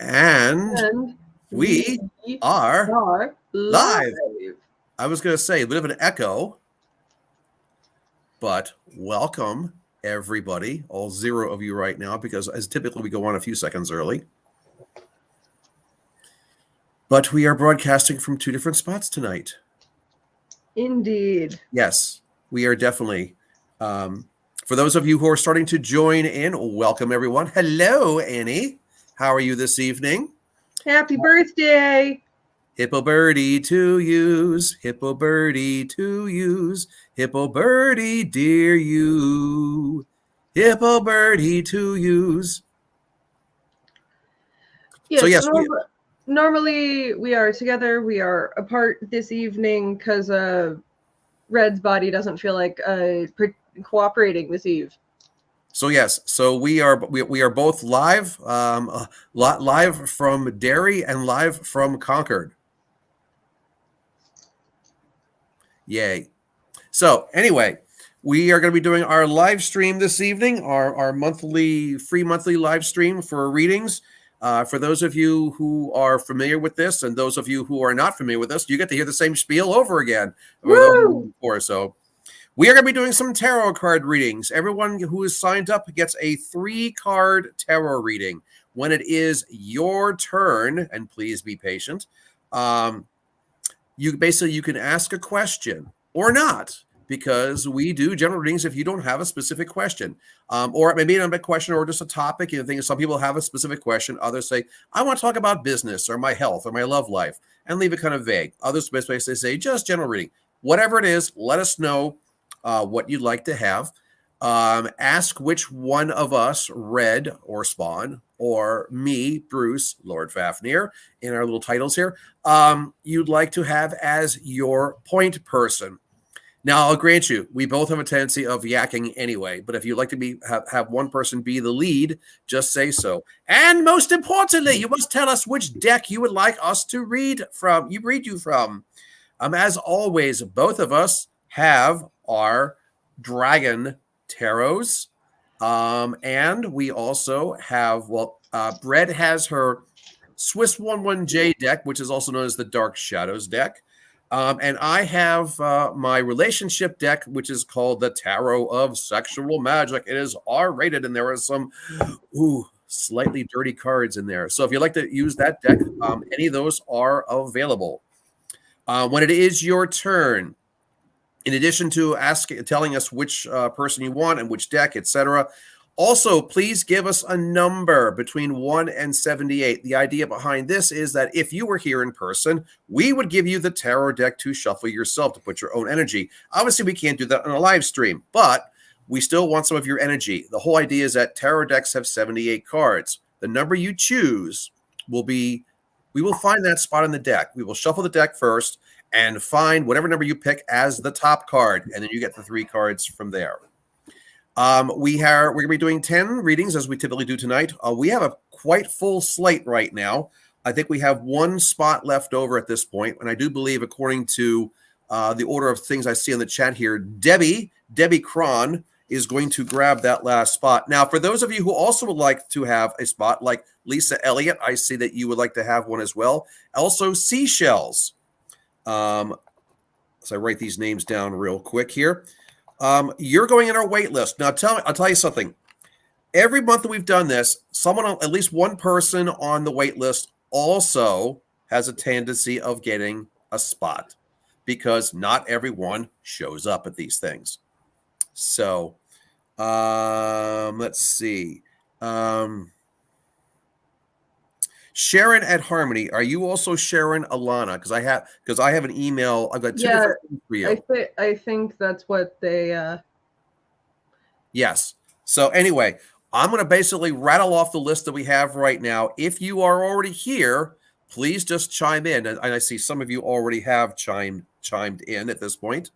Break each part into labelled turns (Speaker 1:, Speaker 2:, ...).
Speaker 1: And we are live. I was going to say a bit of an echo, but welcome everybody, all 0 of you right now, because as typically we go on a few seconds early. But we are broadcasting from 2 different spots tonight.
Speaker 2: Indeed.
Speaker 1: Yes, we are definitely. For those of you who are starting to join in, welcome everyone. Hello, Annie. How are you this evening?
Speaker 2: Happy birthday.
Speaker 1: Hippo birdie to use, hippo birdie to use, hippo birdie dear you, hippo birdie to use.
Speaker 2: Yes, so yes, normally we are together. We are apart this evening because Red's body doesn't feel like cooperating this eve.
Speaker 1: So yes, so we are both live, live from Derry and live from Concord. Yay! So anyway, we are going to be doing our live stream this evening, our free monthly live stream for readings. For those of you who are familiar with this, and those of you who are not familiar with this, you get to hear the same spiel over again. So we are going to be doing some tarot card readings. Everyone who is signed up gets a 3-card tarot reading. When it is your turn, and please be patient, you can ask a question or not, because we do general readings if you don't have a specific question, or maybe not a question or just a topic. You know, some people have a specific question. Others say, I want to talk about business or my health or my love life, and leave it kind of vague. Others basically say just general reading. Whatever it is, let us know what you'd like to have. Ask which one of us, Red or Spawn, or me, Bruce, Lord Fafnir, in our little titles here, you'd like to have as your point person. Now, I'll grant you, we both have a tendency of yakking anyway, but if you'd like to have one person be the lead, just say so. And most importantly, you must tell us which deck you would like us to read you from. As always, both of us have our Dragon Tarots, and we also have, Red has her Swiss 11J deck, which is also known as the Dark Shadows deck. And I have my relationship deck, which is called the Tarot of Sexual Magic. It is R-rated, and there are some slightly dirty cards in there. So if you'd like to use that deck, any of those are available. When it is your turn, in addition to telling us which person you want and which deck, etc., also, please give us a number between 1 and 78. The idea behind this is that if you were here in person, we would give you the tarot deck to shuffle yourself, to put your own energy. Obviously, we can't do that on a live stream, but we still want some of your energy. The whole idea is that tarot decks have 78 cards. The number you choose we will find that spot in the deck. We will shuffle the deck first and find whatever number you pick as the top card, and then you get the 3 cards from there. We're going to be doing 10 readings as we typically do tonight. We have a quite full slate right now. I think we have 1 spot left over at this point, and I do believe, according to the order of things I see in the chat here, Debbie Cron is going to grab that last spot. Now, for those of you who also would like to have a spot, like Lisa Elliott, I see that you would like to have one as well. Also, Seashells. So I write these names down real quick here. You're going in our wait list. Now, I'll tell you something. Every month that we've done this, at least one person on the wait list also has a tendency of getting a spot, because not everyone shows up at these things. So, let's see. Sharon at Harmony, are you also Sharon Alana? Because I have an email. I've got 2 different things for you.
Speaker 2: I think that's what they.
Speaker 1: Yes. So anyway, I'm going to basically rattle off the list that we have right now. If you are already here, please just chime in. And I see some of you already have chimed in at this point.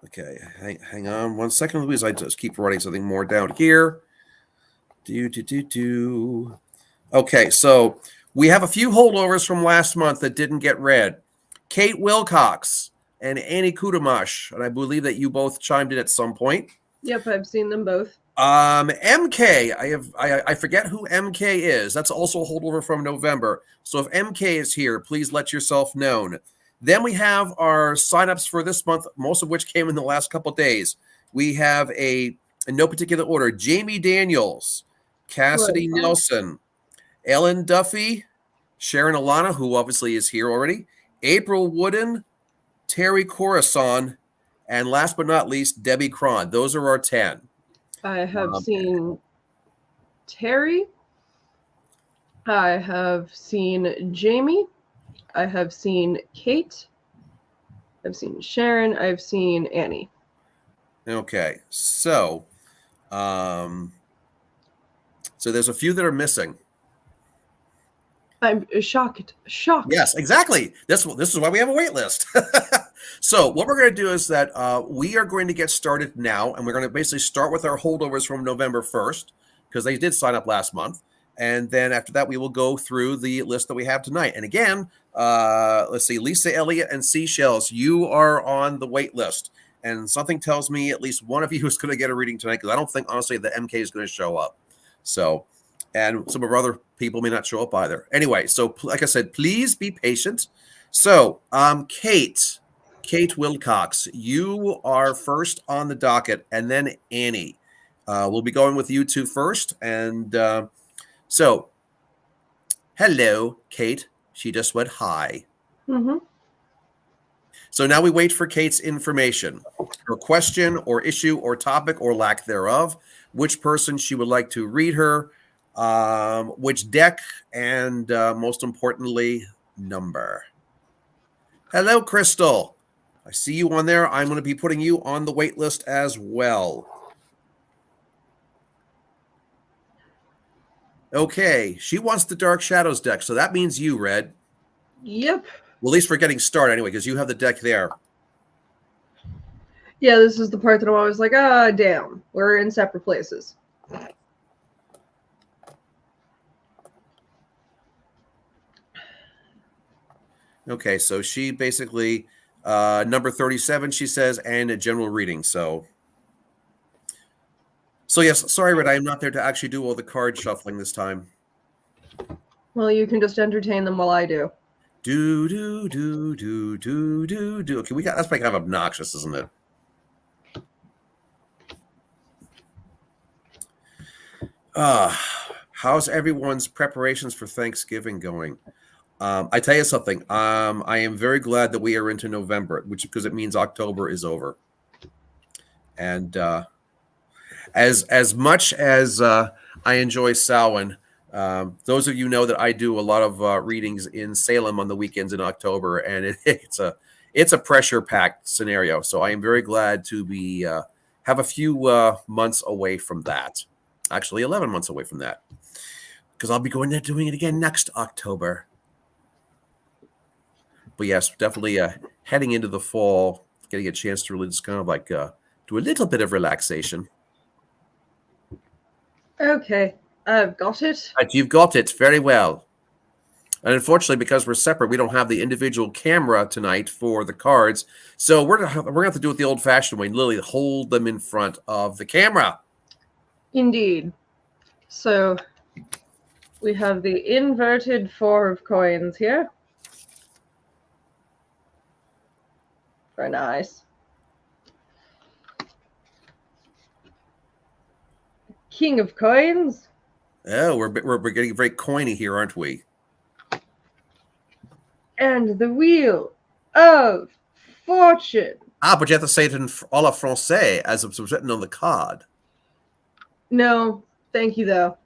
Speaker 1: Okay, hang on 1 second, Louise. I just keep writing something more down here. Okay, so we have a few holdovers from last month that didn't get read. Kate Wilcox and Annie Kudamash, and I believe that you both chimed in at some point.
Speaker 2: Yep, I've seen them both.
Speaker 1: MK, I forget who MK is. That's also a holdover from November. So if MK is here, please let yourself known. Then we have our signups for this month, most of which came in the last couple days. We have in no particular order, Jamie Daniels, Cassidy
Speaker 2: Right.
Speaker 1: Nelson, Ellen Duffy, Sharon Alana, who obviously is here already, April Wooden, Terry Corazon, and last but not least, Debbie Cron. Those are our 10.
Speaker 2: I have seen Terry. I have seen Jamie. I have seen Kate. I've seen Sharon. I've seen Annie.
Speaker 1: Okay, so there's a few that are missing.
Speaker 2: I'm shocked. Shocked.
Speaker 1: Yes, exactly. This is why we have a wait list. So what we're going to do is that we are going to get started now, and we're going to basically start with our holdovers from November 1st, because they did sign up last month. And then after that, we will go through the list that we have tonight. And again, let's see, Lisa Elliott and Seashells, you are on the wait list. And something tells me at least one of you is going to get a reading tonight, because I don't think, honestly, the MK is going to show up. So, and some of our other people may not show up either. Anyway, so like I said, please be patient. So, Kate Wilcox, you are first on the docket, and then Annie. We'll be going with you two first. And so, hello, Kate. She just went hi.
Speaker 2: Mm-hmm.
Speaker 1: So now we wait for Kate's information, her question or issue or topic or lack thereof, which person she would like to read her, which deck, and most importantly, number. Hello, Crystal. I see you on there. I'm going to be putting you on the wait list as well. Okay, she wants the Dark Shadows deck, so that means you, Red.
Speaker 2: Yep.
Speaker 1: Well, at least we're getting started anyway, because you have the deck there.
Speaker 2: Yeah, this is the part that I'm always like, damn, we're in separate places.
Speaker 1: Okay, so she basically, number 37, she says, and a general reading. So yes, sorry, Red, I am not there to actually do all the card shuffling this time.
Speaker 2: Well, you can just entertain them while I do.
Speaker 1: Do. Okay, that's like kind of obnoxious, isn't it? How's everyone's preparations for Thanksgiving going? I tell you something. I am very glad that we are into November, because it means October is over. And as much as I enjoy Samhain, those of you know that I do a lot of readings in Salem on the weekends in October, and it's a pressure-packed scenario. So I am very glad to be have a few months away from that. Actually, 11 months away from that, because I'll be going there doing it again next October. But yes, definitely heading into the fall, getting a chance to really just kind of like do a little bit of relaxation.
Speaker 2: Okay, I've got it.
Speaker 1: Right, you've got it very well. And unfortunately, because we're separate, we don't have the individual camera tonight for the cards. So we're gonna have to do it the old-fashioned way, literally hold them in front of the camera.
Speaker 2: Indeed. So we have the inverted 4 of coins here. Very nice. King of coins.
Speaker 1: Oh, we're getting very coiny here, aren't we?
Speaker 2: And the wheel of fortune.
Speaker 1: But you have to say it in à la français, as it's written on the card.
Speaker 2: No, thank you, though.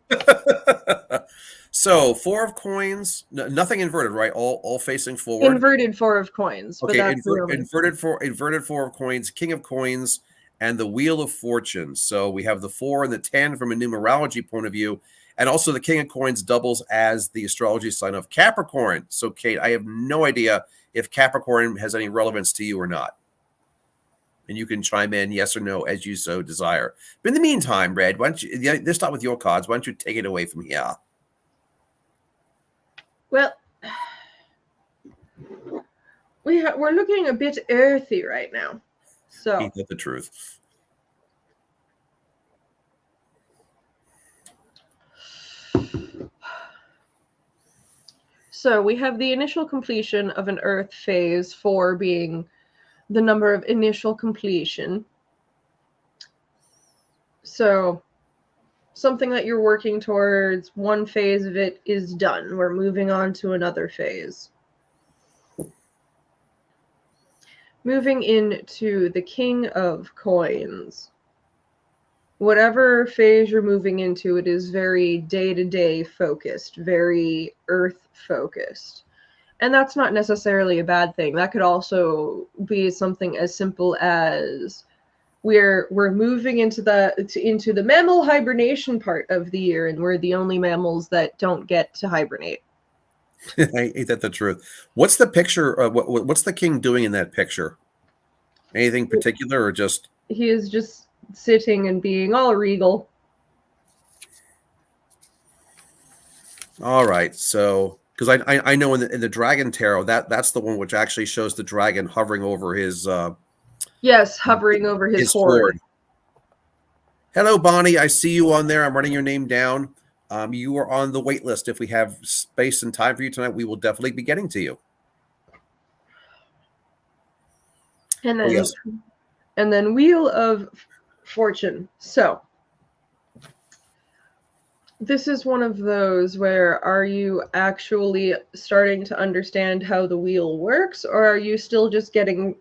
Speaker 1: So 4 of coins, nothing inverted, right? All facing forward.
Speaker 2: Inverted 4 of coins.
Speaker 1: Okay,
Speaker 2: But
Speaker 1: inverted 4 of coins, King of coins, and the Wheel of Fortune. So we have the 4 and the 10 from a numerology point of view, and also the King of coins doubles as the astrology sign of Capricorn. So Kate, I have no idea if Capricorn has any relevance to you or not. And you can chime in yes or no as you so desire. But in the meantime, Red, why don't you, let's start with your cards. Why don't you take it away from here?
Speaker 2: Well, we're looking a bit earthy right now. So
Speaker 1: Ain't that the truth?
Speaker 2: So we have the initial completion of an Earth phase, 4 being the number of initial completion. So something that you're working towards, one phase of it is done. We're moving on to another phase. Moving into the King of Coins. Whatever phase you're moving into, it is very day-to-day focused, very Earth focused. And that's not necessarily a bad thing. That could also be something as simple as we're moving into the mammal hibernation part of the year, and we're the only mammals that don't get to hibernate.
Speaker 1: Ain't that the truth? What's the picture? What's the king doing in that picture? Anything particular, or just?
Speaker 2: He is just sitting and being all regal.
Speaker 1: All right, so because I know in the Dragon Tarot that's the one which actually shows the dragon hovering over his
Speaker 2: yes, hovering over his hoard.
Speaker 1: Hello, Bonnie. I see you on there. I'm writing your name down. You are on the wait list. If we have space and time for you tonight, we will definitely be getting to you.
Speaker 2: And then, yes. And then Wheel of Fortune. So this is one of those where, are you actually starting to understand how the wheel works, or are you still just getting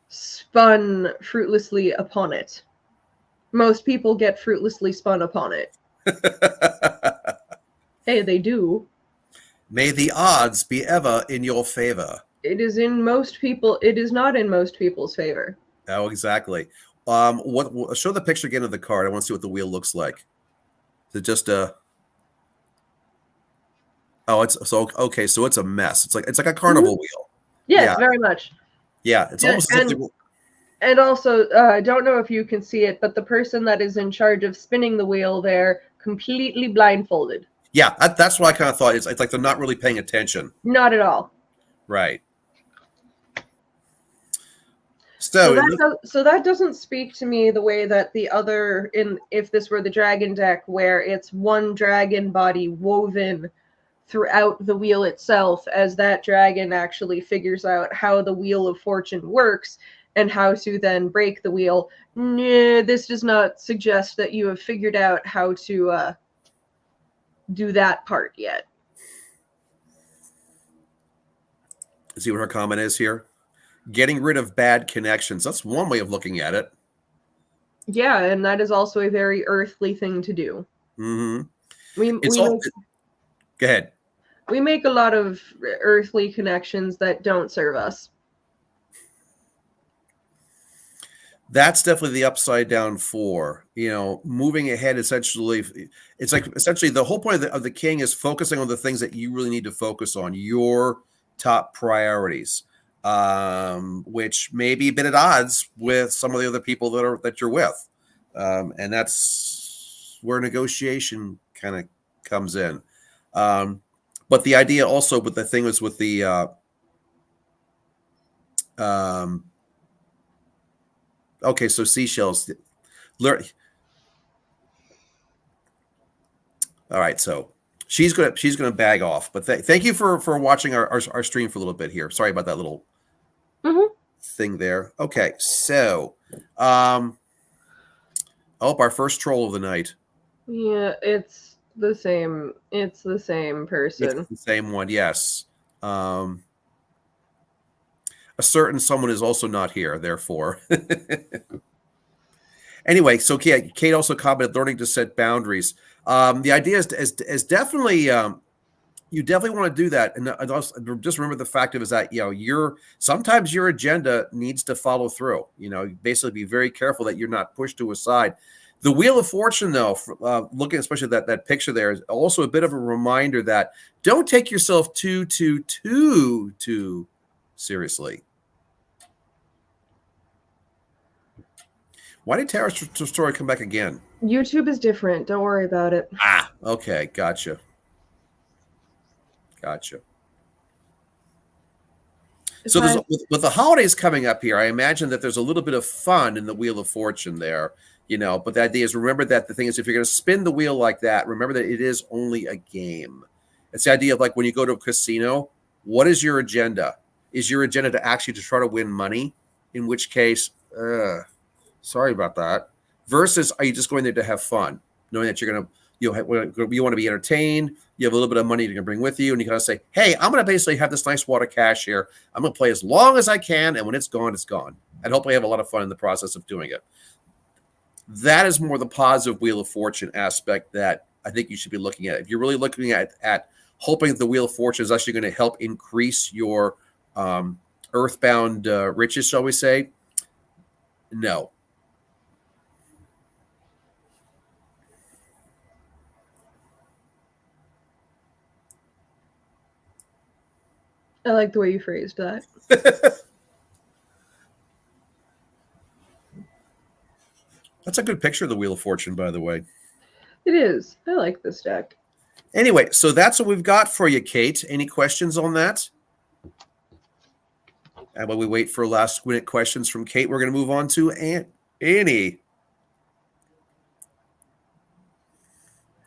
Speaker 2: spun fruitlessly upon it? Most people get fruitlessly spun upon it. Hey, they do.
Speaker 1: May the odds be ever in your favor.
Speaker 2: It is in most people. It is not in most people's favor.
Speaker 1: Oh, exactly. Show the picture again of the card. I want to see what the wheel looks like. Is it just a? Oh, it's so okay. So it's a mess. It's like a carnival wheel.
Speaker 2: Yes, yeah. Very much.
Speaker 1: Yeah, it's almost.
Speaker 2: And also, I don't know if you can see it, but the person that is in charge of spinning the wheel there, completely blindfolded.
Speaker 1: Yeah, that's what I kind of thought. It's like they're not really paying attention.
Speaker 2: Not at all.
Speaker 1: Right.
Speaker 2: So that doesn't speak to me the way that the other, if this were the dragon deck, where it's one dragon body woven throughout the wheel itself, as that dragon actually figures out how the Wheel of Fortune works and how to then break the wheel. Nah, this does not suggest that you have figured out how to do that part yet.
Speaker 1: See what her comment is here? Getting rid of bad connections. That's one way of looking at it.
Speaker 2: Yeah, and that is also a very earthly thing to do.
Speaker 1: Mm-hmm. Go ahead.
Speaker 2: We make a lot of earthly connections that don't serve us.
Speaker 1: That's definitely the upside down 4. Moving ahead, essentially, it's like essentially the whole point of the king is focusing on the things that you really need to focus on, your top priorities, which may be a bit at odds with some of the other people that you're with, and that's where negotiation kind of comes in. But the idea also with the thing is with the okay, so seashells. All right, so she's gonna bag off. But thank you for watching our stream for a little bit here. Sorry about that little thing there. Okay, so our first troll of the night.
Speaker 2: Yeah, it's the same. It's the same person.
Speaker 1: It's the same one. Yes. A certain someone is also not here, therefore. Anyway, so Kate also commented, learning to set boundaries. The idea is definitely, you definitely want to do that. And just remember the fact is that, sometimes your agenda needs to follow through. Basically be very careful that you're not pushed to a side. The Wheel of Fortune, though, looking especially at that picture there, is also a bit of a reminder that don't take yourself too seriously. Why did Tara's story come back again?
Speaker 2: YouTube is different. Don't worry about it.
Speaker 1: Okay. Gotcha. So with the holidays coming up here, I imagine that there's a little bit of fun in the Wheel of Fortune there, but the idea is, remember that the thing is, if you're going to spin the wheel like that, remember that it is only a game. It's the idea of like when you go to a casino, what is your agenda? Is your agenda to actually to try to win money? In which case, sorry about that. Versus, are you just going there to have fun, knowing that you're going to, you want to be entertained. You have a little bit of money you can bring with you, and you kind of say, "Hey, I'm going to basically have this nice wad of cash here. I'm going to play as long as I can, and when it's gone, it's gone." And hopefully, have a lot of fun in the process of doing it. That is more the positive Wheel of Fortune aspect that I think you should be looking at. If you're really looking at hoping that the Wheel of Fortune is actually going to help increase your earthbound riches, shall we say? No.
Speaker 2: I like the way you phrased that.
Speaker 1: That's a good picture of the Wheel of Fortune, by the way.
Speaker 2: It is. I like this deck.
Speaker 1: Anyway, so that's what we've got for you, Kate. Any questions on that? And while we wait for last-minute questions from Kate, we're going to move on to Annie.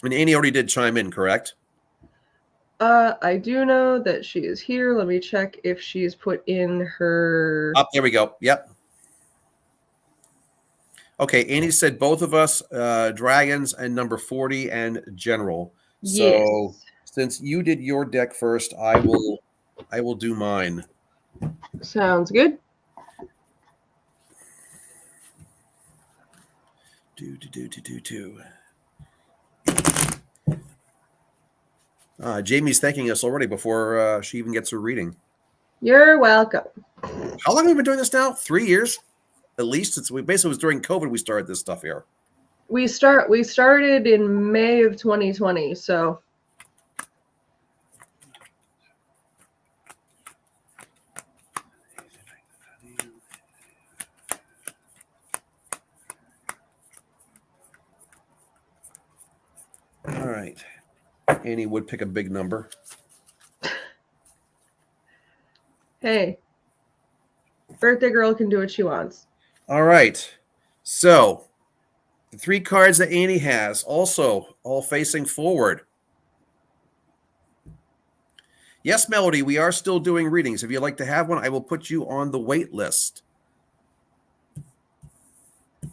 Speaker 1: And Annie already did chime in, correct?
Speaker 2: I do know that she is here. Let me check if she's put in her...
Speaker 1: Oh, there we go. Yep. Okay, Annie said both of us, dragons and number 40 and general.
Speaker 2: Yes.
Speaker 1: So since you did your deck first, I will do mine.
Speaker 2: Sounds good.
Speaker 1: Jamie's thanking us already before she even gets her reading.
Speaker 2: You're welcome.
Speaker 1: How long have we been doing this now? 3 years? At least we basically was during COVID we started this stuff here.
Speaker 2: We started in May of 2020, so
Speaker 1: all right. Annie would pick a big number.
Speaker 2: hey, birthday girl can do what she wants.
Speaker 1: All right. So the 3 cards that Annie has also all facing forward. Yes, Melody, we are still doing readings. If you'd like to have one, I will put you on the wait list.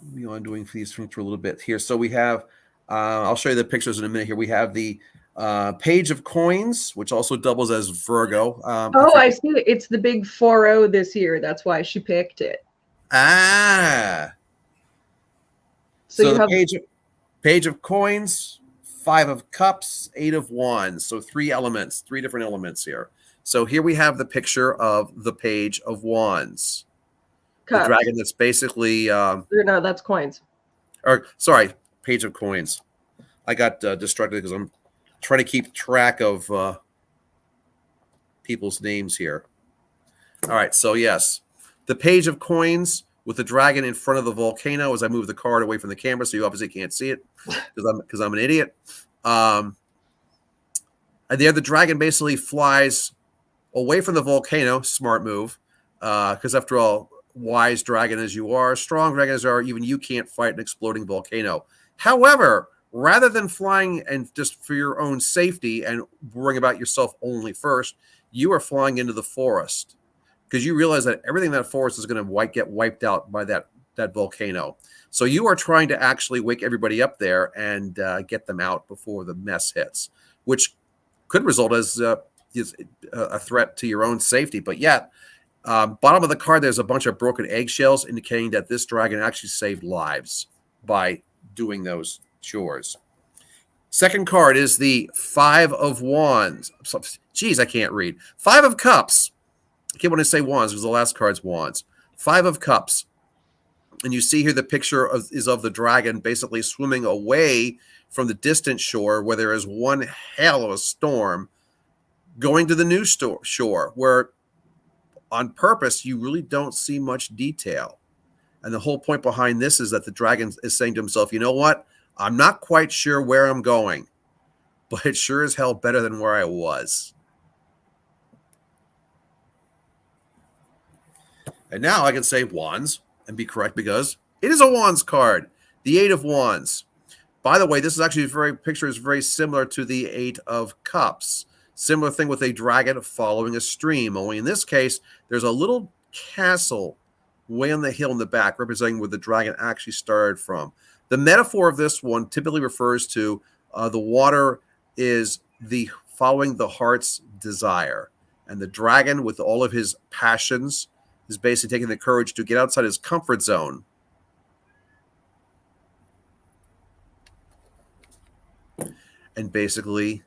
Speaker 1: We'll be on doing these for a little bit here. So we have, I'll show you the pictures in a minute here. We have the Page of Coins, which also doubles as Virgo.
Speaker 2: I see it. It's the big 4-0 this year. That's why she picked it.
Speaker 1: Ah. So you have Page of Coins, 5 of Cups, 8 of Wands. So 3 elements, 3 different elements here. So here we have the picture of the Page of Wands. Cups. The dragon that's basically...
Speaker 2: no, that's coins.
Speaker 1: Or sorry, Page of Coins. I got distracted because I'm trying to keep track of people's names here. All right, so yes. The Page of Coins with the dragon in front of the volcano as I move the card away from the camera, so you obviously can't see it because I'm an idiot. And the dragon basically flies away from the volcano. Smart move, because after all, wise dragon as you are, strong dragon as you are, even you can't fight an exploding volcano. However, rather than flying and just for your own safety and worrying about yourself only first, you are flying into the forest. Because you realize that everything in that forest is going to get wiped out by that volcano. So you are trying to actually wake everybody up there and get them out before the mess hits, which could result as a threat to your own safety. But yet, bottom of the card, there's a bunch of broken eggshells indicating that this dragon actually saved lives by doing those chores. Second card is the 5 of Wands. Geez, I can't read. 5 of Cups. I can't want to say Wands because the last card's Wands. 5 of Cups. And you see here the picture is of the dragon basically swimming away from the distant shore where there is one hell of a storm, going to the new shore where on purpose you really don't see much detail. And the whole point behind this is that the dragon is saying to himself, you know what? I'm not quite sure where I'm going, but it sure is hell better than where I was. And now I can say Wands and be correct because it is a Wands card. The 8 of Wands. By the way, this is actually picture is very similar to the 8 of Cups. Similar thing with a dragon following a stream, only in this case, there's a little castle way on the hill in the back, representing where the dragon actually started from. The metaphor of this one typically refers to the water is the following the heart's desire, and the dragon, with all of his passions, is basically taking the courage to get outside his comfort zone and basically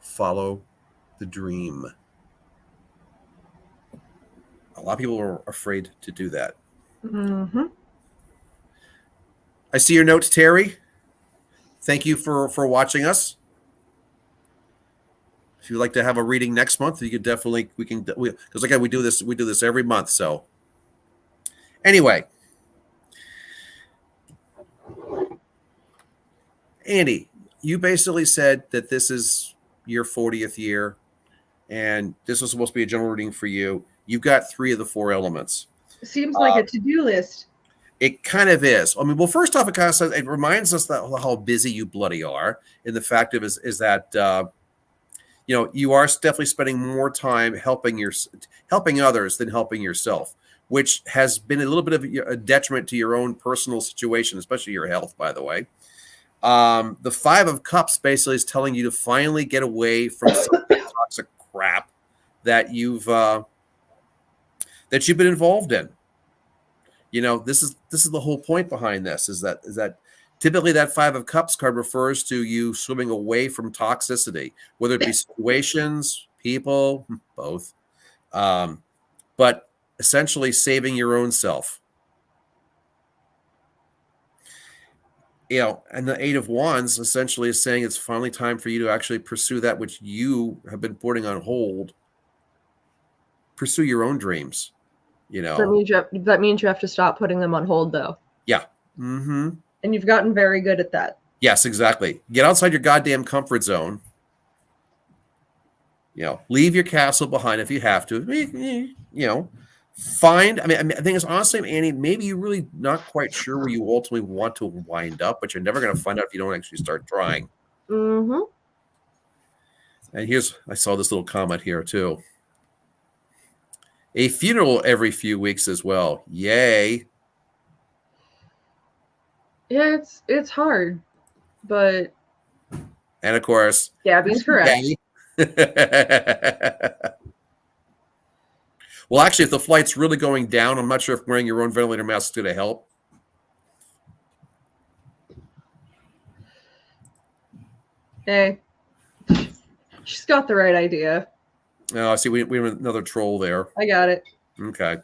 Speaker 1: follow the dream. A lot of people are afraid to do that.
Speaker 2: Mm-hmm.
Speaker 1: I see your notes, Terry. Thank you for watching us. If you'd like to have a reading next month, you could definitely, because again, we do this every month. So anyway, Andy, you basically said that this is your 40th year, and this was supposed to be a general reading for you. You've got 3 of the 4 elements.
Speaker 2: Seems like a to-do list.
Speaker 1: It kind of is. I mean, well, first off, it kind of says, it reminds us that how busy you bloody are. And the fact of is that you are definitely spending more time helping others than helping yourself, which has been a little bit of a detriment to your own personal situation, especially your health, by the way. The 5 of Cups basically is telling you to finally get away from some toxic crap that you've been involved in. This is the whole point behind this is that typically that 5 of Cups card refers to you swimming away from toxicity, whether it be situations, people, both, but essentially saving your own self. And the 8 of Wands essentially is saying it's finally time for you to actually pursue that which you have been putting on hold. Pursue your own dreams.
Speaker 2: That means you have to stop putting them on hold, though.
Speaker 1: Yeah. Mm-hmm.
Speaker 2: And you've gotten very good at that.
Speaker 1: Yes, exactly. Get outside your goddamn comfort zone. Leave your castle behind if you have to. Find. I think it's honestly, Annie, maybe you're really not quite sure where you ultimately want to wind up, but you're never going to find out if you don't actually start trying.
Speaker 2: Mm-hmm.
Speaker 1: And I saw this little comment here too. A funeral every few weeks as well. Yay.
Speaker 2: Yeah, it's hard, but.
Speaker 1: And of course,
Speaker 2: Gabby's correct.
Speaker 1: Well, actually, if the flight's really going down, I'm not sure if wearing your own ventilator mask is going to help.
Speaker 2: Hey, she's got the right idea.
Speaker 1: Oh, I see. We have another troll there.
Speaker 2: I got it.
Speaker 1: Okay.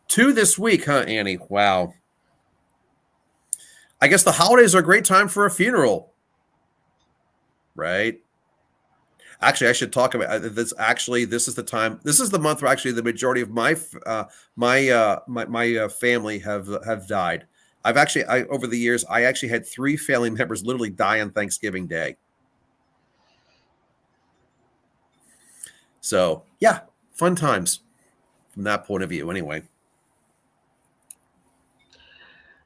Speaker 1: 2 this week, huh, Annie? Wow. I guess the holidays are a great time for a funeral, right? Actually, I should talk about this. Actually, this is the time. This is the month where actually the majority of my family have died. Over the years, I actually had 3 family members literally die on Thanksgiving Day. So yeah, fun times from that point of view, anyway.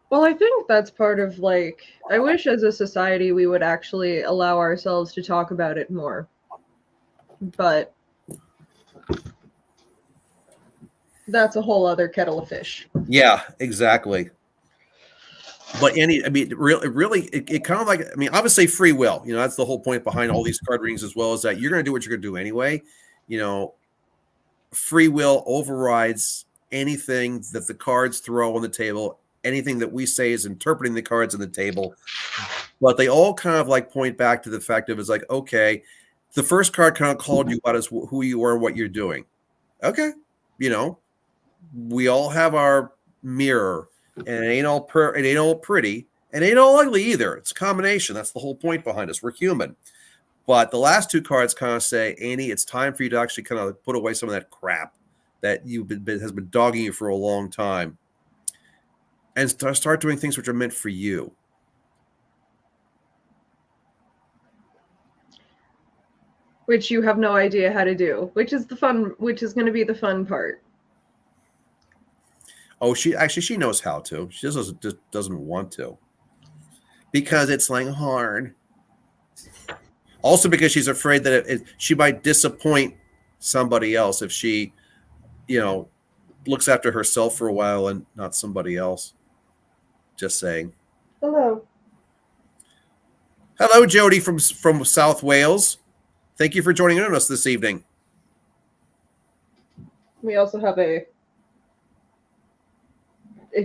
Speaker 2: Well, I think that's part of I wish as a society we would actually allow ourselves to talk about it more. But that's a whole other kettle of fish.
Speaker 1: Yeah, exactly. But Annie, it kind of obviously free will. That's the whole point behind all these card readings as well, is that you're going to do what you're going to do anyway. Free will overrides anything that the cards throw on the table. Anything that we say is interpreting the cards on the table. But they all kind of point back to the fact of okay, the first card kind of called you out as who you are, what you're doing. Okay. We all have our mirror, and it ain't all pretty, and it ain't all ugly either. It's a combination. That's the whole point behind us. We're human. But the last 2 cards kind of say, Annie, it's time for you to actually kind of put away some of that crap that has been dogging you for a long time, and start doing things which are meant for you.
Speaker 2: Which you have no idea how to do, which is going to be the fun part.
Speaker 1: Oh, she knows how to. She just doesn't want to, because it's hard. Also because she's afraid that she might disappoint somebody else if she, looks after herself for a while and not somebody else. Just saying.
Speaker 2: Hello.
Speaker 1: Hello, Jody from South Wales. Thank you for joining in on us this evening.
Speaker 2: We also have a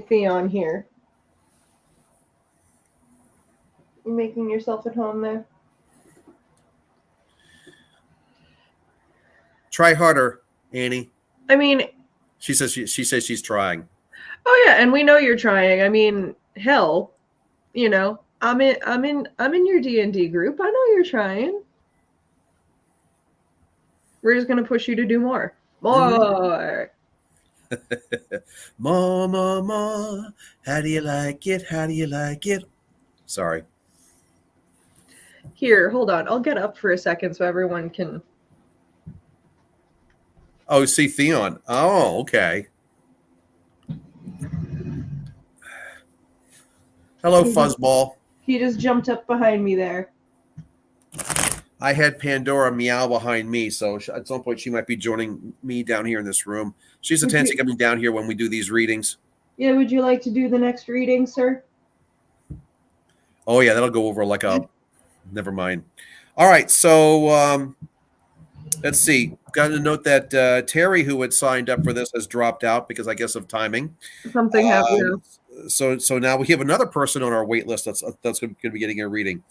Speaker 2: Theon here. You making yourself at home there?
Speaker 1: Try harder, Annie.
Speaker 2: I mean,
Speaker 1: she says she's trying.
Speaker 2: Oh yeah, and we know you're trying. I mean, hell, I'm in your D&D group. I know you're trying. We're just gonna push you to do more. More.
Speaker 1: More. How do you like it? How do you like it? Sorry.
Speaker 2: Here, hold on. I'll get up for a second so everyone can.
Speaker 1: Oh, see Theon. Oh, okay. Hello, Fuzzball.
Speaker 2: He just jumped up behind me there.
Speaker 1: I had Pandora meow behind me, so at some point she might be joining me down here in this room. She's a tendency coming down here when we do these readings.
Speaker 2: Yeah, would you like to do the next reading, sir?
Speaker 1: Oh, yeah, that'll go over like a... Never mind. All right, so let's see. Got to note that Terry, who had signed up for this, has dropped out because I guess of timing.
Speaker 2: Something happened.
Speaker 1: So now we have another person on our wait list that's going to be getting a reading.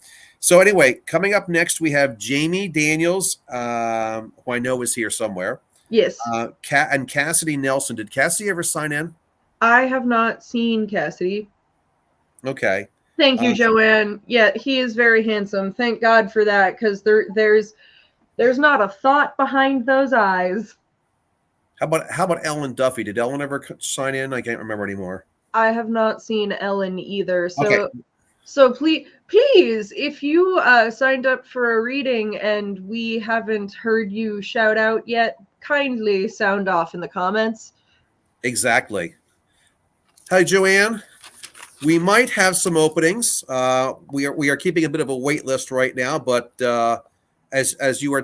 Speaker 1: So anyway, coming up next, we have Jamie Daniels, who I know is here somewhere.
Speaker 2: Yes.
Speaker 1: And Cassidy Nelson. Did Cassidy ever sign in?
Speaker 2: I have not seen Cassidy.
Speaker 1: Okay.
Speaker 2: Thank you, Joanne. Yeah, he is very handsome. Thank God for that, because there's not a thought behind those eyes.
Speaker 1: How about Ellen Duffy? Did Ellen ever sign in? I can't remember anymore.
Speaker 2: I have not seen Ellen either. So,
Speaker 1: okay.
Speaker 2: So please, if you signed up for a reading and we haven't heard you shout out yet, kindly sound off in the comments.
Speaker 1: Exactly. Hi, Joanne. We might have some openings. We are keeping a bit of a wait list right now, but as you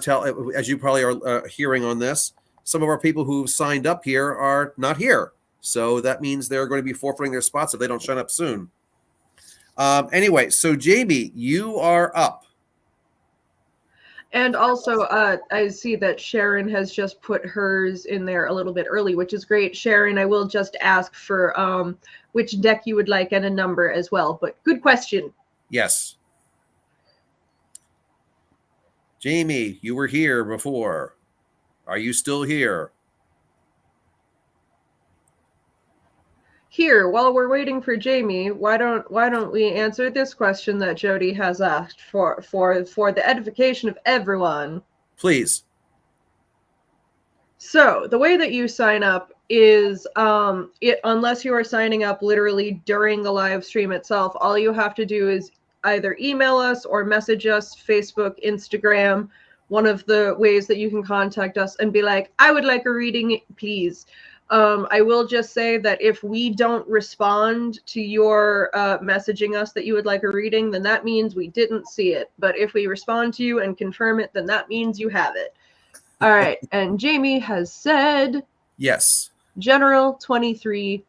Speaker 1: probably are hearing on this, some of our people who signed up here are not here. So that means they're going to be forfeiting their spots if they don't shut up soon. Anyway, so Jamie, you are up.
Speaker 2: And also, I see that Sharon has just put hers in there a little bit early, which is great. Sharon, I will just ask for which deck you would like and a number as well. But good question.
Speaker 1: Yes. Jamie, you were here before. Are you still here?
Speaker 2: Here, while we're waiting for Jamie, why don't we answer this question that Jody has asked for the edification of everyone?
Speaker 1: Please.
Speaker 2: So the way that you sign up is unless you are signing up literally during the live stream itself, all you have to do is either email us or message us, Facebook, Instagram, one of the ways that you can contact us and be like, I would like a reading, please. I will just say that if we don't respond to your messaging us that you would like a reading, then that means we didn't see it. But if we respond to you and confirm it, then that means you have it. All right. And Jamie has said...
Speaker 1: Yes.
Speaker 2: General 23.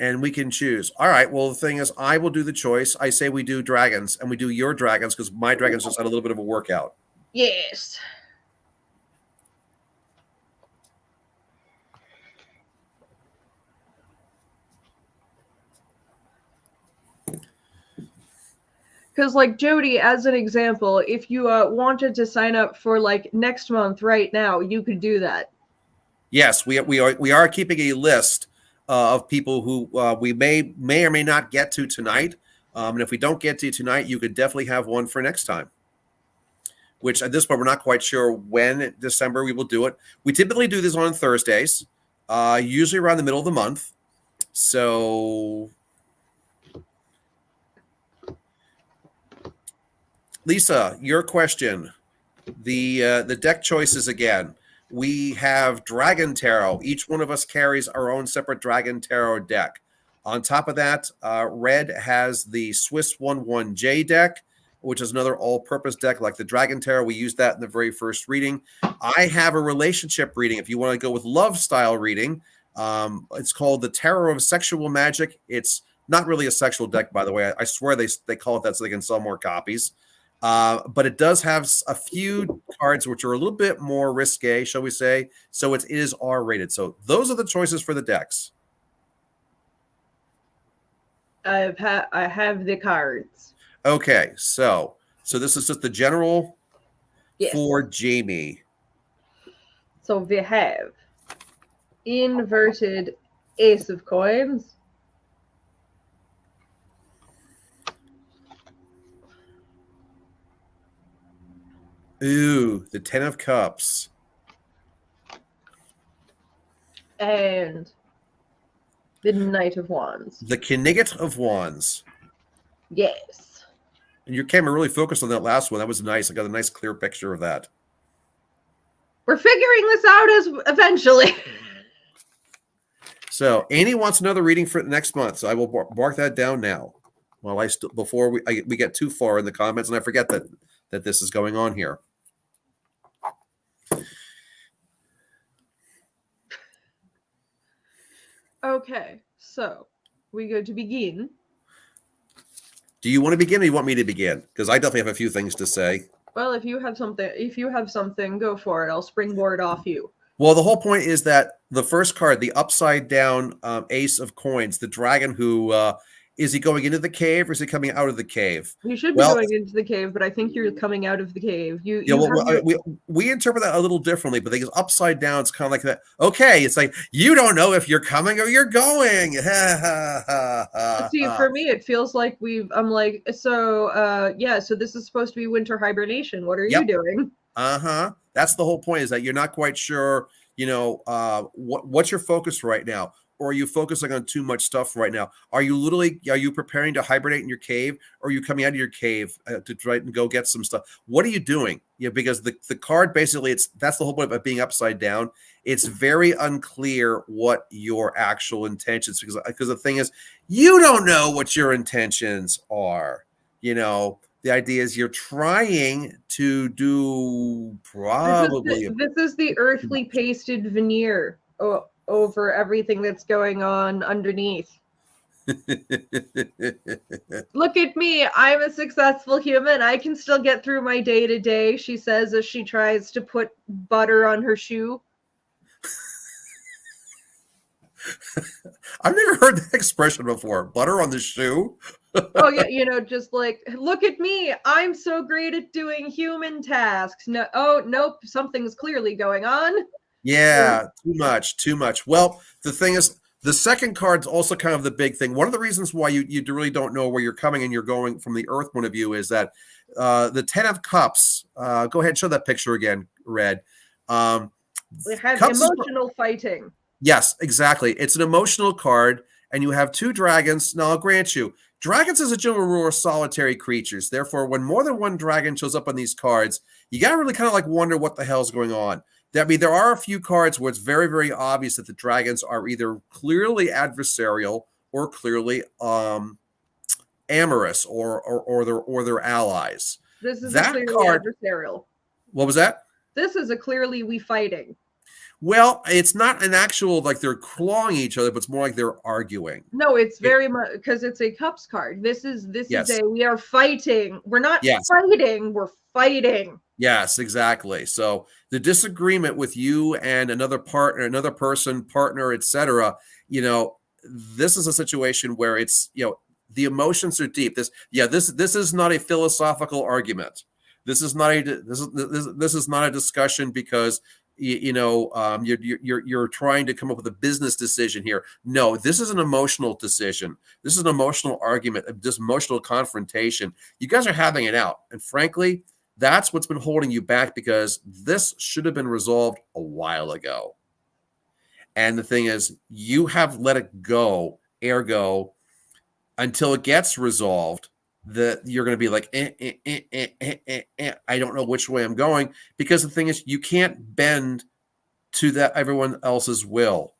Speaker 1: And we can choose. All right. Well, the thing is, I will do the choice. I say we do dragons, and we do your dragons because my dragons just had a little bit of a workout.
Speaker 2: Yes. Because, like, Jody, as an example, if you wanted to sign up for, like, next month right now, you could do that.
Speaker 1: Yes, we are keeping a list of people who we may or may not get to tonight. And if we don't get to tonight, you could definitely have one for next time. Which at this point, we're not quite sure when in December we will do it. We typically do this on Thursdays, usually around the middle of the month. So... Lisa, your question. The deck choices again. We have Dragon Tarot. Each one of us carries our own separate Dragon Tarot deck. On top of that, Red has the Swiss 1-1J deck. which is another all-purpose deck like the Dragon Tarot. We used that in the very first reading. I have a relationship reading. If you want to go with love style reading, it's called the Tarot of Sexual Magic. It's not really a sexual deck, by the way. I swear they call it that so they can sell more copies. But it does have a few cards which are a little bit more risque, shall we say. So it is R-rated. So those are the choices for the decks.
Speaker 2: I have the cards.
Speaker 1: Okay, so this is just the general
Speaker 2: Yes.
Speaker 1: for Jamie.
Speaker 2: So we have inverted Ace of Coins.
Speaker 1: Ooh, the 10 of Cups.
Speaker 2: And the Knight of Wands.
Speaker 1: The Knigget of Wands.
Speaker 2: Yes.
Speaker 1: And your camera really focused on that last one. That was nice. I got a nice clear picture of that.
Speaker 2: We're figuring this out as eventually.
Speaker 1: So Annie wants another reading for next month. So I will mark that down now. While before we get too far in the comments, and I forget that this is going on here.
Speaker 2: Okay, so we go to begin.
Speaker 1: Do you want to begin or you want me to begin? Because I definitely have a few things to say.
Speaker 2: Well, if you have something, go for it. I'll springboard off you.
Speaker 1: Well, the whole point is that the first card, the upside down Ace of Coins, the dragon who is he going into the cave or is he coming out of the cave?
Speaker 2: You should be going into the cave, but I think you're coming out of the cave.
Speaker 1: We interpret that a little differently, but it's upside down. It's kind of like that. Okay, it's like you don't know if you're coming or you're going.
Speaker 2: See, for me, it feels like I'm like, so this is supposed to be winter hibernation. What are you doing?
Speaker 1: That's the whole point, is that you're not quite sure, what's your focus right now. Or are you focusing on too much stuff right now? Are you preparing to hibernate in your cave? Or are you coming out of your cave to try and go get some stuff? What are you doing? Because the card basically, that's the whole point of being upside down. It's very unclear what your actual intentions, because the thing is, you don't know what your intentions are. The idea is you're trying to do probably.
Speaker 2: This is the earthly pasted veneer over everything that's going on underneath. Look at me. I'm a successful human. I can still get through my day to day, she says as she tries to put butter on her shoe.
Speaker 1: I've never heard that expression before. Butter on the shoe?
Speaker 2: Oh, yeah, just like, look at me. I'm so great at doing human tasks. No, nope. Something's clearly going on.
Speaker 1: Yeah, too much. Well, the thing is, the second card's also kind of the big thing. One of the reasons why you really don't know where you're coming and you're going from the Earth point of view is that the 10 of Cups, go ahead and show that picture again, Red.
Speaker 2: We have emotional fighting.
Speaker 1: Yes, exactly. It's an emotional card, and you have two dragons. Now, I'll grant you, dragons as a general rule are solitary creatures. Therefore, when more than one dragon shows up on these cards, you got to really kind of like wonder what the hell's going on. I mean, there are a few cards where it's very, very obvious that the dragons are either clearly adversarial or clearly amorous or their allies.
Speaker 2: This is clearly adversarial.
Speaker 1: What was that?
Speaker 2: This is a clearly we fighting.
Speaker 1: Well, it's not an actual, like they're clawing each other, but it's more like they're arguing.
Speaker 2: No, it's very much because it's a cups card. This is we are fighting. We're not fighting, we're fighting.
Speaker 1: Yes, exactly. So the disagreement with you and another partner, another person, partner, etc., this is a situation where it's, the emotions are deep. This is not a philosophical argument. This is not a discussion because you're trying to come up with a business decision here. No, this is an emotional decision. This is an emotional argument, this emotional confrontation. You guys are having it out. And frankly, that's what's been holding you back, because this should have been resolved a while ago. And the thing is, you have let it go, ergo, until it gets resolved, that you're going to be like, I don't know which way I'm going, because the thing is, you can't bend to that everyone else's will.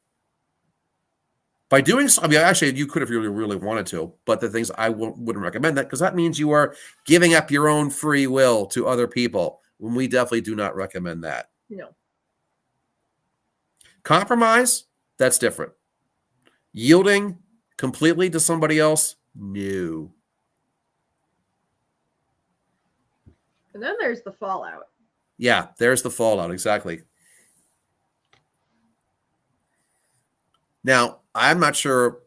Speaker 1: By doing so, I mean, actually, you could if you really wanted to, but the things I wouldn't recommend that, because that means you are giving up your own free will to other people. When we definitely do not recommend that.
Speaker 2: No.
Speaker 1: Compromise, that's different. Yielding completely to somebody else, no.
Speaker 2: And then there's the fallout.
Speaker 1: Yeah, there's the fallout, exactly. Now, I'm not sure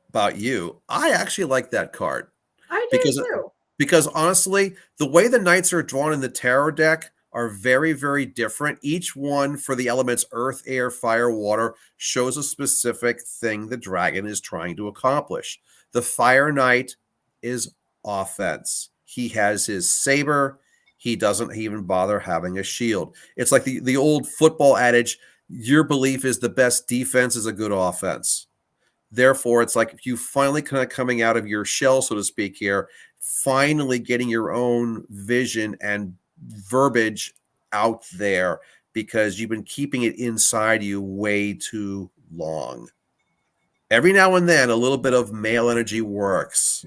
Speaker 1: about you. I actually like that card.
Speaker 2: I do too.
Speaker 1: Because honestly, the way the knights are drawn in the tarot deck are very, very different. Each one for the elements earth, air, fire, water shows a specific thing the dragon is trying to accomplish. The fire knight is offense. He has his saber. He doesn't even bother having a shield. It's like the old football adage, your belief is the best defense is a good offense. Therefore, it's like if you finally kind of coming out of your shell, so to speak here, finally getting your own vision and verbiage out there because you've been keeping it inside you way too long. Every now and then, a little bit of male energy works.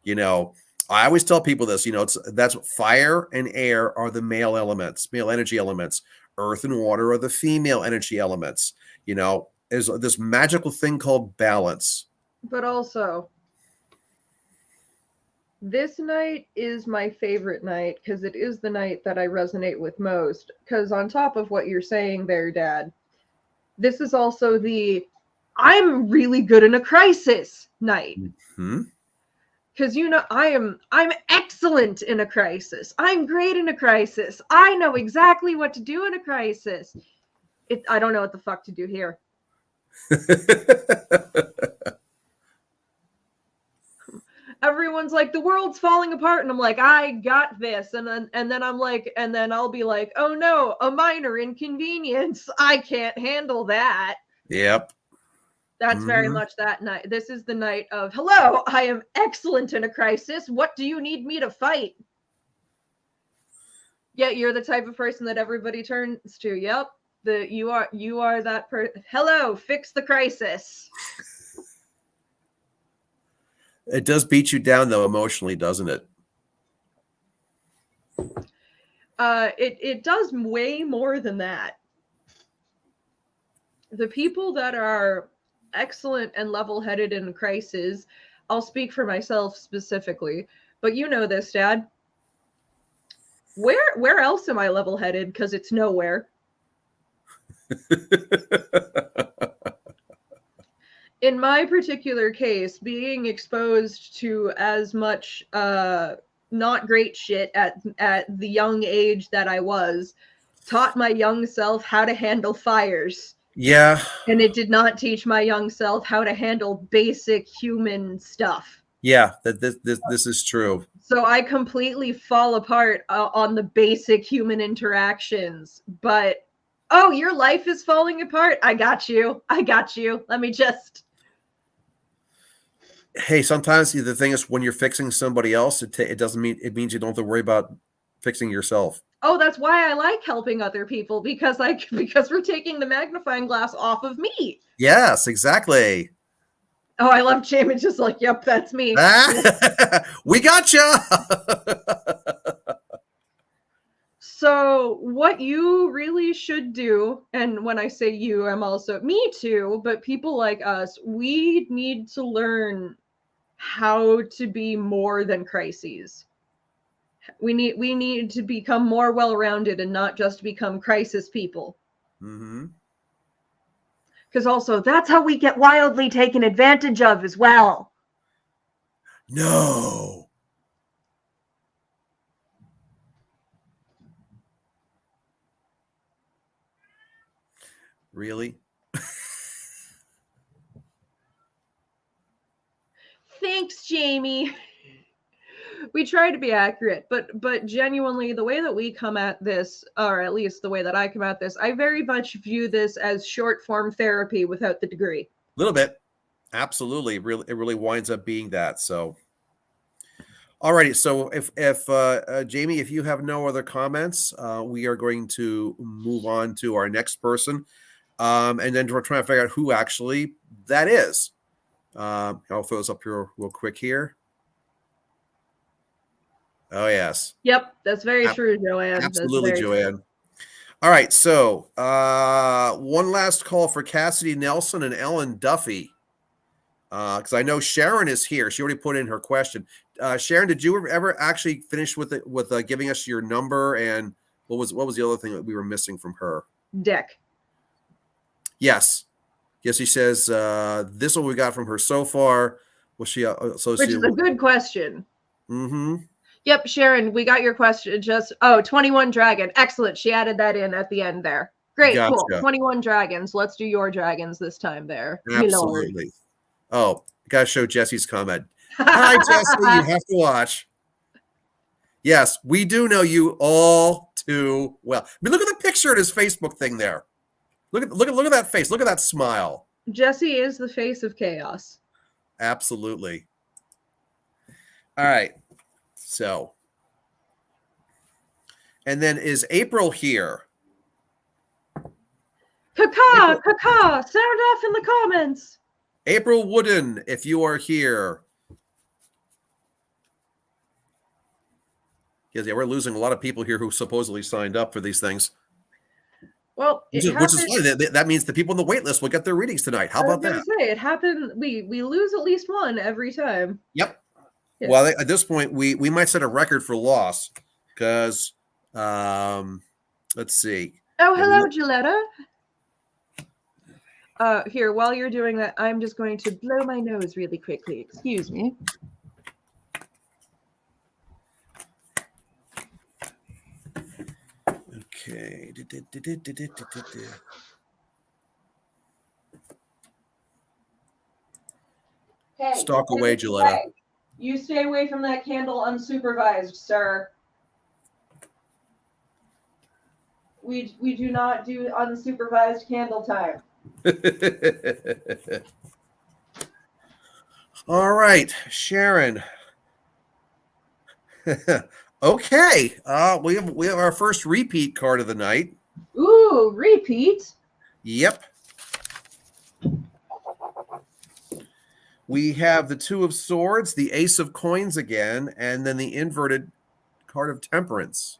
Speaker 1: You know, I always tell people this, you know, that's what fire and air are the male elements, male energy elements. Earth and water are the female energy elements. You know, there's this magical thing called balance.
Speaker 2: But also, this night is my favorite night because it is the night that I resonate with most. Because on top of what you're saying there, Dad, this is also the I'm really good in a crisis night. Because you know I'm excellent in a crisis. I'm great in a crisis. I know exactly what to do in a crisis. I don't know what the fuck to do here. Everyone's like, the world's falling apart, and I'm like, I got this, and then I'm like, and then I'll be like, oh no, a minor inconvenience. I can't handle that.
Speaker 1: Yep.
Speaker 2: That's very much that night. This is the night of, hello, I am excellent in a crisis. What do you need me to fight? Yeah, you're the type of person that everybody turns to. Yep. You are that person. Hello, fix the crisis.
Speaker 1: It does beat you down though emotionally, doesn't it?
Speaker 2: It does way more than that. The people that are excellent and level-headed in crisis, I'll speak for myself specifically, but you know this, Dad. Where else am I level-headed? Because it's nowhere. In my particular case, being exposed to as much not great shit at the young age that I was taught my young self how to handle fires.
Speaker 1: Yeah.
Speaker 2: And it did not teach my young self how to handle basic human stuff.
Speaker 1: Yeah, this is true.
Speaker 2: So I completely fall apart on the basic human interactions. But, oh, your life is falling apart? I got you. Let me just...
Speaker 1: Hey, sometimes the thing is when you're fixing somebody else, it doesn't mean it means you don't have to worry about fixing yourself.
Speaker 2: Oh, that's why I like helping other people because we're taking the magnifying glass off of me.
Speaker 1: Yes, exactly.
Speaker 2: Oh, I love Jamie. Just like, yep, that's me.
Speaker 1: We gotcha.
Speaker 2: So what you really should do, and when I say you, I'm also me too, but people like us, we need to learn how to be more than crises. We need to become more well-rounded and not just become crisis people. Because also, that's how we get wildly taken advantage of as well.
Speaker 1: No. Really?
Speaker 2: Thanks, Jamie. We try to be accurate, but genuinely, the way that we come at this, or at least the way that I come at this, I very much view this as short form therapy without the degree.
Speaker 1: A little bit. Absolutely. It really winds up being that. So, alrighty. So if Jamie, if you have no other comments, we are going to move on to our next person. And then we're trying to figure out who actually that is. I'll throw this up here real quick here. Oh, yes.
Speaker 2: Yep, that's very true, Joanne.
Speaker 1: Absolutely,
Speaker 2: That's very
Speaker 1: Joanne.
Speaker 2: true.
Speaker 1: All right, so one last call for Cassidy Nelson and Ellen Duffy. Because I know Sharon is here. She already put in her question. Sharon, did you ever actually finish with giving us your number, and what was the other thing that we were missing from her?
Speaker 2: Deck.
Speaker 1: Yes. She says this is what we got from her so far. Was she associated?
Speaker 2: Which is a good question.
Speaker 1: Mm-hmm.
Speaker 2: Yep, Sharon, we got your question. 21 dragon. Excellent. She added that in at the end there. Great,
Speaker 1: Gotcha.
Speaker 2: cool. 21 dragons. Let's do your dragons this time there.
Speaker 1: Absolutely. Oh, gotta show Jesse's comment. Hi, Jesse. You have to watch. Yes, we do know you all too well. I mean, look at the picture of his Facebook thing there. Look at that face. Look at that smile.
Speaker 2: Jesse is the face of chaos.
Speaker 1: Absolutely. All right. So, and then is April here?
Speaker 2: Sound off in the comments.
Speaker 1: April Wooden, if you are here. Because we're losing a lot of people here who supposedly signed up for these things.
Speaker 2: Well,
Speaker 1: which is funny. That means the people on the wait list will get their readings tonight. How about that?
Speaker 2: It happened. We lose at least one every time.
Speaker 1: Yep. Yeah. Well, at this point, we might set a record for loss because, let's see.
Speaker 2: Oh, hello, Gilletta. Here, while you're doing that, I'm just going to blow my nose really quickly. Excuse me.
Speaker 1: Okay.
Speaker 2: Hey,
Speaker 1: stalk away, Gilletta.
Speaker 2: You stay away from that candle unsupervised, sir. We do not do unsupervised candle time.
Speaker 1: All right, Sharon. Okay, we have our first repeat card of the night.
Speaker 2: Ooh, repeat.
Speaker 1: Yep. We have the Two of Swords, the Ace of Coins again, and then the inverted card of Temperance.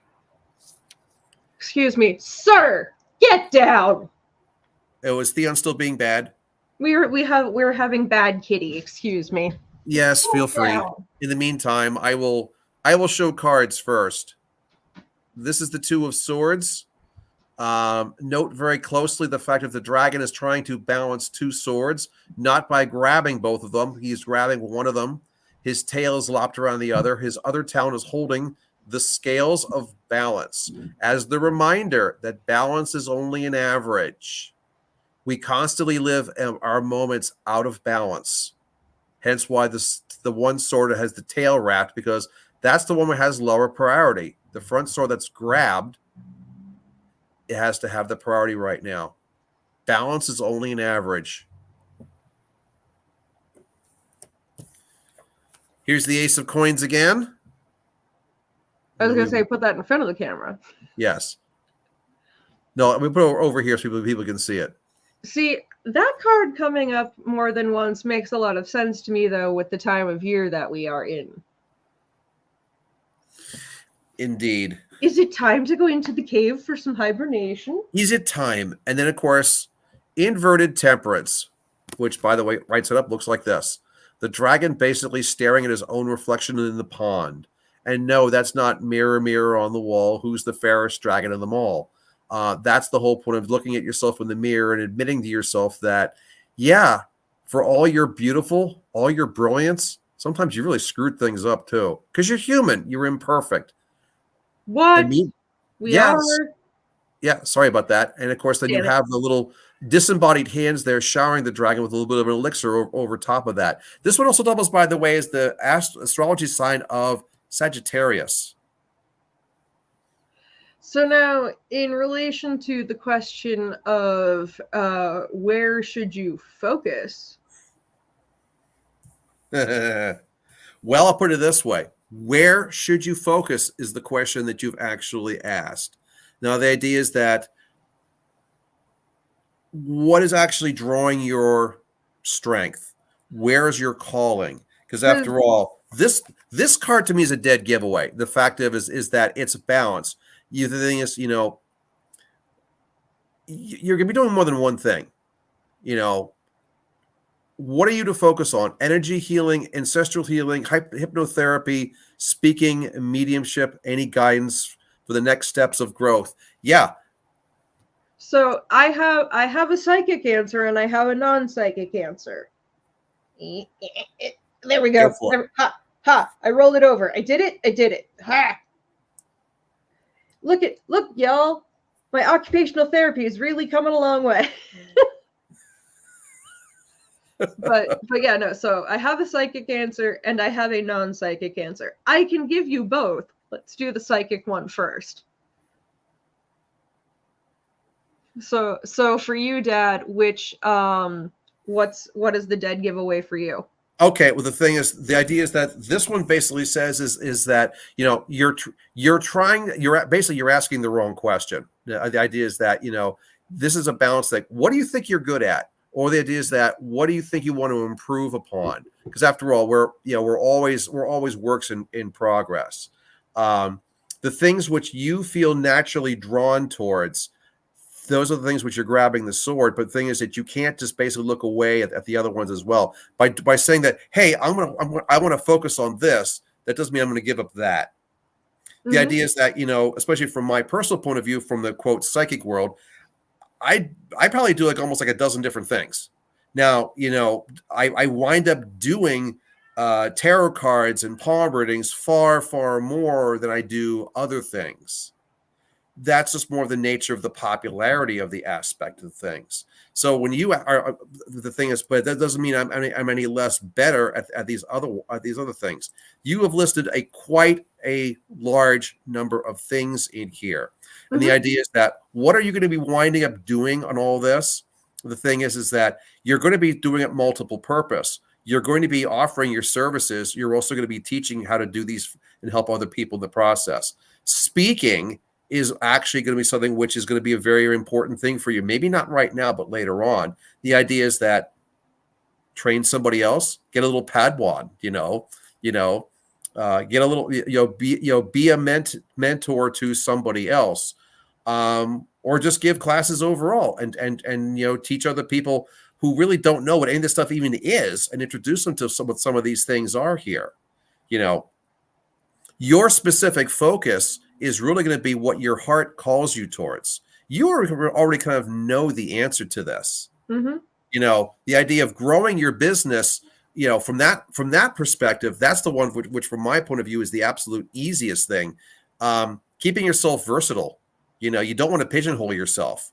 Speaker 2: Excuse me, sir. Get down.
Speaker 1: Oh, is Theon still being bad?
Speaker 2: We're having bad kitty. Excuse me.
Speaker 1: Yes, feel free. In the meantime, I will show cards first. This is the Two of Swords. Note very closely the fact that the dragon is trying to balance two swords, not by grabbing both of them. He's grabbing one of them. His tail is lopped around the other. His other talon is holding the scales of balance as the reminder that balance is only an average. We constantly live our moments out of balance. Hence why the one sword has the tail wrapped, because that's the one that has lower priority. The front sword that's grabbed, it has to have the priority right now. Balance is only an average. Here's the Ace of Coins again.
Speaker 2: I was going to say, put that in front of the camera.
Speaker 1: Yes. No, we put it over here so people can see it.
Speaker 2: See, that card coming up more than once makes a lot of sense to me, though, with the time of year that we are in.
Speaker 1: Indeed.
Speaker 2: Is it time to go into the cave for some hibernation?
Speaker 1: Is it time? And then, of course, inverted Temperance, which, by the way, right side up looks like this. The dragon basically staring at his own reflection in the pond. And no, that's not mirror, mirror on the wall. Who's the fairest dragon in them all? That's the whole point of looking at yourself in the mirror and admitting to yourself that, yeah, for all your beautiful, all your brilliance, sometimes you really screwed things up too. Because you're human. You're imperfect.
Speaker 2: What? We are.
Speaker 1: Yeah, sorry about that. And of course, then you have the little disembodied hands there showering the dragon with a little bit of an elixir over top of that. This one also doubles, by the way, as the astrology sign of Sagittarius.
Speaker 2: So now, in relation to the question of where should you focus?
Speaker 1: Well, I'll put it this way. Where should you focus is the question that you've actually asked. Now, the idea is that what is actually drawing your strength? Where's your calling? Because
Speaker 2: 'Cause-
Speaker 1: after all, this card to me is a dead giveaway. The fact of is that it's balance. The thing is, you're going to be doing more than one thing. What are you to focus on? Energy healing, ancestral healing, hypnotherapy, speaking, mediumship, any guidance for the next steps of growth? Yeah.
Speaker 2: So I have a psychic answer and I have a non-psychic answer. There we go. Ha, ha, I rolled it over. I did it. Ha. Look, y'all. My occupational therapy is really coming a long way. but yeah, no. So I have a psychic answer and I have a non-psychic answer. I can give you both. Let's do the psychic one first. So for you, Dad, what is the dead giveaway for you?
Speaker 1: Okay, well, the thing is, the idea is that this one basically says is that you're asking the wrong question. The idea is that this is a balance. Like, what do you think you're good at? Or the idea is that what do you think you want to improve upon? Because after all, we're always works in progress. The things which you feel naturally drawn towards, those are the things which you're grabbing the sword. But the thing is that you can't just basically look away at the other ones as well. By saying that, hey, I want to focus on this, that doesn't mean I'm going to give up that. The idea is that, especially from my personal point of view, from the quote psychic world, I probably do almost a dozen different things. Now, I wind up doing tarot cards and palm readings far, far more than I do other things. That's just more of the nature of the popularity of the aspect of things. So when you are, the thing is, but that doesn't mean I'm any less better at these other things. You have listed quite a large number of things in here. And the idea is that what are you going to be winding up doing on all this? The thing is that you're going to be doing it multiple purpose. You're going to be offering your services. You're also going to be teaching how to do these and help other people in the process. Speaking is actually going to be something which is going to be a very important thing for you. Maybe not right now, but later on. The idea is that train somebody else, get a little Padawan, get a little, be a mentor to somebody else, or just give classes overall and teach other people who really don't know what any of this stuff even is, and introduce them to what some of these things are here. Your specific focus is really going to be what your heart calls you towards. You already kind of know the answer to this. The idea of growing your business, from that perspective, that's the one which from my point of view is the absolute easiest thing. Keeping yourself versatile. You don't want to pigeonhole yourself.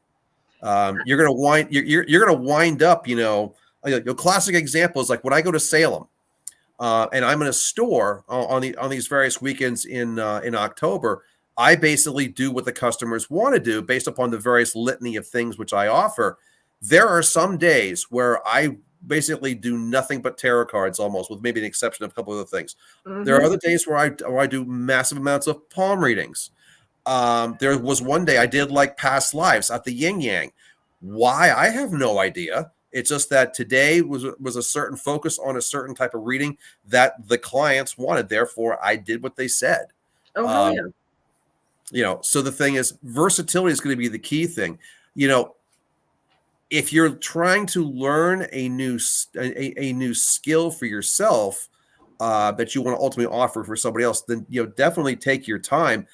Speaker 1: You're going to wind up, a classic example is like when I go to Salem, and I'm in a store on these various weekends in October. I basically do what the customers want to do based upon the various litany of things which I offer. There are some days where I basically do nothing but tarot cards, almost, with maybe an exception of a couple of other things. There are other days where I do massive amounts of palm readings. There was one day I did past lives at the Yin Yang. Why? I have no idea. It's just that today was a certain focus on a certain type of reading that the clients wanted. Therefore, I did what they said.
Speaker 2: Oh, hell yeah.
Speaker 1: So the thing is, versatility is going to be the key thing. If you're trying to learn a new skill for yourself that you want to ultimately offer for somebody else, then definitely take your time.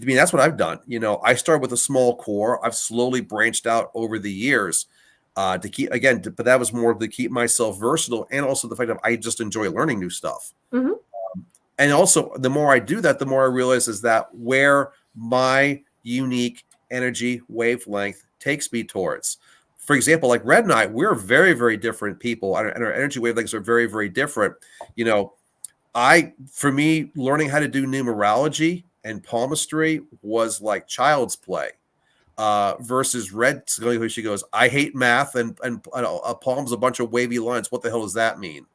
Speaker 1: I mean, that's what I've done. I started with a small core. I've slowly branched out over the years to keep, but that was more to keep myself versatile, and also the fact that I just enjoy learning new stuff. And also, the more I do that, the more I realize is that where my unique energy wavelength takes me towards. For example, like Red and I, we're very, very different people, and our energy wavelengths are very, very different. For me, learning how to do numerology and palmistry was like child's play. Versus Red, she goes, I hate math, and a palm's a bunch of wavy lines. What the hell does that mean?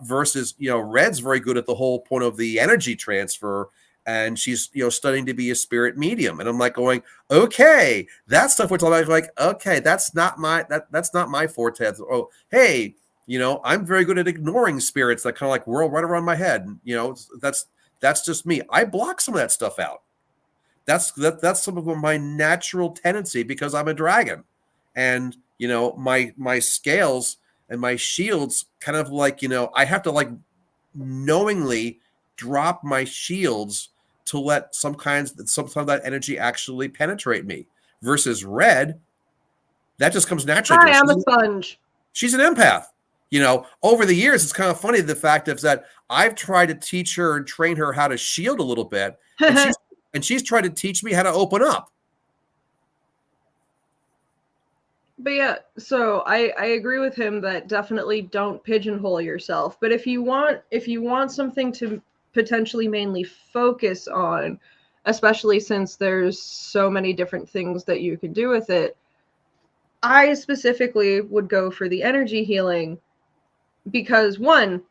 Speaker 1: Versus, Red's very good at the whole point of the energy transfer, and she's, studying to be a spirit medium. And I'm going, okay, that stuff, which I'm okay, that's not my forte. Oh, hey, I'm very good at ignoring spirits that kind of like whirl right around my head. That's just me. I block some of that stuff out. That's some of my natural tendency because I'm a dragon, and my scales and my shields kind of like I have to like knowingly drop my shields to let sometimes that energy actually penetrate me. Versus red, that just comes naturally to her.
Speaker 2: Hi, I'm a sponge.
Speaker 1: She's an empath. Over the years, it's kind of funny the fact is that I've tried to teach her and train her how to shield a little bit, and she's tried to teach me how to open up.
Speaker 2: But yeah, so I agree with him that definitely don't pigeonhole yourself. But if you want something to potentially mainly focus on, especially since there's so many different things that you can do with it, I specifically would go for the energy healing because one,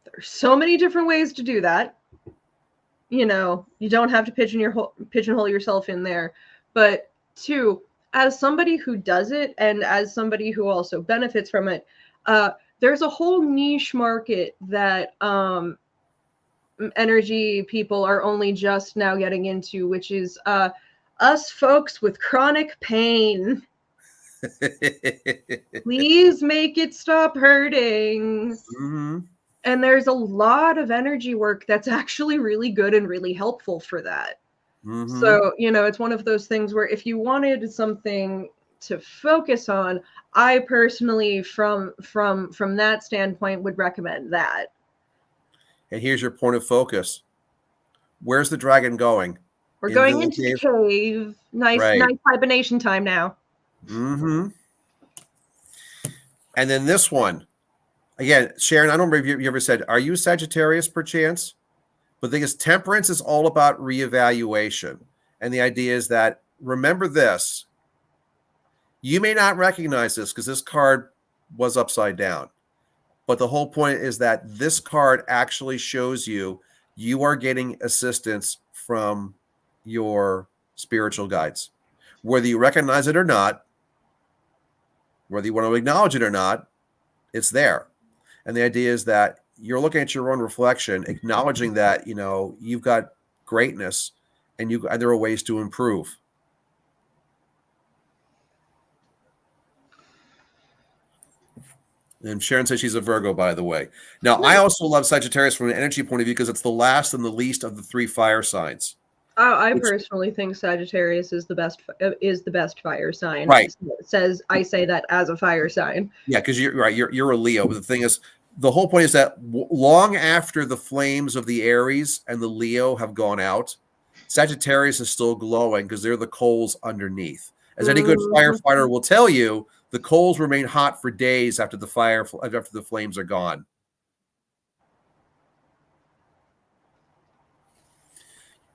Speaker 2: there's so many different ways to do that. You don't have to pigeonhole yourself in there. But two, as somebody who does it and as somebody who also benefits from it, there's a whole niche market that energy people are only just now getting into, which is us folks with chronic pain. Please make it stop hurting.
Speaker 1: Mm-hmm.
Speaker 2: And there's a lot of energy work that's actually really good and really helpful for that.
Speaker 1: Mm-hmm.
Speaker 2: So, it's one of those things where if you wanted something to focus on, I personally from that standpoint would recommend that.
Speaker 1: And here's your point of focus. Where's the dragon going?
Speaker 2: We're going into the cave. Nice hibernation time now.
Speaker 1: Mm-hmm. And then this one. Again, Sharon, I don't remember if you ever said, are you Sagittarius perchance? But the thing is, temperance is all about reevaluation. And the idea is that, remember this, you may not recognize this because this card was upside down. But the whole point is that this card actually shows you are getting assistance from your spiritual guides. Whether you recognize it or not, whether you want to acknowledge it or not, it's there. And the idea is that you're looking at your own reflection, acknowledging that, you've got greatness and there are ways to improve. And Sharon says she's a Virgo, by the way. Now, I also love Sagittarius from an energy point of view because it's the last and the least of the 3 fire signs.
Speaker 2: I personally think Sagittarius is the best fire sign.
Speaker 1: Right.
Speaker 2: I say that as a fire sign.
Speaker 1: Yeah, because you're right. You're a Leo. But the thing is, the whole point is that long after the flames of the Aries and the Leo have gone out, Sagittarius is still glowing because they're the coals underneath. As any good firefighter will tell you, the coals remain hot for days after the flames are gone.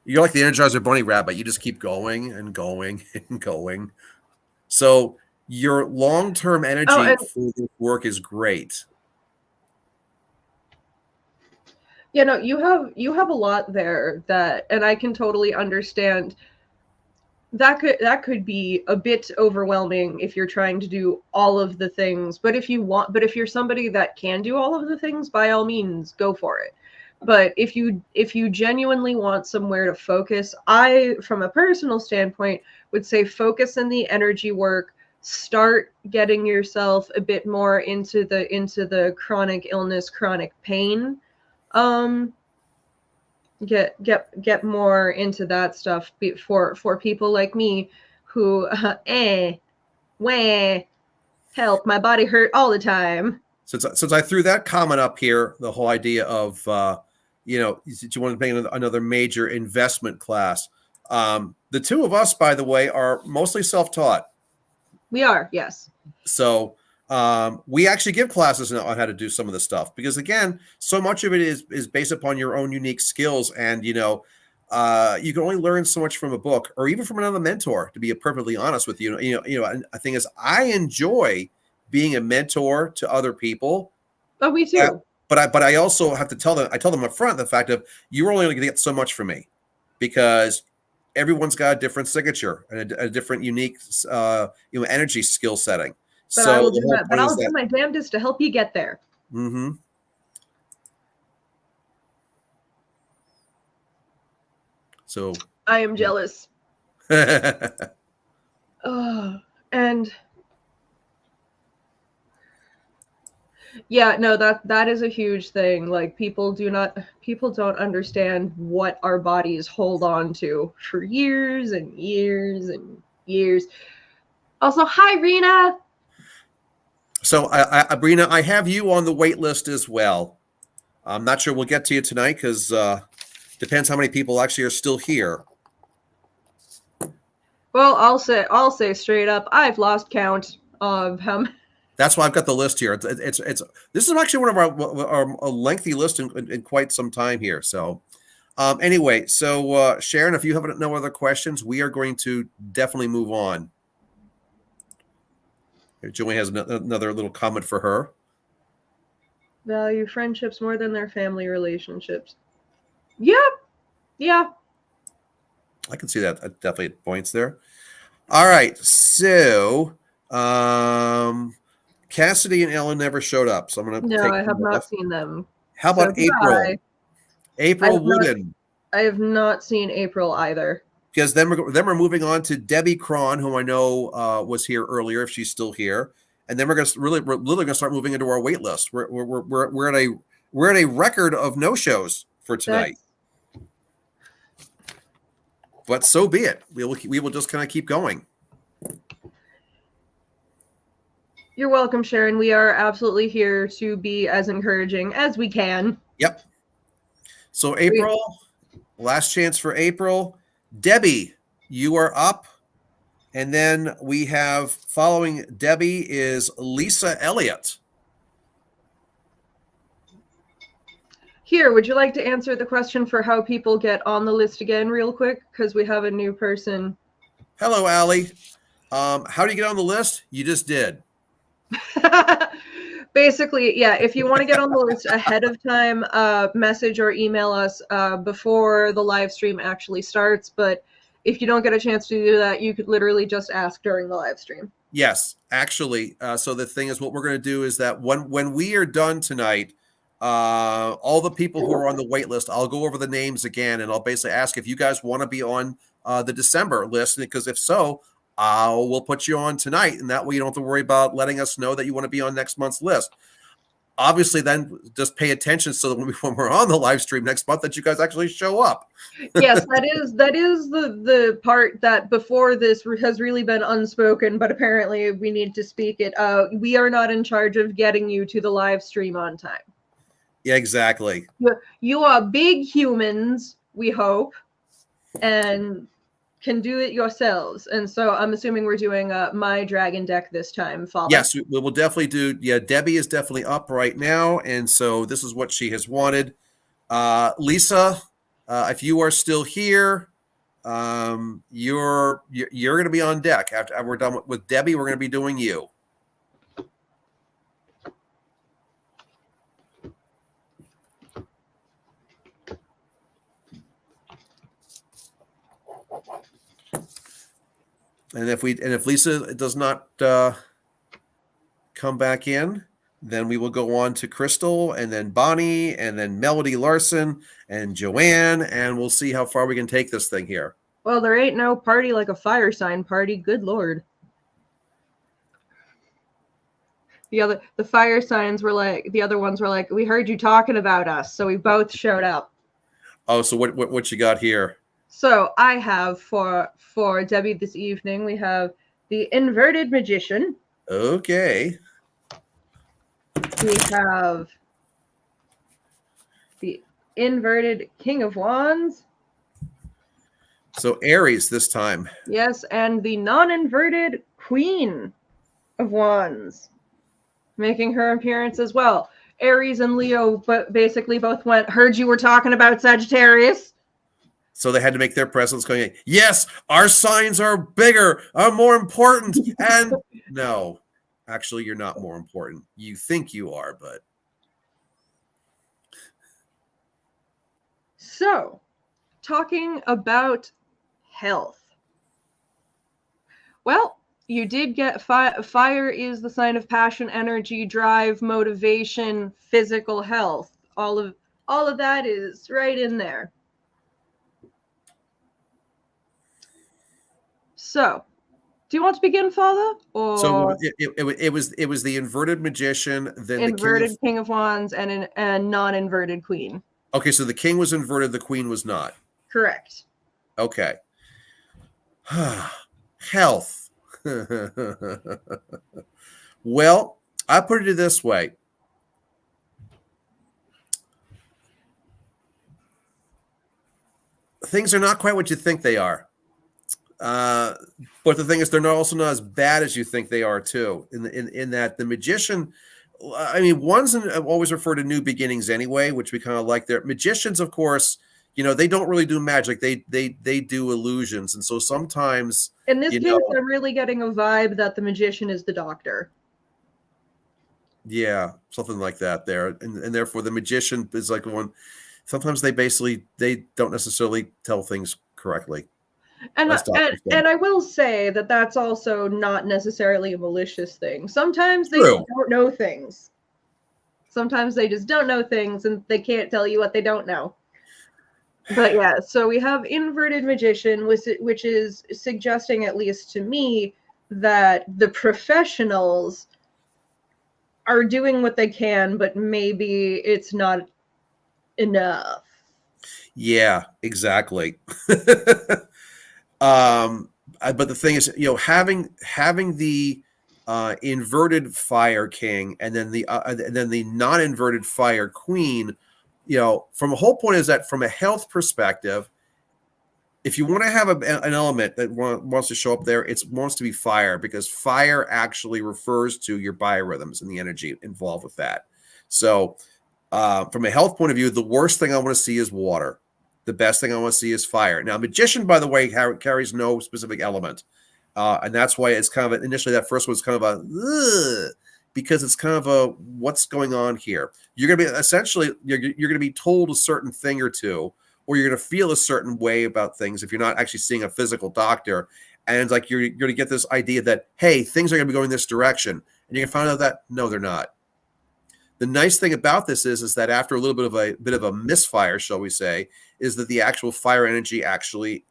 Speaker 1: You're like the Energizer Bunny rabbit. You just keep going and going and going. So your long-term energy for this work is great.
Speaker 2: You have a lot there and I can totally understand that could be a bit overwhelming if you're trying to do all of the things. But if you're somebody that can do all of the things, by all means, go for it. But if you genuinely want somewhere to focus, I, from a personal standpoint, would say focus in the energy work. Start getting yourself a bit more into the chronic illness, chronic pain. Get more into that stuff for people like me who help, my body hurt all the time.
Speaker 1: Since I threw that comment up here, the whole idea of you want to make another major investment class. The two of us, by the way, are mostly self-taught.
Speaker 2: We are, yes.
Speaker 1: So we actually give classes on how to do some of the stuff because, again, so much of it is based upon your own unique skills, and you can only learn so much from a book or even from another mentor. To be perfectly honest with you, and the thing is, I enjoy being a mentor to other people.
Speaker 2: Oh, me too.
Speaker 1: But I also have to tell them. I tell them up front the fact of you're only going to get so much from me because everyone's got a different signature and a different unique energy skill setting.
Speaker 2: But I
Speaker 1: So
Speaker 2: will
Speaker 1: the
Speaker 2: do
Speaker 1: whole
Speaker 2: my but
Speaker 1: point is
Speaker 2: I'll do
Speaker 1: that.
Speaker 2: my damnedest to help you get there.
Speaker 1: Mm-hmm. So
Speaker 2: I am jealous. And yeah, no, that is a huge thing. Like people don't understand what our bodies hold on to for years and years and years. Also, hi Rena.
Speaker 1: So, Brina, I have you on the wait list as well. I'm not sure we'll get to you tonight because depends how many people actually are still here.
Speaker 2: Well, I'll say straight up, I've lost count of how many.
Speaker 1: That's why I've got the list here. It's this is actually one of our a lengthy list in quite some time here. So, anyway, so Sharon, if you have no other questions, we are going to definitely move on. Joanne has another little comment for her.
Speaker 2: Value friendships more than their family relationships. Yeah, yeah.
Speaker 1: I can see that. Definitely points there. All right, so Cassidy and Ellen never showed up, so I'm going to
Speaker 2: No,
Speaker 1: take
Speaker 2: I
Speaker 1: them
Speaker 2: have not
Speaker 1: off.
Speaker 2: seen them.
Speaker 1: How
Speaker 2: So
Speaker 1: about April?
Speaker 2: goodbye.
Speaker 1: April Wooden.
Speaker 2: I have not seen April either.
Speaker 1: Because then we're moving on to Debbie Cron, whom I know was here earlier, if she's still here, and then we're literally going to start moving into our wait list. We're at a record of no shows for tonight. But so be it. We will just kind of keep going.
Speaker 2: You're welcome, Sharon. We are absolutely here to be as encouraging as we can.
Speaker 1: Yep. So April, last chance for April. Debbie, you are up. And then we have following Debbie is Lisa Elliott.
Speaker 2: Here, would you like to answer the question for how people get on the list again real quick? Because we have a new person.
Speaker 1: Hello, Allie. How do you get on the list? You just did.
Speaker 2: Basically, yeah, if you want to get on the list ahead of time, message or email us before the live stream actually starts. But if you don't get a chance to do that, you could literally just ask during the live stream.
Speaker 1: Yes, actually. So the thing is, what we're going to do is that when we are done tonight, all the people who are on the wait list, I'll go over the names again, and I'll basically ask if you guys want to be on the December list, because if so, we'll put you on tonight, and that way you don't have to worry about letting us know that you want to be on next month's list. Obviously, then just pay attention so that when we're on the live stream next month, that you guys actually show up.
Speaker 2: Yes, that is the part that before this has really been unspoken, but apparently we need to speak it. We are not in charge of getting you to the live stream on time.
Speaker 1: Yeah, exactly.
Speaker 2: You are big humans, we hope, and can do it yourselves. And so I'm assuming we're doing my dragon deck this time, Father.
Speaker 1: Yes, we will definitely do. Yeah, Debbie is definitely up right now, and so this is what she has wanted. Lisa, if you are still here, you're going to be on deck. After we're done with Debbie, we're going to be doing you. And if Lisa does not come back in, then we will go on to Crystal, and then Bonnie, and then Melody Larson, and Joanne, and we'll see how far we can take this thing here.
Speaker 2: Well, there ain't no party like a fire sign party. Good Lord. The fire signs were like, the other ones were like, we heard you talking about us, so we both showed up.
Speaker 1: Oh, so what you got here?
Speaker 2: So I have for Debbie this evening, we have the Inverted Magician.
Speaker 1: Okay.
Speaker 2: We have the Inverted King of Wands.
Speaker 1: So Aries this time.
Speaker 2: Yes, and the non-inverted Queen of Wands, making her appearance as well. Aries and Leo basically both went, heard you were talking about Sagittarius.
Speaker 1: So they had to make their presence going, yes, our signs are bigger, are more important. And no, actually, you're not more important. You think you are, but.
Speaker 2: So, talking about health. Well, You did get fire is the sign of passion, energy, drive, motivation, physical health. All of that is right in there. So, do you want to begin, Father?
Speaker 1: So
Speaker 2: Or
Speaker 1: it was the inverted magician, then the king of.
Speaker 2: inverted King of Wands and non-inverted Queen?
Speaker 1: Okay, so the king was inverted, the queen was not.
Speaker 2: Correct.
Speaker 1: Okay. Health. Well, I put it this way. Things are not quite what you think they are. But the thing is, they're not as bad as you think they are too. In that the magician, I mean, ones always refer to new beginnings anyway, which we kind of like. Their magicians, of course, they don't really do magic. They do illusions, and so sometimes
Speaker 2: in this case, I'm really getting a vibe that the magician is the doctor.
Speaker 1: Yeah, something like that there, and therefore the magician is like one. Sometimes they don't necessarily tell things correctly.
Speaker 2: And I will say that that's also not necessarily a malicious thing. Sometimes they don't know things. Sometimes they just don't know things and they can't tell you what they don't know. But yeah, so we have inverted magician, which is suggesting, at least to me, that the professionals are doing what they can, but maybe it's not enough.
Speaker 1: Yeah, exactly. But the thing is, having the inverted fire king and then the non-inverted fire queen, from a whole point is that from a health perspective, if you want to have an element that wants to show up there, it wants to be fire, because fire actually refers to your biorhythms and the energy involved with that. So from a health point of view, the worst thing I want to see is water. The best thing I want to see is fire. Now, magician, by the way, carries no specific element. And that's why it's kind of initially that first one was kind of a, because it's kind of a, what's going on here? You're going to be essentially, you're going to be told a certain thing or two, or you're going to feel a certain way about things if you're not actually seeing a physical doctor. And it's like you're going to get this idea that, hey, things are going to be going this direction. And you're going to find out that, no, they're not. The nice thing about this is that after a little bit of a misfire, shall we say, is that the actual fire energy actually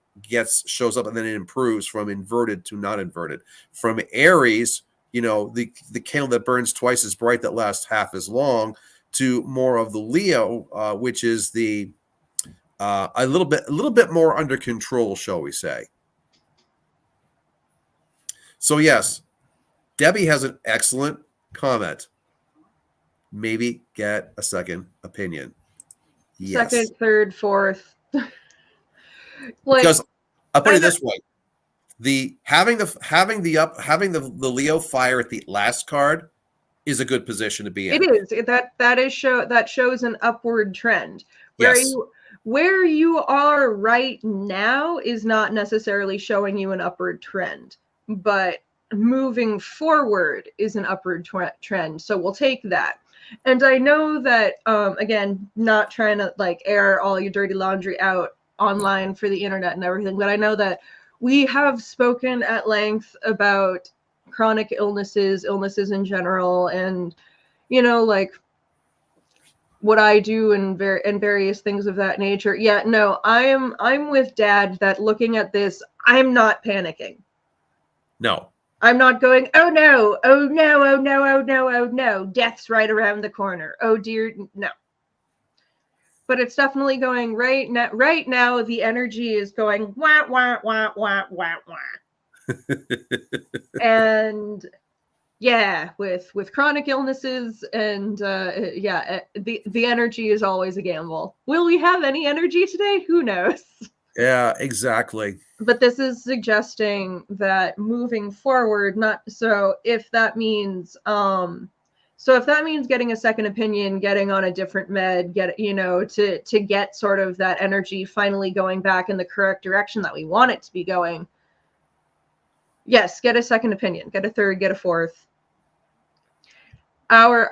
Speaker 1: shows up and then it improves from inverted to not inverted. From Aries, the candle that burns twice as bright that lasts half as long, to more of the Leo, which is the a little bit more under control, shall we say. So yes, Debbie has an excellent comment. Maybe get a second opinion.
Speaker 2: Yes. Second, third, fourth.
Speaker 1: Because I'll put it this way: having the Leo fire at the last card is a good position to be in.
Speaker 2: It is. That shows an upward trend. Where you are right now is not necessarily showing you an upward trend, but moving forward is an upward trend. So we'll take that. And I know that, again, not trying to air all your dirty laundry out online for the internet and everything, but I know that we have spoken at length about chronic illnesses in general, and what I do and various things of that nature. Yeah, no, I'm with Dad that looking at this, I'm not panicking.
Speaker 1: No.
Speaker 2: I'm not going, oh no, oh no, oh no, oh no, oh no, death's right around the corner. Oh dear, no. But it's definitely going right now. Right now, the energy is going wah wah wah wah wah wah. And yeah, with chronic illnesses and the energy is always a gamble. Will we have any energy today? Who knows?
Speaker 1: Yeah, exactly.
Speaker 2: But this is suggesting that moving forward, if that means getting a second opinion, getting on a different med, to get sort of that energy finally going back in the correct direction that we want it to be going. Yes, get a second opinion, get a third, get a fourth. Our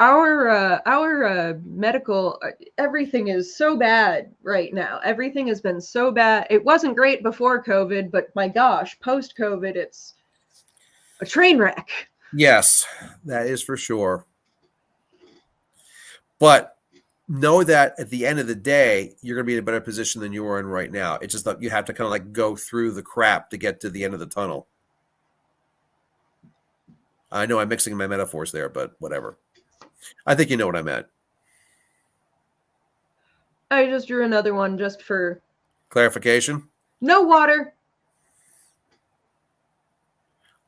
Speaker 2: medical, everything is so bad right now. Everything has been so bad. It wasn't great before COVID, but my gosh, post-COVID, a train wreck.
Speaker 1: Yes, that is for sure. But know that at the end of the day, you're going to be in a better position than you are in right now. It's just that you have to kind of like go through the crap to get to the end of the tunnel. I know I'm mixing my metaphors there, but whatever. I think you know what I meant.
Speaker 2: I just drew another one just for
Speaker 1: Clarification?
Speaker 2: no water.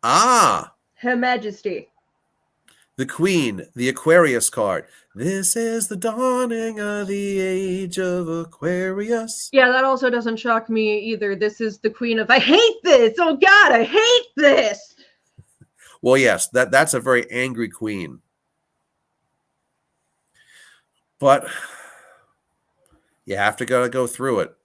Speaker 1: Ah,
Speaker 2: Her Majesty.
Speaker 1: the Queen, the Aquarius card. This is the dawning of the age of Aquarius.
Speaker 2: Yeah, that also doesn't shock me either. This is the Queen of I hate this. Oh God, I hate this.
Speaker 1: Well, yes, that's a very angry queen. But you have to go through it.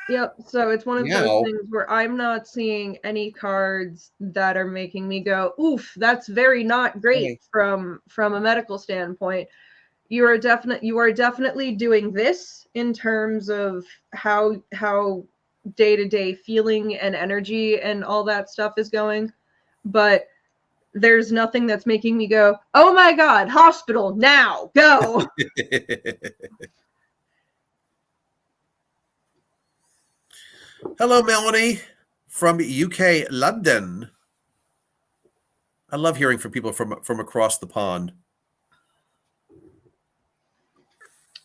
Speaker 2: Yep, so it's one of
Speaker 1: Yeah.
Speaker 2: those things where I'm not seeing any cards that are making me go, oof, that's very not great from a medical standpoint. You are definitely doing this in terms of how day-to-day feeling and energy and all that stuff is going, but there's nothing that's making me go, oh my God, hospital now, go.
Speaker 1: Hello, Melanie from UK, London. I love hearing from people from across the pond.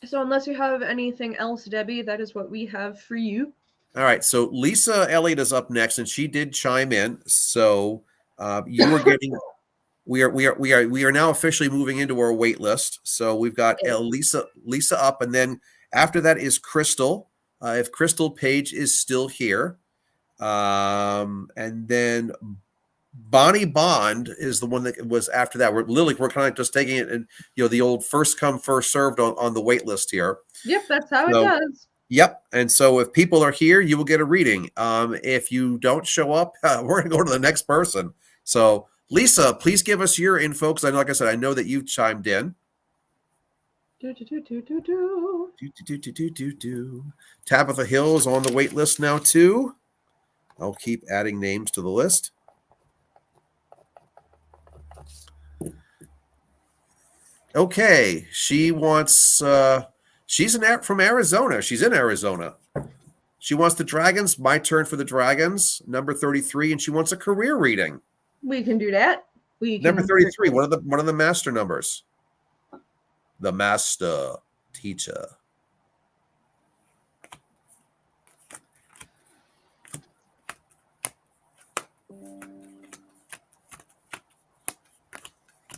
Speaker 2: So unless you have anything else, Debbie, that is what we have for you.
Speaker 1: All right, so Lisa Elliott is up next, and she did chime in. So you are getting. We are now officially moving into our wait list. So we've got Lisa up, and then after that is Crystal. If Crystal Page is still here, and then Bonnie Bond is the one that was after that. We're kind of just taking it, and the old first come first served on the wait list here.
Speaker 2: Yep, that's how it does.
Speaker 1: Yep. And so if people are here, you will get a reading. If you don't show up, we're going to go to the next person. So Lisa, please give us your info, because like I said, I know that you chimed in. Tabitha Hill's on the wait list now too. I'll keep adding names to the list. Okay, she wants. She's from Arizona. She's in Arizona. She wants the dragons. My turn for the dragons. Number 33, and she wants a career reading.
Speaker 2: We can do that.
Speaker 1: Number 33. One of the master numbers. The master teacher.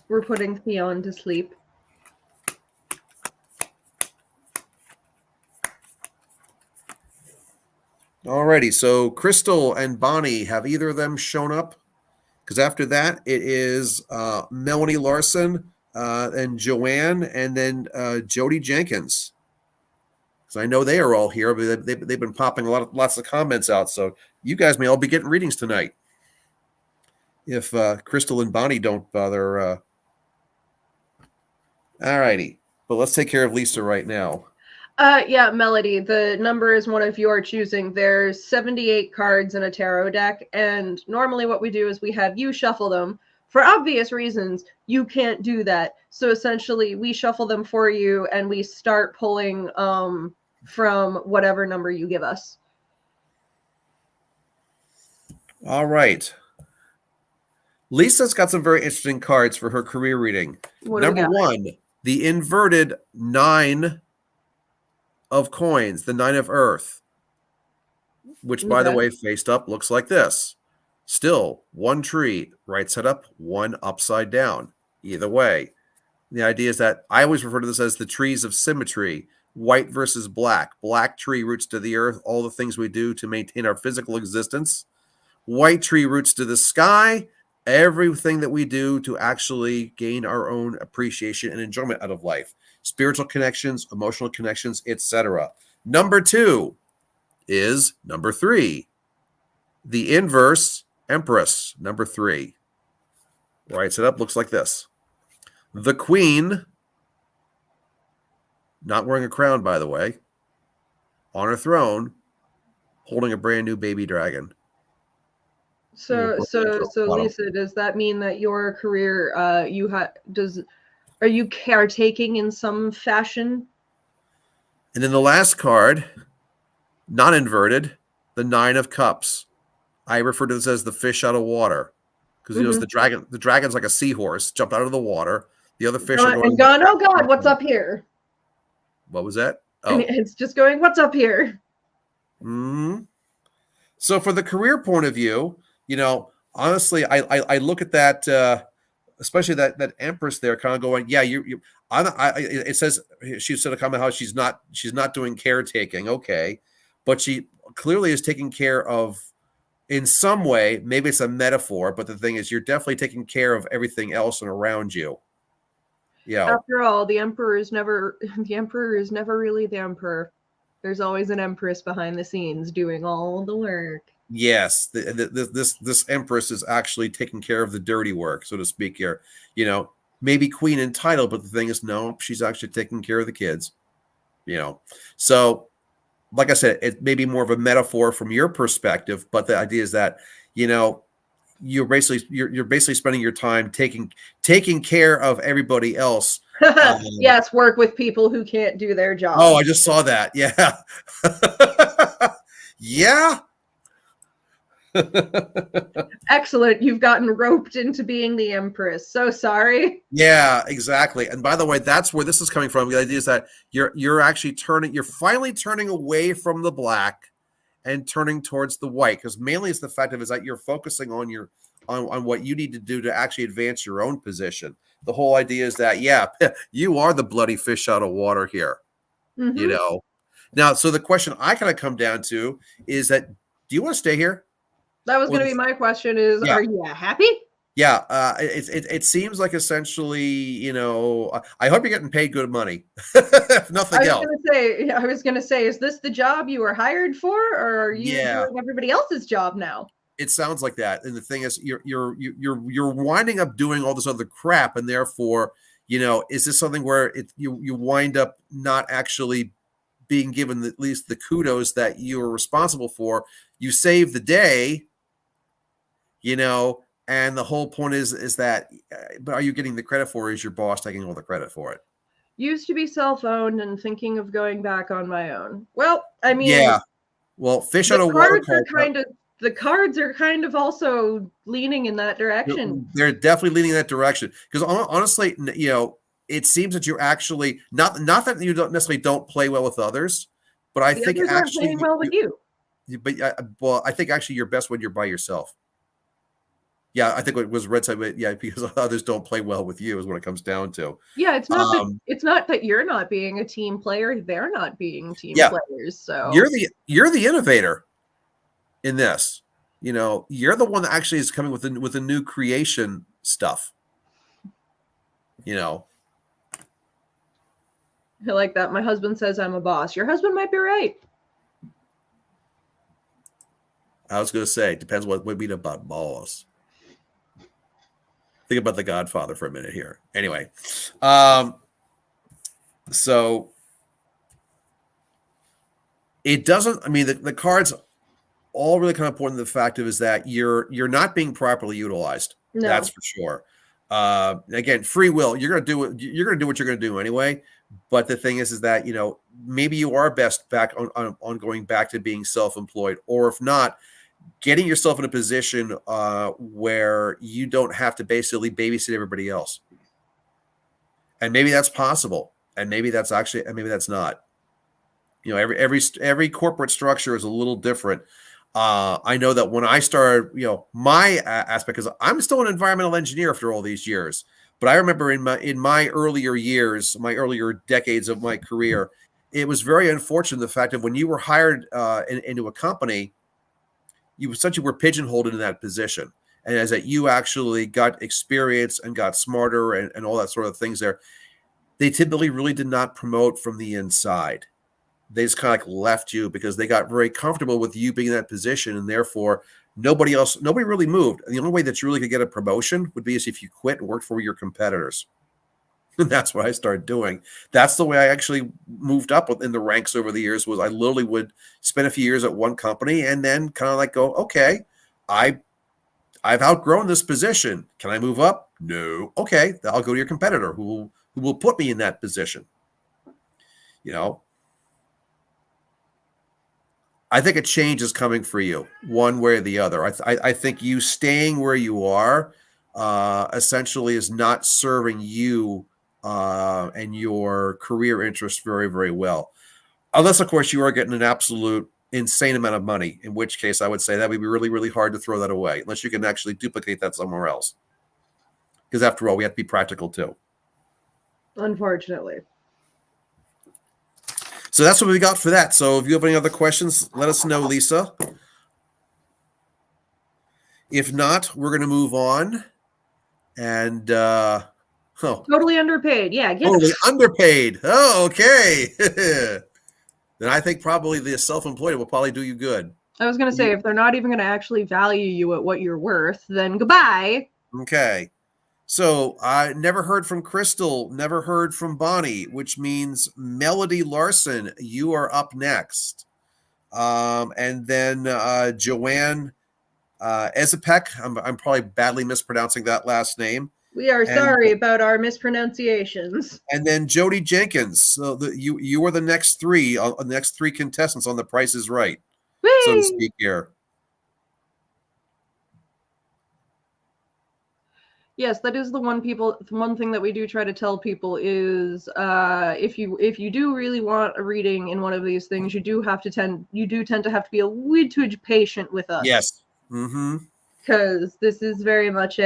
Speaker 2: We're putting Theon to sleep.
Speaker 1: Alrighty, so Crystal and Bonnie, have either of them shown up? Because after that, it is Melanie Larson and Joanne, and then Jody Jenkins. Because I know they are all here, but they've been popping lots of comments out. So you guys may all be getting readings tonight. If Crystal and Bonnie don't bother. Alrighty, but let's take care of Lisa right now.
Speaker 2: Yeah, Melody, the number is one of your choosing. There's 78 cards in a tarot deck, and normally what we do is we have you shuffle them. For obvious reasons, you can't do that. So essentially, we shuffle them for you, and we start pulling from whatever number you give us.
Speaker 1: All right. Lisa's got some very interesting cards for her career reading. Number 1, the inverted 9 of coins, the 9 of earth, which, by the way, faced up looks like this. Still, one tree, right side up, one upside down. Either way. The idea is that I always refer to this as the trees of symmetry, white versus black. Black tree roots to the earth, all the things we do to maintain our physical existence. White tree roots to the sky, everything that we do to actually gain our own appreciation and enjoyment out of life. Spiritual connections, emotional connections, etc. Number 2 is number 3. The inverse Empress, number 3. Writes it up, looks like this. The Queen, not wearing a crown, by the way, on her throne, holding a brand new baby dragon.
Speaker 2: So Lisa, does that mean that your career, are you caretaking in some fashion?
Speaker 1: And then the last card, not inverted, the 9 of Cups. I refer to this as the fish out of water because
Speaker 2: Mm-hmm.
Speaker 1: the dragon. The dragon's like a seahorse, jumped out of the water. The other fish are going.
Speaker 2: And gone. Oh God, what's up here?
Speaker 1: What was that?
Speaker 2: And
Speaker 1: Oh,
Speaker 2: it's just going. What's up here?
Speaker 1: mm-hmm. So for the career point of view, honestly, I look at that, especially that Empress there, kind of going, yeah, you. It says she said a comment how she's not doing caretaking, okay, but she clearly is taking care of in some way. Maybe it's a metaphor, but the thing is, you're definitely taking care of everything else and around you. Yeah.
Speaker 2: After all, the emperor is never really the emperor. There's always an empress behind the scenes doing all the work.
Speaker 1: Yes, this Empress is actually taking care of the dirty work, so to speak. Here, maybe queen in title, but the thing is, no, she's actually taking care of the kids. So like I said, it may be more of a metaphor from your perspective, but the idea is that you're basically spending your time taking care of everybody else.
Speaker 2: Yes, work with people who can't do their job.
Speaker 1: Oh, I just saw that. Yeah. Yeah.
Speaker 2: Excellent. You've gotten roped into being the Empress. So sorry.
Speaker 1: Yeah, exactly. And by the way, that's where this is coming from. The idea is that you're finally turning away from the black and turning towards the white, because mainly it's the fact of is that you're focusing on on what you need to do to actually advance your own position. The whole idea is that, yeah, you are the bloody fish out of water here.
Speaker 2: Mm-hmm.
Speaker 1: Now, so the question I kind of come down to is that, do you want to stay here?
Speaker 2: That was going to be my question is,
Speaker 1: yeah.
Speaker 2: Are you happy?
Speaker 1: Yeah, it seems like essentially, I hope you're getting paid good money, if nothing else.
Speaker 2: I was going to say, is this the job you were hired for, or are you doing everybody else's job now?
Speaker 1: It sounds like that, and the thing is, you're winding up doing all this other crap, and therefore, is this something where you wind up not actually being given at least the kudos that you are responsible for? You save the day, and the whole point is that, but are you getting the credit for it? Is your boss taking all the credit for it?
Speaker 2: Used to be self-owned and thinking of going back on my own. Well, I mean,
Speaker 1: yeah. Well, fish out of water.
Speaker 2: The cards are kind of also leaning in that direction.
Speaker 1: They're definitely leaning in that direction because honestly, it seems that you're actually not that you don't necessarily play well with others, but I think actually
Speaker 2: playing well with you.
Speaker 1: But well, I think actually you're best when you're by yourself. Yeah, I think what was Red said, yeah, because others don't play well with you is what it comes down to.
Speaker 2: Yeah, it's not that you're not being a team player; they're not being team players. So
Speaker 1: you're the innovator in this. You're the one that actually is coming with the new creation stuff. I
Speaker 2: like that. My husband says I'm a boss. Your husband might be right.
Speaker 1: I was going to say, depends what we mean about boss. Think about The Godfather for a minute here. Anyway, so it doesn't. I mean, the cards all really kind of point to the fact of is that you're not being properly utilized. No. That's for sure. Again, free will. You're going to do what you're going to do anyway. But the thing is that maybe you are best back on going back to being self-employed, or if not, getting yourself in a position where you don't have to basically babysit everybody else. And maybe that's possible. And maybe that's not. Every corporate structure is a little different. I know that when I started, my aspect, because I'm still an environmental engineer after all these years, but I remember in my earlier years, my earlier decades of my career, it was very unfortunate the fact that when you were hired into a company, you essentially were pigeonholed into that position. And as that you actually got experience and got smarter and all that sort of things there, they typically really did not promote from the inside. They just kind of left you because they got very comfortable with you being in that position, and therefore nobody really moved. And the only way that you really could get a promotion would be as if you quit and worked for your competitors. And that's what I started doing. That's the way I actually moved up in the ranks over the years. Was I literally would spend a few years at one company and then kind of like go, okay, I I've outgrown this position. Can I move up? No. Okay, I'll go to your competitor who will put me in that position. You know, I think a change is coming for you, one way or the other. I think you staying where you are essentially is not serving you and your career interests very, very well. Unless, of course, you are getting an absolute insane amount of money, in which case I would say that would be really, really hard to throw that away, unless you can actually duplicate that somewhere else. Because after all, we have to be practical too.
Speaker 2: Unfortunately.
Speaker 1: So that's what we got for that. So if you have any other questions, let us know, Lisa. If not, we're going to move on. And
Speaker 2: totally underpaid. Yeah,
Speaker 1: totally underpaid. Oh, okay. Then I think probably the self-employed will probably do you good.
Speaker 2: I was going to say, if they're not even going to actually value you at what you're worth, then goodbye.
Speaker 1: Okay. So I never heard from Crystal, never heard from Bonnie, which means Melody Larson, you are up next. And then Joanne Ezepek, I'm probably badly mispronouncing that last name.
Speaker 2: We are sorry about our mispronunciations.
Speaker 1: And then Jody Jenkins. So you are the next three contestants on The Price is Right,
Speaker 2: Whee!
Speaker 1: so to speak here.
Speaker 2: Yes, that is the one thing that we do try to tell people is if you do really want a reading in one of these things, you do tend to have to be a wee patient with us.
Speaker 1: Yes. Mm-hmm.
Speaker 2: Because this is very much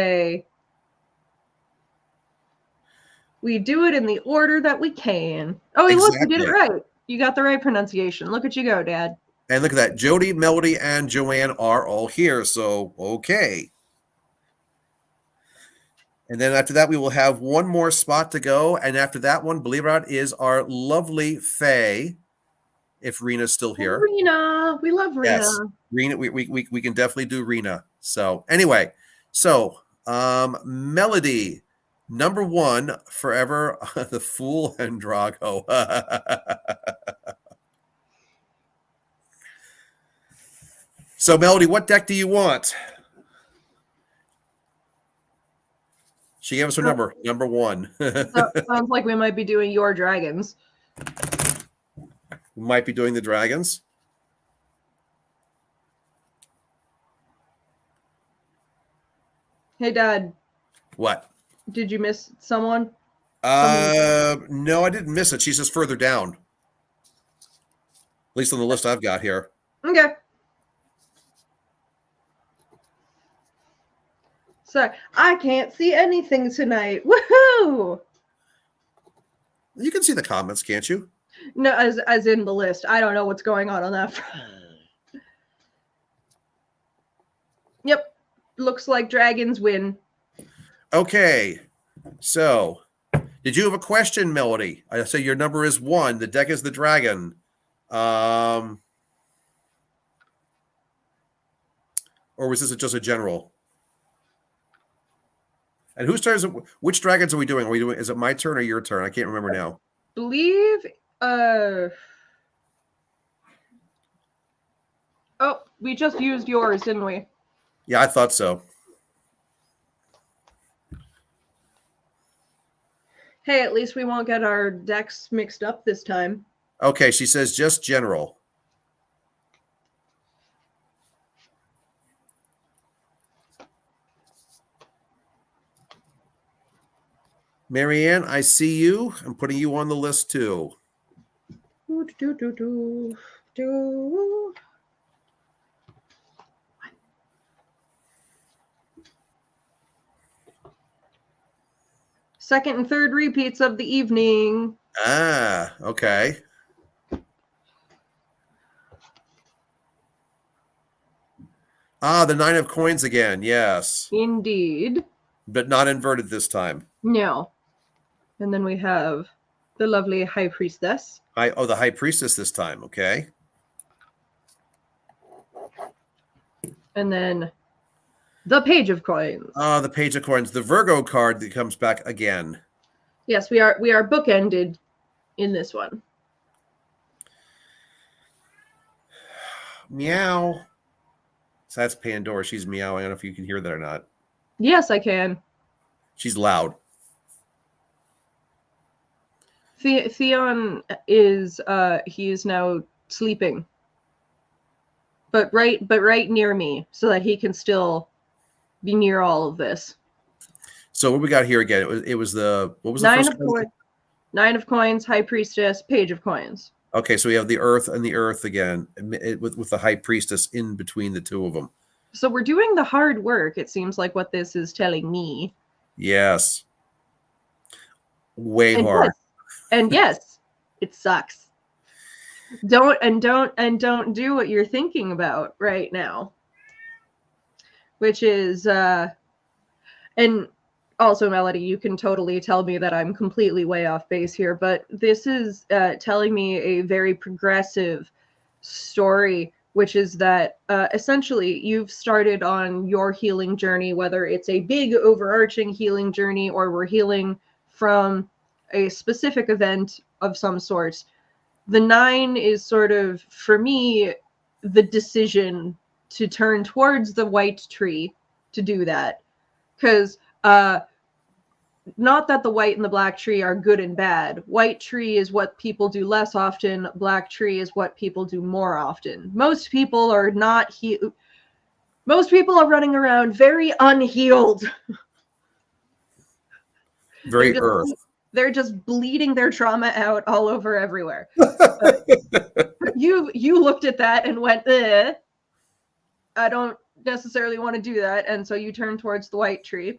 Speaker 2: we do it in the order that we can. Oh, exactly. Look, you did it right. You got the right pronunciation. Look at you go, Dad.
Speaker 1: And look at that. Jody, Melody, and Joanne are all here. So, okay. And then after that, we will have one more spot to go. And after that one, believe it or not, is our lovely Faye, if Rena's still here.
Speaker 2: Rena. We love Rena.
Speaker 1: Yes. Rena, we can definitely do Rena. So anyway, Melody, number one, forever, the Fool and Drago. So Melody, what deck do you want? She gave us her number one.
Speaker 2: Sounds like we might be doing your dragons.
Speaker 1: We might be doing the dragons.
Speaker 2: Hey, Dad.
Speaker 1: What?
Speaker 2: Did you miss someone?
Speaker 1: No, I didn't miss it. She's just further down. At least on the list I've got here.
Speaker 2: Okay. Sorry, I can't see anything tonight. Woohoo!
Speaker 1: You can see the comments, can't you?
Speaker 2: No, as in the list. I don't know what's going on that front. Yep. Looks like dragons win.
Speaker 1: Okay. So, did you have a question, Melody? I say your number is 1. The deck is the dragon. Or was this just a general? And whose turn is it? Which dragons are we doing? Is it my turn or your turn? I can't remember now.
Speaker 2: Believe oh, we just used yours, didn't we?
Speaker 1: Yeah, I thought so.
Speaker 2: Hey, at least we won't get our decks mixed up this time.
Speaker 1: Okay, she says just general. Marianne, I see you. I'm putting you on the list too.
Speaker 2: Second and third repeats of the evening.
Speaker 1: Ah, okay. Ah, the 9 of coins again. Yes.
Speaker 2: Indeed.
Speaker 1: But not inverted this time.
Speaker 2: No. And then we have the lovely High Priestess.
Speaker 1: The High Priestess this time. Okay.
Speaker 2: And then the Page of Coins.
Speaker 1: The Page of Coins. The Virgo card that comes back again.
Speaker 2: Yes, we are bookended in this one.
Speaker 1: Meow. So that's Pandora. She's meowing. I don't know if you can hear that or not.
Speaker 2: Yes, I can.
Speaker 1: She's loud.
Speaker 2: Theon is he is now sleeping. But right near me, so that he can still be near all of this.
Speaker 1: So what we got here again? It was the what was the
Speaker 2: Nine
Speaker 1: first
Speaker 2: of
Speaker 1: one?
Speaker 2: coins, 9 of coins, High Priestess, Page of Coins.
Speaker 1: Okay, so we have the Earth and the Earth again, with the High Priestess in between the two of them.
Speaker 2: So we're doing the hard work. It seems like what this is telling me.
Speaker 1: Yes, way
Speaker 2: And
Speaker 1: hard.
Speaker 2: yes, and yes, it sucks. Don't do what you're thinking about right now, which is and also, Melody, you can totally tell me that I'm completely way off base here, but this is telling me a very progressive story, which is that essentially you've started on your healing journey, whether it's a big overarching healing journey or we're healing from a specific event of some sort. The 9 is sort of, for me, the decision to turn towards the white tree to do that. Because not that the white and the black tree are good and bad. White tree is what people do less often. Black tree is what people do more often. Most people are not most people are running around very unhealed.
Speaker 1: Very Earth.
Speaker 2: They're just bleeding their trauma out all over everywhere. You looked at that and went, I don't necessarily want to do that, and so you turn towards the white tree.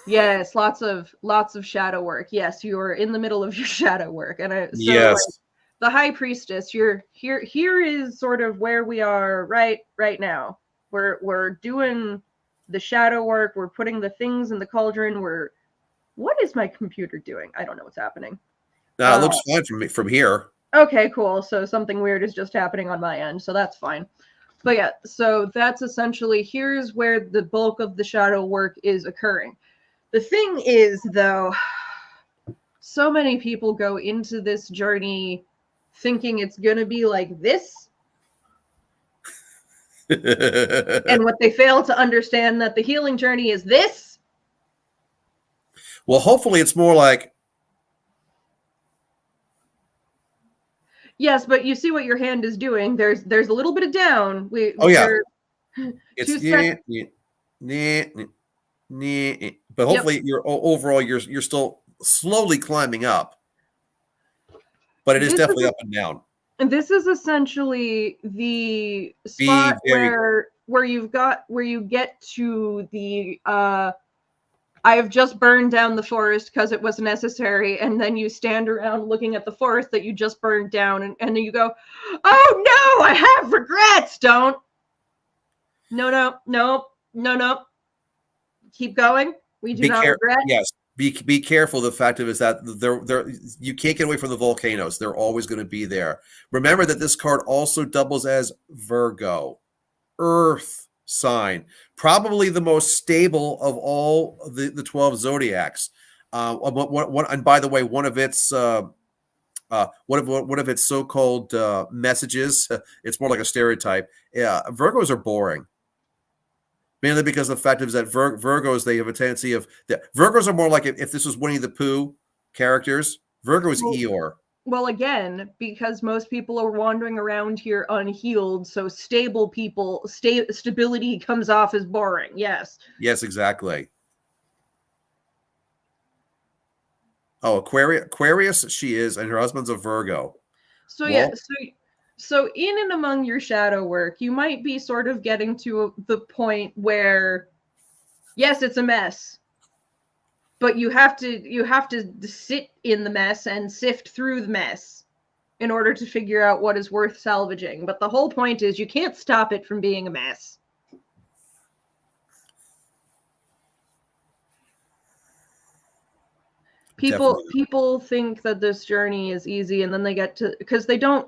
Speaker 2: Yes, lots of shadow work. Yes, you are in the middle of your shadow work, and
Speaker 1: Yes.
Speaker 2: Like, the High Priestess. You're here. Here is sort of where we are right now. We're doing the shadow work. We're putting the things in the cauldron. What is my computer doing? I don't know what's happening.
Speaker 1: It looks fine from here.
Speaker 2: Okay, cool. So something weird is just happening on my end, so that's fine. But yeah, so that's essentially, here's where the bulk of the shadow work is occurring. The thing is, though, so many people go into this journey thinking it's going to be like this. And what they fail to understand that the healing journey is this.
Speaker 1: Well, hopefully it's more like.
Speaker 2: Yes, but you see what your hand is doing. There's a little bit of down.
Speaker 1: But hopefully you're overall you're still slowly climbing up. But it is definitely up and down.
Speaker 2: And this is essentially the spot where you get to the I have just burned down the forest because it was necessary, and then you stand around looking at the forest that you just burned down, and then you go, oh no, I have regrets. Don't. No. Keep going. We do not regret.
Speaker 1: Yes. Be careful. The fact of it is that you can't get away from the volcanoes. They're always going to be there. Remember that this card also doubles as Virgo, Earth sign, probably the most stable of all the 12 zodiacs. And by the way, one of its so-called messages, it's more like a stereotype. Yeah, Virgos are boring. Mainly because the fact is that Virgos, they have a tendency of Virgos are more like if this was Winnie the Pooh characters. Virgo is Eeyore.
Speaker 2: Well, again, because most people are wandering around here unhealed, so stable people, stability comes off as boring. Yes.
Speaker 1: Yes, exactly. Oh, Aquarius, she is, and her husband's a Virgo.
Speaker 2: So well, yeah, so in and among your shadow work, you might be sort of getting to the point where, yes, it's a mess, but you have to sit in the mess and sift through the mess in order to figure out what is worth salvaging. But the whole point is you can't stop it from being a mess. People think that this journey is easy, and then they get to, because they don't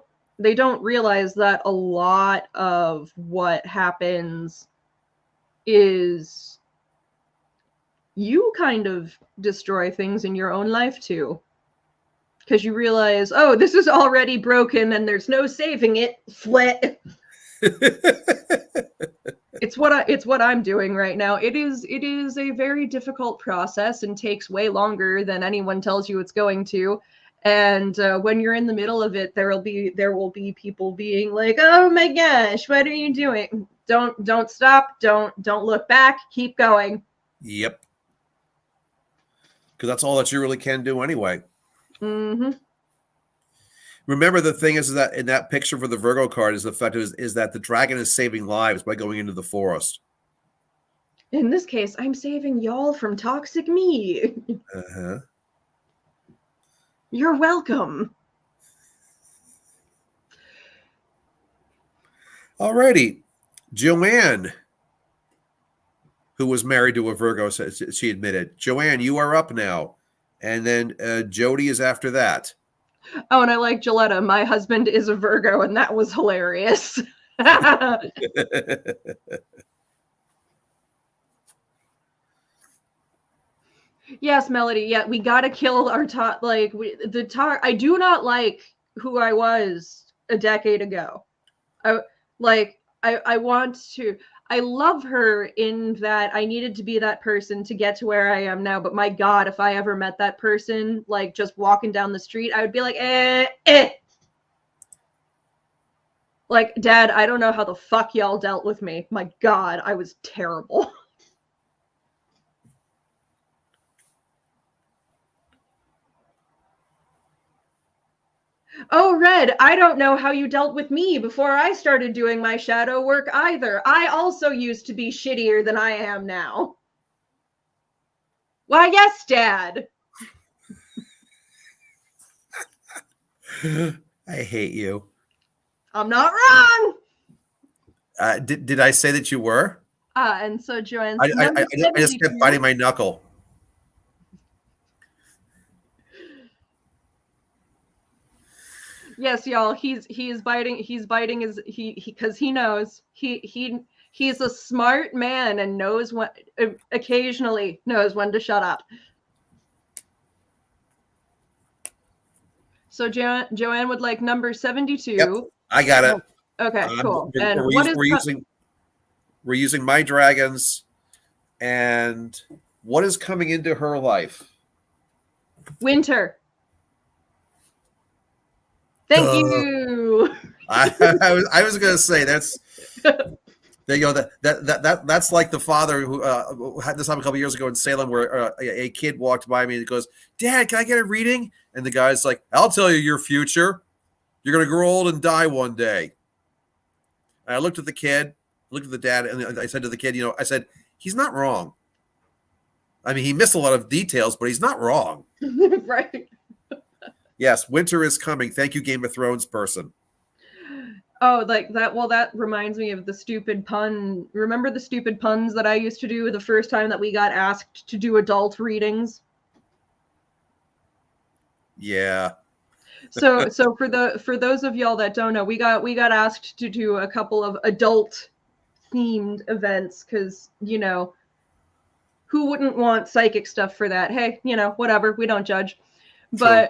Speaker 2: realize that a lot of what happens is you kind of destroy things in your own life too, because you realize, oh, this is already broken and there's no saving it. Flit. It's what I'm doing right now. It is a very difficult process and takes way longer than anyone tells you it's going to. And when you're in the middle of it, there will be people being like, "Oh my gosh, what are you doing? Don't stop. Don't look back. Keep going."
Speaker 1: Yep. Because that's all that you really can do anyway.
Speaker 2: Mm-hmm.
Speaker 1: Remember, the thing is that in that picture for the Virgo card is the fact is that the dragon is saving lives by going into the forest.
Speaker 2: In this case, I'm saving y'all from toxic me.
Speaker 1: Uh-huh.
Speaker 2: You're welcome.
Speaker 1: Alrighty. Joanne, who was married to a Virgo, she admitted. Joanne, you are up now. And then Jody is after that.
Speaker 2: Oh, and I like Gilletta. My husband is a Virgo, and that was hilarious. Yes, Melody. Yeah, we gotta kill our top. Like I do not like who I was a decade ago. I want to. I love her in that I needed to be that person to get to where I am now. But my God, if I ever met that person, like just walking down the street, I would be like, eh. Like, Dad, I don't know how the fuck y'all dealt with me. My God, I was terrible. Oh, Red, I don't know how you dealt with me before I started doing my shadow work either. I also used to be shittier than I am now. Why, yes, Dad.
Speaker 1: I hate you.
Speaker 2: I'm not wrong.
Speaker 1: Did I say that you were?
Speaker 2: And so Joanne's
Speaker 1: I just kept biting my knuckle.
Speaker 2: Yes, y'all. He's biting his because he knows he's a smart man and knows when occasionally knows when to shut up. So Joanne would like number 72.
Speaker 1: Yep, I got it.
Speaker 2: Okay, cool. And
Speaker 1: we're using my dragons, and what is coming into her life?
Speaker 2: Winter. Thank you.
Speaker 1: I was going to say that's there you go. That's like the father who had this time a couple years ago in Salem, where a kid walked by me and goes, "Dad, can I get a reading?" And the guy's like, "I'll tell you your future. You're going to grow old and die one day." And I looked at the kid, looked at the dad, and I said to the kid, I said, he's not wrong. I mean, he missed a lot of details, but he's not wrong.
Speaker 2: Right.
Speaker 1: Yes, winter is coming. Thank you, Game of Thrones person.
Speaker 2: Oh, like that. Well, that reminds me of the stupid pun. Remember the stupid puns that I used to do the first time that we got asked to do adult readings?
Speaker 1: Yeah.
Speaker 2: So for those of y'all that don't know, we got asked to do a couple of adult themed events because who wouldn't want psychic stuff for that? Hey, whatever, we don't judge.
Speaker 1: True.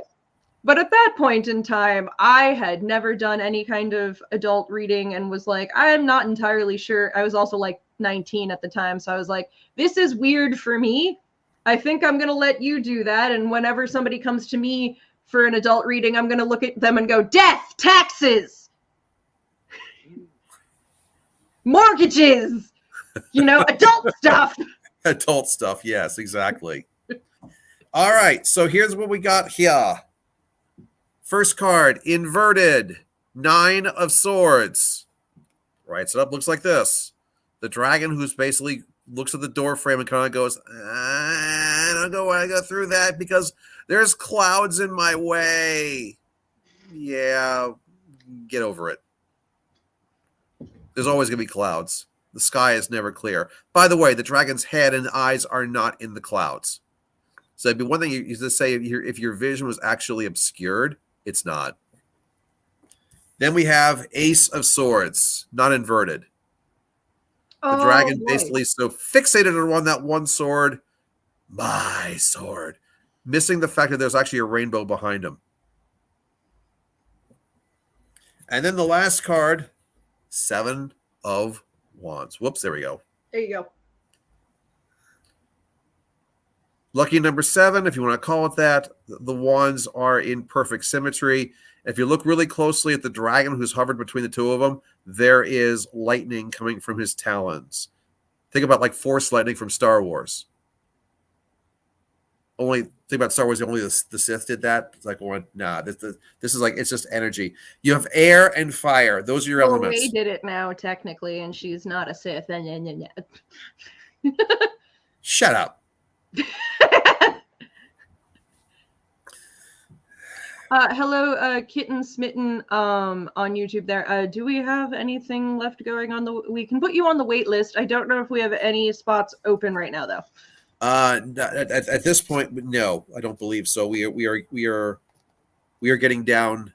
Speaker 2: But at that point in time, I had never done any kind of adult reading and was like, I'm not entirely sure. I was also like 19 at the time, so I was like, this is weird for me. I think I'm going to let you do that. And whenever somebody comes to me for an adult reading, I'm going to look at them and go, death, taxes, mortgages, adult stuff.
Speaker 1: Adult stuff. Yes, exactly. All right. So here's what we got here. First card, inverted, 9 of Swords. Writes it up, looks like this. The dragon who's basically looks at the door frame and kind of goes, I don't know why I go through that because there's clouds in my way. Yeah, get over it. There's always going to be clouds. The sky is never clear. By the way, the dragon's head and eyes are not in the clouds. So it'd be one thing you just say if your vision was actually obscured, it's not. Then we have Ace of Swords, not inverted. The dragon basically so fixated on that one sword, my sword, missing the fact that there's actually a rainbow behind him. And then the last card, Seven of Wands. Whoops, there we go.
Speaker 2: There you go.
Speaker 1: Lucky number 7, if you want to call it that, the wands are in perfect symmetry. If you look really closely at the dragon who's hovered between the two of them, there is lightning coming from his talons. Think about like Force lightning from Star Wars. Think about Star Wars, only the Sith did that. It's like, nah, this is like, it's just energy. You have air and fire. Those are your elements.
Speaker 2: Rey did it now, technically, and she's not a Sith.
Speaker 1: Shut up.
Speaker 2: Hello, Kitten Smitten on YouTube there. Do we have anything left going on we can put you on the wait list. I don't know if we have any spots open right now, though.
Speaker 1: At this point, no, I don't believe so. We are getting down,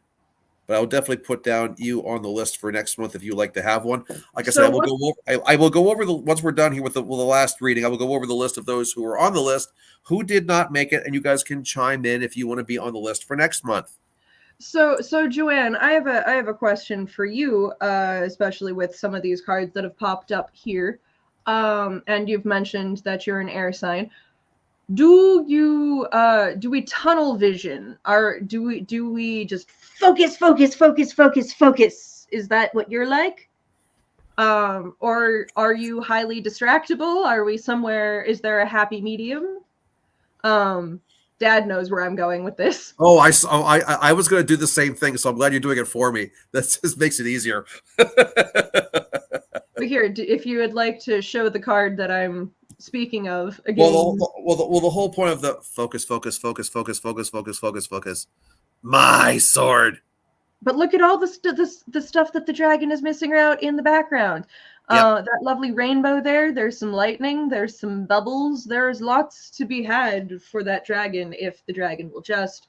Speaker 1: but I'll definitely put down you on the list for next month if you like to have one. Like I said, I will go over once we're done here with the last reading. I will go over the list of those who are on the list, who did not make it, and you guys can chime in if you want to be on the list for next month.
Speaker 2: So Joanne, I have a question for you, especially with some of these cards that have popped up here. And you've mentioned that you're an air sign. Do we tunnel vision? Do we just focus? Is that what you're like? Or are you highly distractible? Are we somewhere? Is there a happy medium? Dad knows where I'm going with this.
Speaker 1: Oh, I was going to do the same thing, so I'm glad you're doing it for me. That just makes it easier.
Speaker 2: But here, if you would like to show the card that I'm speaking of again.
Speaker 1: Well, the whole point of the focus. My sword.
Speaker 2: But look at all the stuff that the dragon is missing out in the background. Yep. That lovely rainbow there. There's some lightning. There's some bubbles. There's lots to be had for that dragon if the dragon will just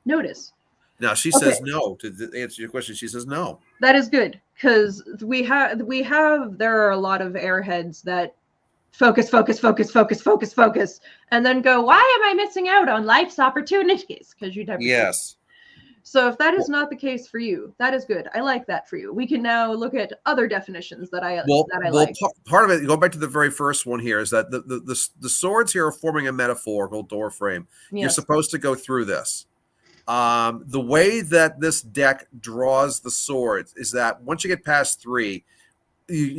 Speaker 2: notice.
Speaker 1: Now she says no. To answer your question, she says no.
Speaker 2: That is good, because there are a lot of airheads that focus, and then go, why am I missing out on life's opportunities? Because you never.
Speaker 1: Yes.
Speaker 2: So if that is not the case for you, that is good. I like that for you. We can now look at other definitions that I like.
Speaker 1: Part of it, go back to the very first one here, is that the swords here are forming a metaphorical door frame. Yes. You're supposed to go through this. The way that this deck draws the swords is that once you get past 3,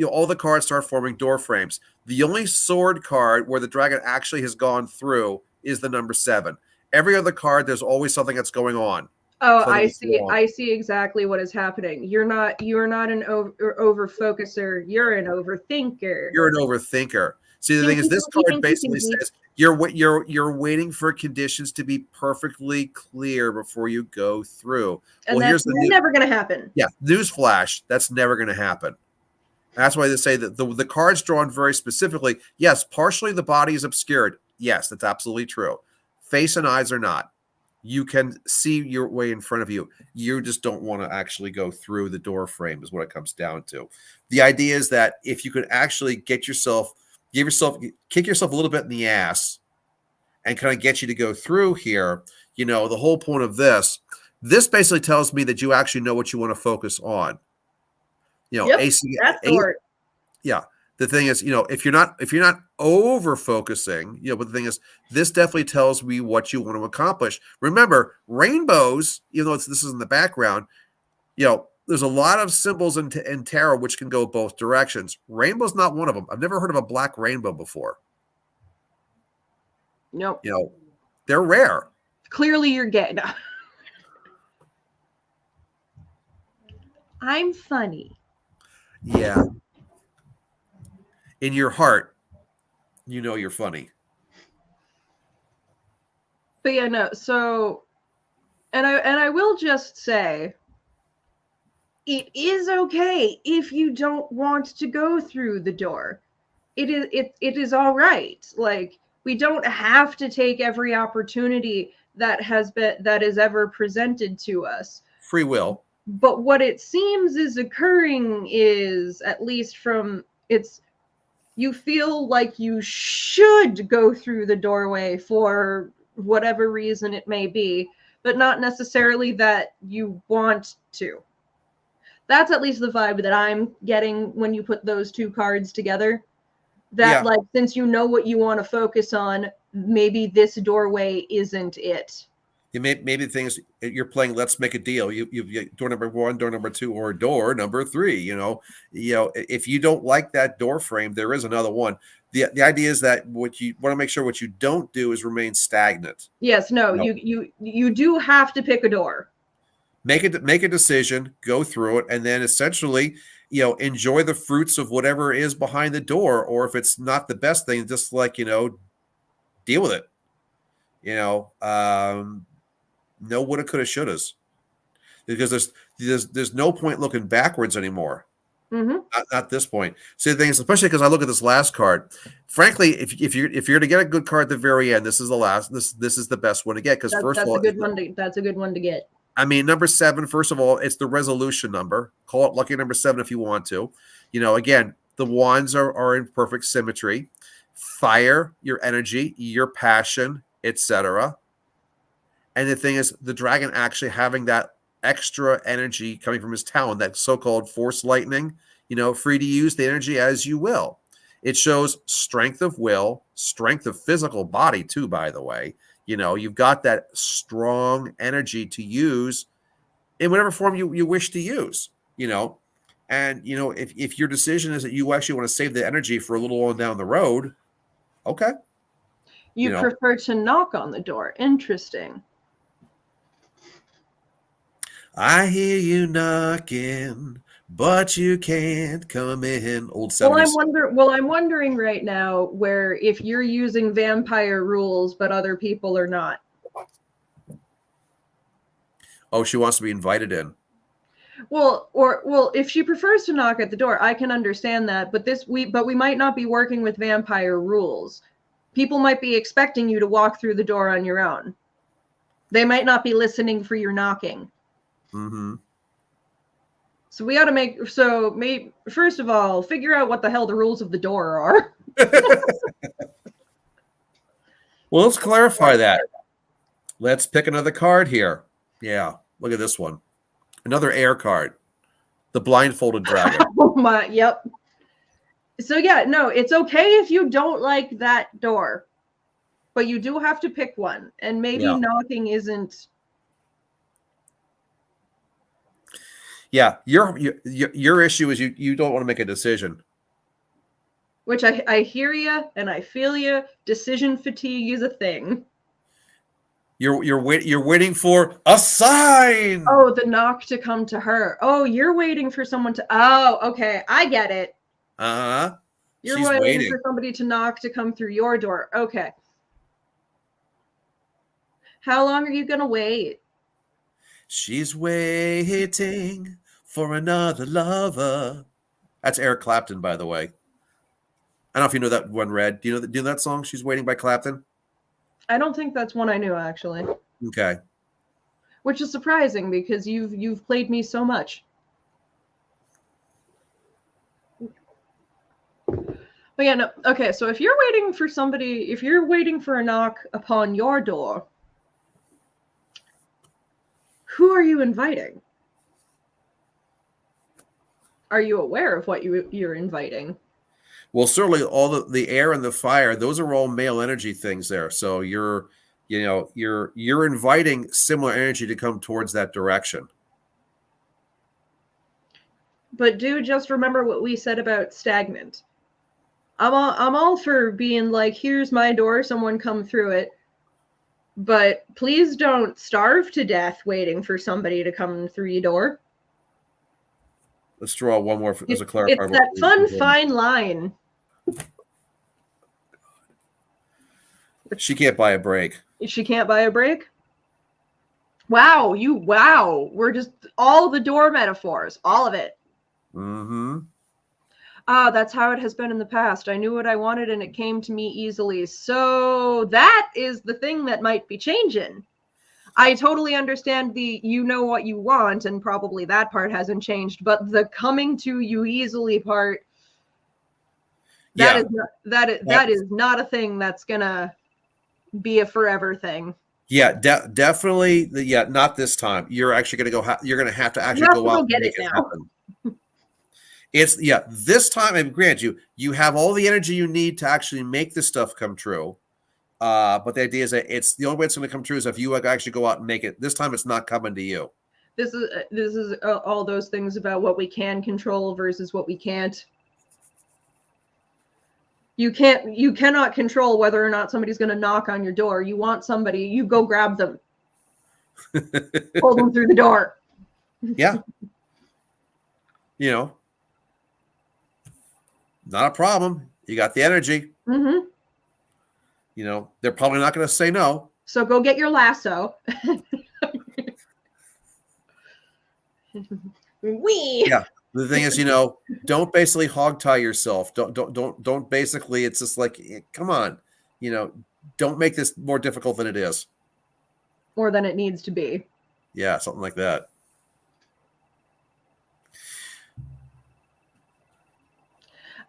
Speaker 1: all the cards start forming door frames. The only sword card where the dragon actually has gone through is the number 7. Every other card, there's always something that's going on.
Speaker 2: Oh, I see. I see exactly what is happening. You're not an over focuser. You're an overthinker.
Speaker 1: You're an overthinker. See, the thing is, this card basically says you're waiting for conditions to be perfectly clear before you go through.
Speaker 2: And that's never going to happen.
Speaker 1: Yeah, newsflash, that's never going to happen. That's why they say that the cards drawn very specifically. Yes, partially the body is obscured. Yes, that's absolutely true. Face and eyes are not. You can see your way in front of you. You just don't want to actually go through the door frame is what it comes down to. The idea is that if you could actually kick yourself a little bit in the ass and kind of get you to go through here, the whole point of this basically tells me that you actually know what you want to focus on.
Speaker 2: Yep, that's the word.
Speaker 1: Yeah. The thing is, if you're not over focusing, but the thing is, this definitely tells me what you want to accomplish. Remember, rainbows, even though this is in the background, there's a lot of symbols in tarot which can go both directions. Rainbow's not one of them. I've never heard of a black rainbow before.
Speaker 2: Nope.
Speaker 1: They're rare.
Speaker 2: Clearly, you're gay. No. I'm funny.
Speaker 1: Yeah. In your heart, you're funny.
Speaker 2: But yeah, no. So, and I will just say, it is okay if you don't want to go through the door. It is all right. Like, we don't have to take every opportunity that is ever presented to us.
Speaker 1: Free will.
Speaker 2: But what it seems is occurring is, at least from you feel like you should go through the doorway for whatever reason it may be, but not necessarily that you want to. That's at least the vibe that I'm getting when you put those two cards together. That,
Speaker 1: Yeah.
Speaker 2: like, since you know what you want to focus on, maybe this doorway isn't it.
Speaker 1: Maybe things you're playing. Let's make a deal. You door number 1, door number 2, or door number 3. If you don't like that door frame, there is another one. The idea is that what you want to make sure what you don't do is remain stagnant.
Speaker 2: Yes, no, you do have to pick a door.
Speaker 1: Make a decision, go through it, and then essentially, enjoy the fruits of whatever is behind the door. Or if it's not the best thing, just deal with it. No woulda, coulda, shouldas, because there's no point looking backwards anymore.
Speaker 2: Mm-hmm.
Speaker 1: Not this point. See, the thing is, especially because I look at this last card. Frankly, if you're to get a good card at the very end, this is the last. This is the best one to get, because
Speaker 2: That's a good one to get.
Speaker 1: I mean, number 7. First of all, it's the resolution number. Call it lucky number 7 if you want to. Again, the wands are in perfect symmetry. Fire, your energy, your passion, etc. And the thing is, the dragon actually having that extra energy coming from his talon, that so-called force lightning, free to use the energy as you will. It shows strength of will, strength of physical body too, by the way. You've got that strong energy to use in whatever form you wish to use, And, if your decision is that you actually want to save the energy for a little on down the road, okay.
Speaker 2: You prefer to knock on the door. Interesting.
Speaker 1: I hear you knocking, but you can't come in. Old 70s.
Speaker 2: I'm wondering right now where if you're using vampire rules, but other people are not.
Speaker 1: Oh, she wants to be invited in.
Speaker 2: Well, if she prefers to knock at the door, I can understand that. But we might not be working with vampire rules. People might be expecting you to walk through the door on your own. They might not be listening for your knocking.
Speaker 1: Mm-hmm.
Speaker 2: So we ought to first of all, figure out what the hell the rules of the door are.
Speaker 1: Well, let's clarify that. Let's pick another card here. Yeah, look at this one. Another air card. The blindfolded dragon.
Speaker 2: Yep. So yeah, no, it's okay if you don't like that door, but you do have to pick one, and maybe knocking isn't.
Speaker 1: Yeah, your issue is you don't want to make a decision.
Speaker 2: Which I hear you and I feel you. Decision fatigue is a thing.
Speaker 1: You're waiting for a sign.
Speaker 2: Oh, the knock to come to her. Oh, you're waiting for someone to. Oh, okay, I get it. You're waiting for somebody to knock to come through your door. Okay. How long are you gonna wait?
Speaker 1: She's waiting for another lover. That's Eric Clapton, by the way. I don't know if you know that one, Red. Do you know that song, She's Waiting by Clapton?
Speaker 2: I don't think that's one I knew, actually.
Speaker 1: Okay.
Speaker 2: Which is surprising because you've played me so much. But yeah, no. Okay, so if you're waiting for a knock upon your door, who are you inviting? Are you aware of what you're inviting?
Speaker 1: Well, certainly all the air and the fire, those are all male energy things there. So you're inviting similar energy to come towards that direction.
Speaker 2: But do just remember what we said about stagnant. I'm all for being like, here's my door, someone come through it. But please don't starve to death waiting for somebody to come through your door.
Speaker 1: Let's draw one more as a clarifier.
Speaker 2: It's that fun, fine line.
Speaker 1: She can't buy a break.
Speaker 2: She can't buy a break? Wow. We're just all the door metaphors, all of it.
Speaker 1: Mm-hmm.
Speaker 2: That's how it has been in the past. I knew what I wanted and it came to me easily. So that is the thing that might be changing. I totally understand you know what you want, and probably that part hasn't changed, but the coming to you easily part, that is not a thing that's gonna be a forever thing.
Speaker 1: Yeah, definitely. Not this time. You're actually going to go. You're going to have to actually go out and make it happen. It's this time, and grant you have all the energy you need to actually make this stuff come true. But the idea is that it's the only way it's going to come true is if you actually go out and make it. This time, it's not coming to you.
Speaker 2: This is all those things about what we can control versus what we can't. You cannot control whether or not somebody's going to knock on your door. You want somebody, you go grab them, pull them through the door.
Speaker 1: Yeah. Not a problem. You got the energy.
Speaker 2: Mm-hmm.
Speaker 1: They're probably not going to say no.
Speaker 2: So go get your lasso. Wee.
Speaker 1: Yeah. The thing is, don't basically hog tie yourself. Don't basically. It's just like, come on, don't make this more difficult than it is,
Speaker 2: or than it needs to be.
Speaker 1: Yeah, something like that.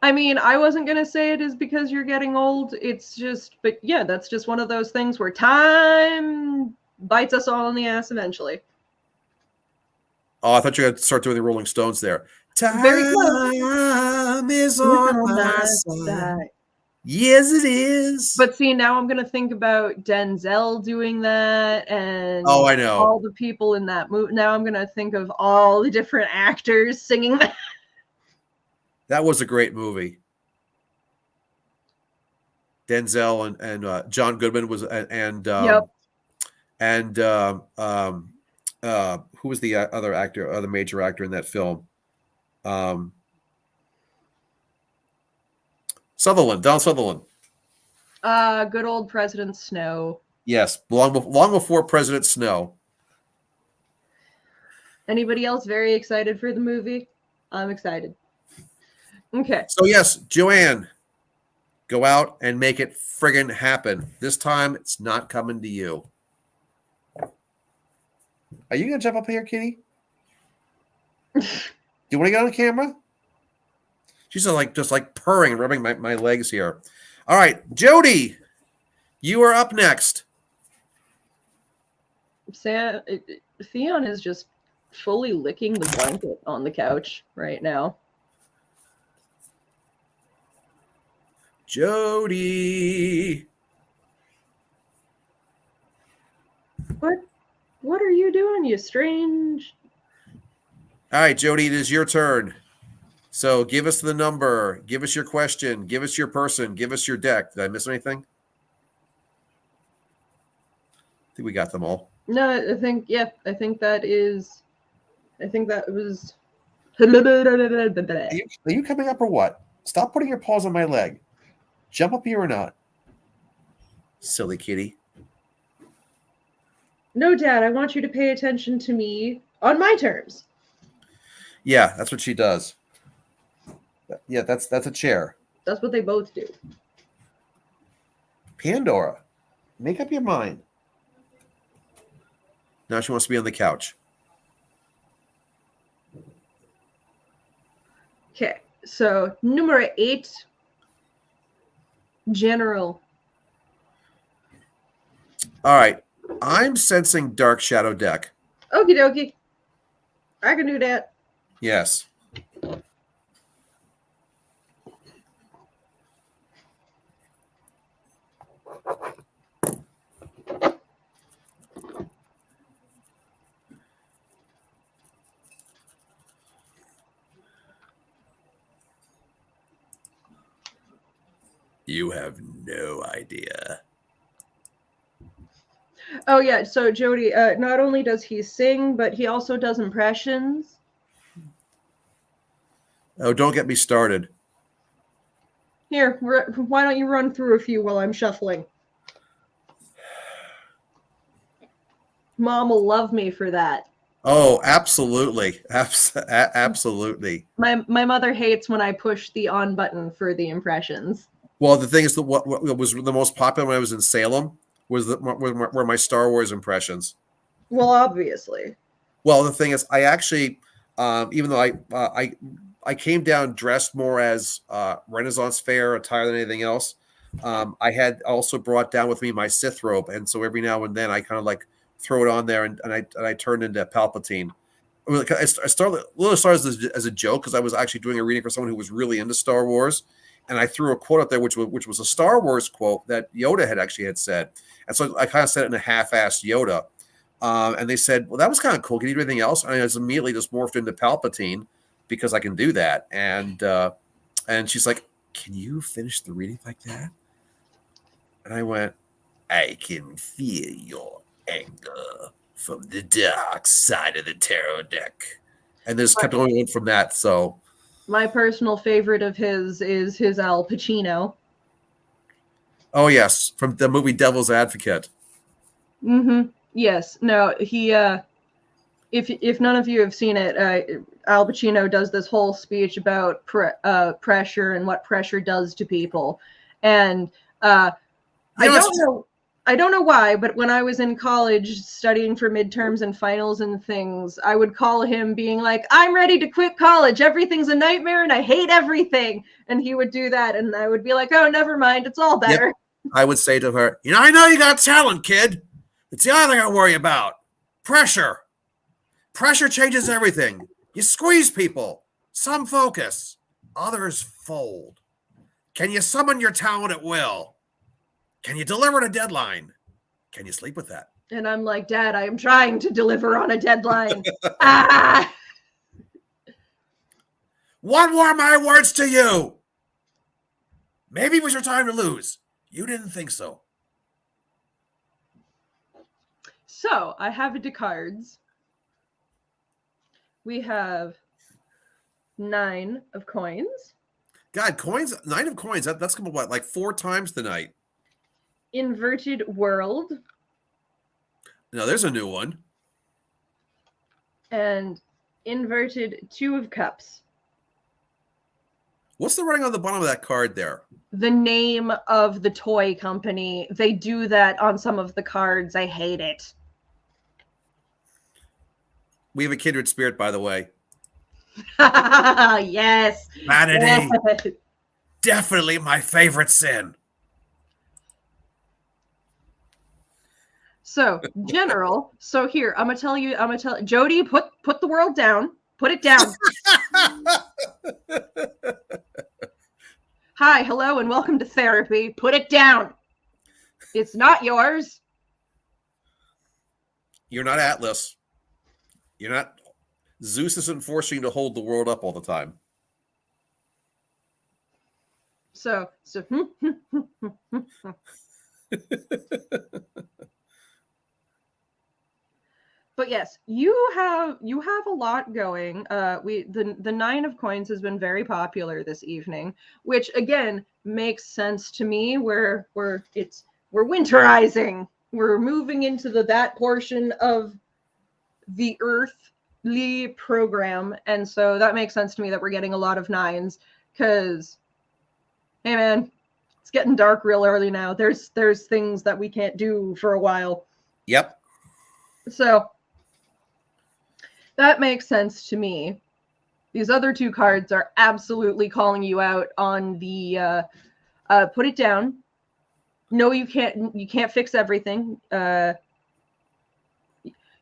Speaker 2: I mean, I wasn't going to say it is because you're getting old. It's just, but yeah, that's just one of those things where time bites us all in the ass eventually.
Speaker 1: Oh, I thought you were going to start doing the Rolling Stones there. Time
Speaker 2: Very close.
Speaker 1: is on my side. Yes, it is.
Speaker 2: But see, now I'm going to think about Denzel doing that and
Speaker 1: I know.
Speaker 2: all the people in that movie. Now I'm going to think of all the different actors singing that.
Speaker 1: That was a great movie. Denzel and John Goodman was and
Speaker 2: Yep.
Speaker 1: And who was the other major actor in that film? Donald Sutherland.
Speaker 2: Good old President Snow.
Speaker 1: Yes, long before President Snow.
Speaker 2: Anybody else very excited for the movie? I'm excited. Okay.
Speaker 1: So yes, Joanne, go out and make it friggin' happen. This time, it's not coming to you. Are you gonna jump up here, Kitty? Do you want to get on camera? She's just like purring and rubbing my legs here. All right, Jody, you are up next.
Speaker 2: Theon is just fully licking the blanket on the couch right now.
Speaker 1: Jody.
Speaker 2: What are you doing, you strange?
Speaker 1: All right, Jody, it is your turn. So give us the number, give us your question, give us your person, give us your deck. Did I miss anything? I think we got them all.
Speaker 2: No, I think that was.
Speaker 1: Are you coming up or what? Stop putting your paws on my leg. Jump up here or not. Silly kitty.
Speaker 2: No, Dad, I want you to pay attention to me on my terms.
Speaker 1: Yeah, that's what she does. Yeah, that's a chair.
Speaker 2: That's what they both do.
Speaker 1: Pandora, make up your mind. Now she wants to be on the couch.
Speaker 2: Okay, so number 8, General.
Speaker 1: All right, I'm sensing Dark Shadow deck.
Speaker 2: Okie dokie. I can do that.
Speaker 1: Yes. You have no idea.
Speaker 2: Oh yeah, so Jody, not only does he sing, but he also does impressions.
Speaker 1: Oh, don't get me started.
Speaker 2: Here, why don't you run through a few while I'm shuffling? Mom will love me for that.
Speaker 1: Oh, absolutely. Absolutely.
Speaker 2: My mother hates when I push the on button for the impressions.
Speaker 1: Well, the thing is that what was the most popular when I was in Salem were my Star Wars impressions.
Speaker 2: Well, obviously.
Speaker 1: Well, the thing is, I actually, even though I came down dressed more as Renaissance fair attire than anything else, I had also brought down with me my Sith robe, and so every now and then I kind of like throw it on there, and I turned into Palpatine. I started as a joke because I was actually doing a reading for someone who was really into Star Wars, and I threw a quote up there which was a Star Wars quote that Yoda had said, and so I kind of said it in a half-assed Yoda, and they said, "Well, that was kind of cool. Can you do anything else?" And I was immediately just morphed into Palpatine because I can do that, and she's like, "Can you finish the reading like that?" And I went, "I can feel your anger from the dark side of the tarot deck." And this kept going on from that. So
Speaker 2: my personal favorite of his is his Al Pacino.
Speaker 1: Oh yes, from the movie Devil's Advocate.
Speaker 2: Mm-hmm. Yes. No, he if none of you have seen it, Al Pacino does this whole speech about pressure and what pressure does to people. And I don't know why, but when I was in college studying for midterms and finals and things, I would call him being like, "I'm ready to quit college. Everything's a nightmare and I hate everything." And he would do that. And I would be like, "Oh, never mind. It's all better."
Speaker 1: Yep. I would say to her, I know you got talent, kid. It's the other thing I worry about. Pressure. Pressure changes everything. You squeeze people. Some focus. Others fold. Can you summon your talent at will? Can you deliver at a deadline? Can you sleep with that?
Speaker 2: And I'm like, "Dad, I am trying to deliver on a deadline." Ah!
Speaker 1: What were my words to you? Maybe it was your time to lose. You didn't think so.
Speaker 2: So I have it to cards. We have 9 of coins.
Speaker 1: God, coins, 9 of coins. That's come what, like 4 times tonight.
Speaker 2: Inverted world.
Speaker 1: Now there's a new one.
Speaker 2: And inverted 2 of cups.
Speaker 1: What's the writing on the bottom of that card there?
Speaker 2: The name of the toy company. They do that on some of the cards. I hate it.
Speaker 1: We have a kindred spirit, by the way.
Speaker 2: Yes.
Speaker 1: Vanity. Yes. Definitely my favorite sin.
Speaker 2: So, general. So here, I'm gonna tell Jody, put the world down. Put it down. Hi, hello, and welcome to therapy. Put it down. It's not yours.
Speaker 1: You're not Atlas. You're not. Zeus isn't forcing you to hold the world up all the time.
Speaker 2: So. But yes, you have a lot going. The 9 of coins has been very popular this evening, which again makes sense to me. We're winterizing. We're moving into that portion of the earthly program, and so that makes sense to me that we're getting a lot of 9s. Because, hey man, it's getting dark real early now. There's things that we can't do for a while.
Speaker 1: Yep.
Speaker 2: So that makes sense to me. These other 2 cards are absolutely calling you out on the put it down. No, you can't fix everything.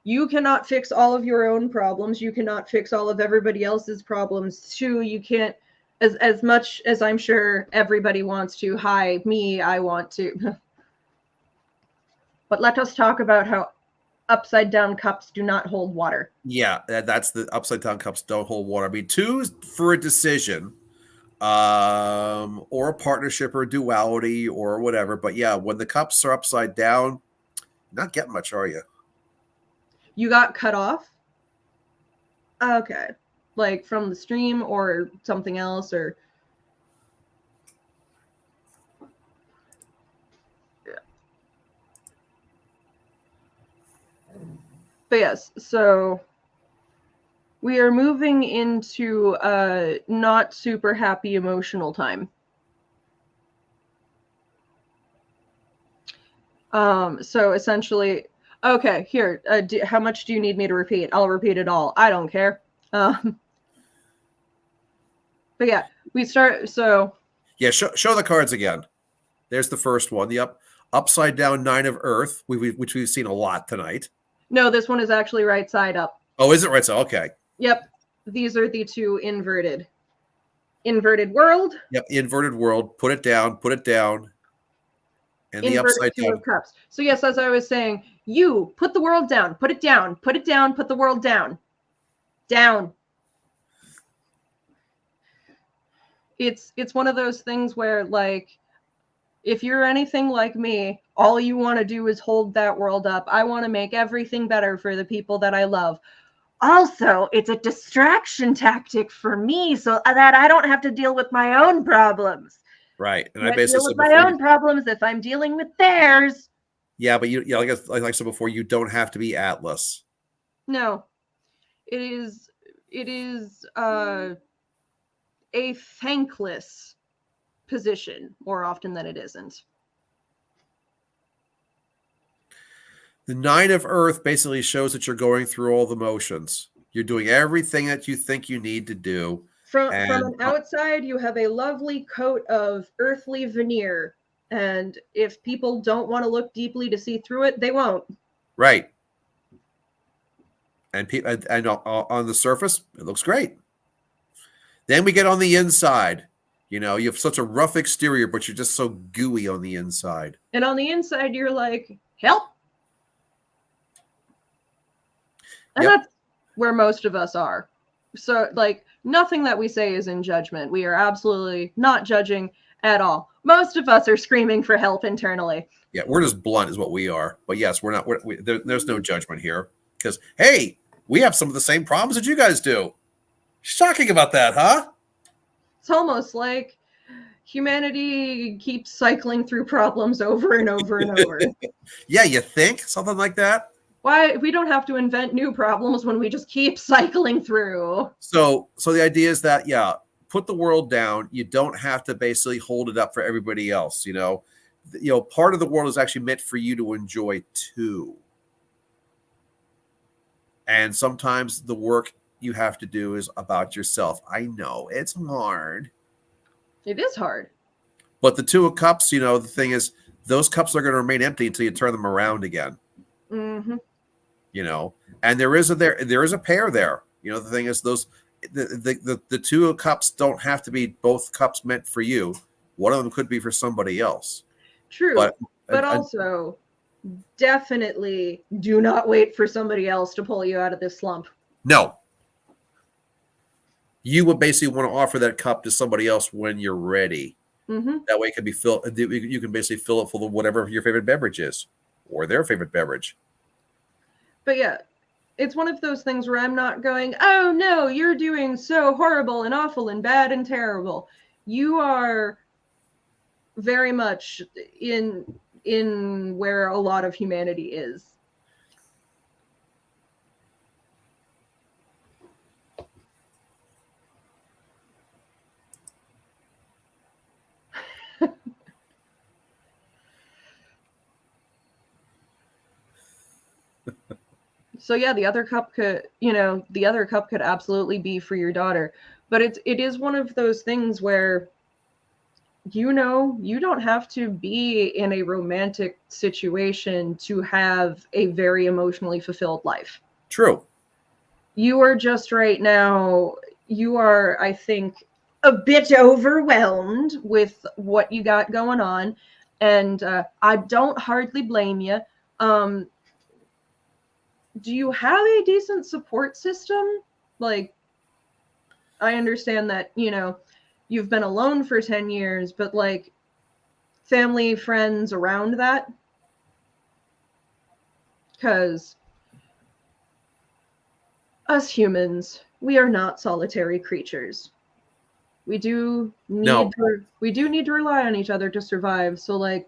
Speaker 2: You cannot fix all of your own problems. You cannot fix all of everybody else's problems too. You can't, as much as I'm sure everybody wants to. Hi, me, I want to. But let us talk about how upside down cups do not hold water.
Speaker 1: Yeah, that's the upside down cups don't hold water. I mean, 2 for a decision, or a partnership or duality or whatever. But yeah, when the cups are upside down, you're not getting much, are you?
Speaker 2: You got cut off? Okay. Like from the stream or something else, or But yes, so we are moving into a not super happy emotional time. So essentially, okay, here, how much do you need me to repeat? I'll repeat it all. I don't care. But yeah, we start, so.
Speaker 1: Yeah, show the cards again. There's the first one, the upside down 9 of earth, which we've seen a lot tonight.
Speaker 2: No, this one is actually right side up.
Speaker 1: Oh, is it right? So okay.
Speaker 2: Yep. These are the two inverted. Inverted world.
Speaker 1: Yep. Inverted world. Put it down. Put it down. And the
Speaker 2: Inverted
Speaker 1: upside
Speaker 2: two
Speaker 1: down.
Speaker 2: of cups. So yes, as I was saying, you put the world down. Put it down. Put it down. Put the world down. Down. It's one of those things where, like, if you're anything like me, all you want to do is hold that world up. I want to make everything better for the people that I love. Also, it's a distraction tactic for me so that I don't have to deal with my own problems.
Speaker 1: Right. And I
Speaker 2: Can't
Speaker 1: basically
Speaker 2: deal with
Speaker 1: said
Speaker 2: my
Speaker 1: before,
Speaker 2: own problems if I'm dealing with theirs.
Speaker 1: yeah, but like I said before, you don't have to be Atlas.
Speaker 2: No, it is a thankless position more often than it isn't.
Speaker 1: The Nine of Earth basically shows that you're going through all the motions. You're doing everything that you think you need to do.
Speaker 2: From
Speaker 1: And
Speaker 2: an outside, you have a lovely coat of earthly veneer, and if people don't want to look deeply to see through it, they won't.
Speaker 1: right. And on the surface, it looks great. Then we get on the inside. You know, you have such a rough exterior, but you're just so gooey on the inside.
Speaker 2: And on the inside, you're like, help. And
Speaker 1: Yep.
Speaker 2: that's where most of us are. So, like, nothing that we say is in judgment. We are absolutely not judging at all. Most of us are screaming for help internally.
Speaker 1: Yeah, we're just blunt, is what we are. But yes, we're not. There's no judgment here because hey, we have some of the same problems that you guys do. Shocking about that, huh?
Speaker 2: It's almost like humanity keeps cycling through problems over and over and over.
Speaker 1: Yeah, you think something like that?
Speaker 2: Why we don't have to invent new problems when we just keep cycling through.
Speaker 1: So the idea is that yeah, put the world down. You don't have to basically hold it up for everybody else. You know, part of the world is actually meant for you to enjoy too. And sometimes the work you have to do is about yourself. I know it's hard.
Speaker 2: It is hard.
Speaker 1: But the Two of Cups, the thing is, those cups are going to remain empty until you turn them around again.
Speaker 2: Mm-hmm.
Speaker 1: And there is a pair there. The thing is, the Two of Cups don't have to be both cups meant for you. One of them could be for somebody else.
Speaker 2: True, but also definitely do not wait for somebody else to pull you out of this slump.
Speaker 1: No. You would basically want to offer that cup to somebody else when you're ready.
Speaker 2: Mm-hmm.
Speaker 1: That way it can be filled. You can basically fill it full of whatever your favorite beverage is or their favorite beverage.
Speaker 2: But yeah, it's one of those things where I'm not going, oh no, you're doing so horrible and awful and bad and terrible. You are very much in where a lot of humanity is. So yeah, the other cup could absolutely be for your daughter, but it is one of those things where you don't have to be in a romantic situation to have a very emotionally fulfilled life.
Speaker 1: True.
Speaker 2: You are just right now, you are, I think, a bit overwhelmed with what you got going on, and I don't hardly blame you. Do you have a decent support system? Like, I understand that, you've been alone for 10 years, but like family, friends around that? Because us humans, we are not solitary creatures. We do need to rely on each other to survive. So like,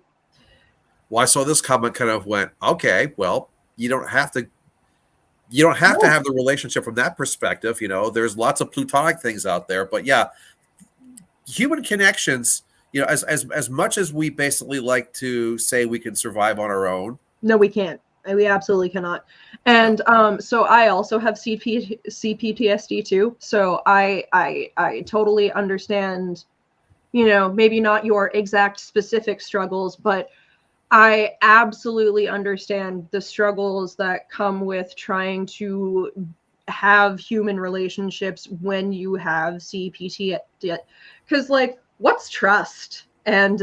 Speaker 1: well, I saw this comment kind of went, okay, well, you don't have to have the relationship from that perspective. There's lots of plutonic things out there, but yeah, human connections, as much as we basically like to say we can survive on our own.
Speaker 2: No, we can't. We absolutely cannot. And so I also have CPTSD too. So I totally understand, maybe not your exact specific struggles, but I absolutely understand the struggles that come with trying to have human relationships when you have CPT. Because, like, what's trust? And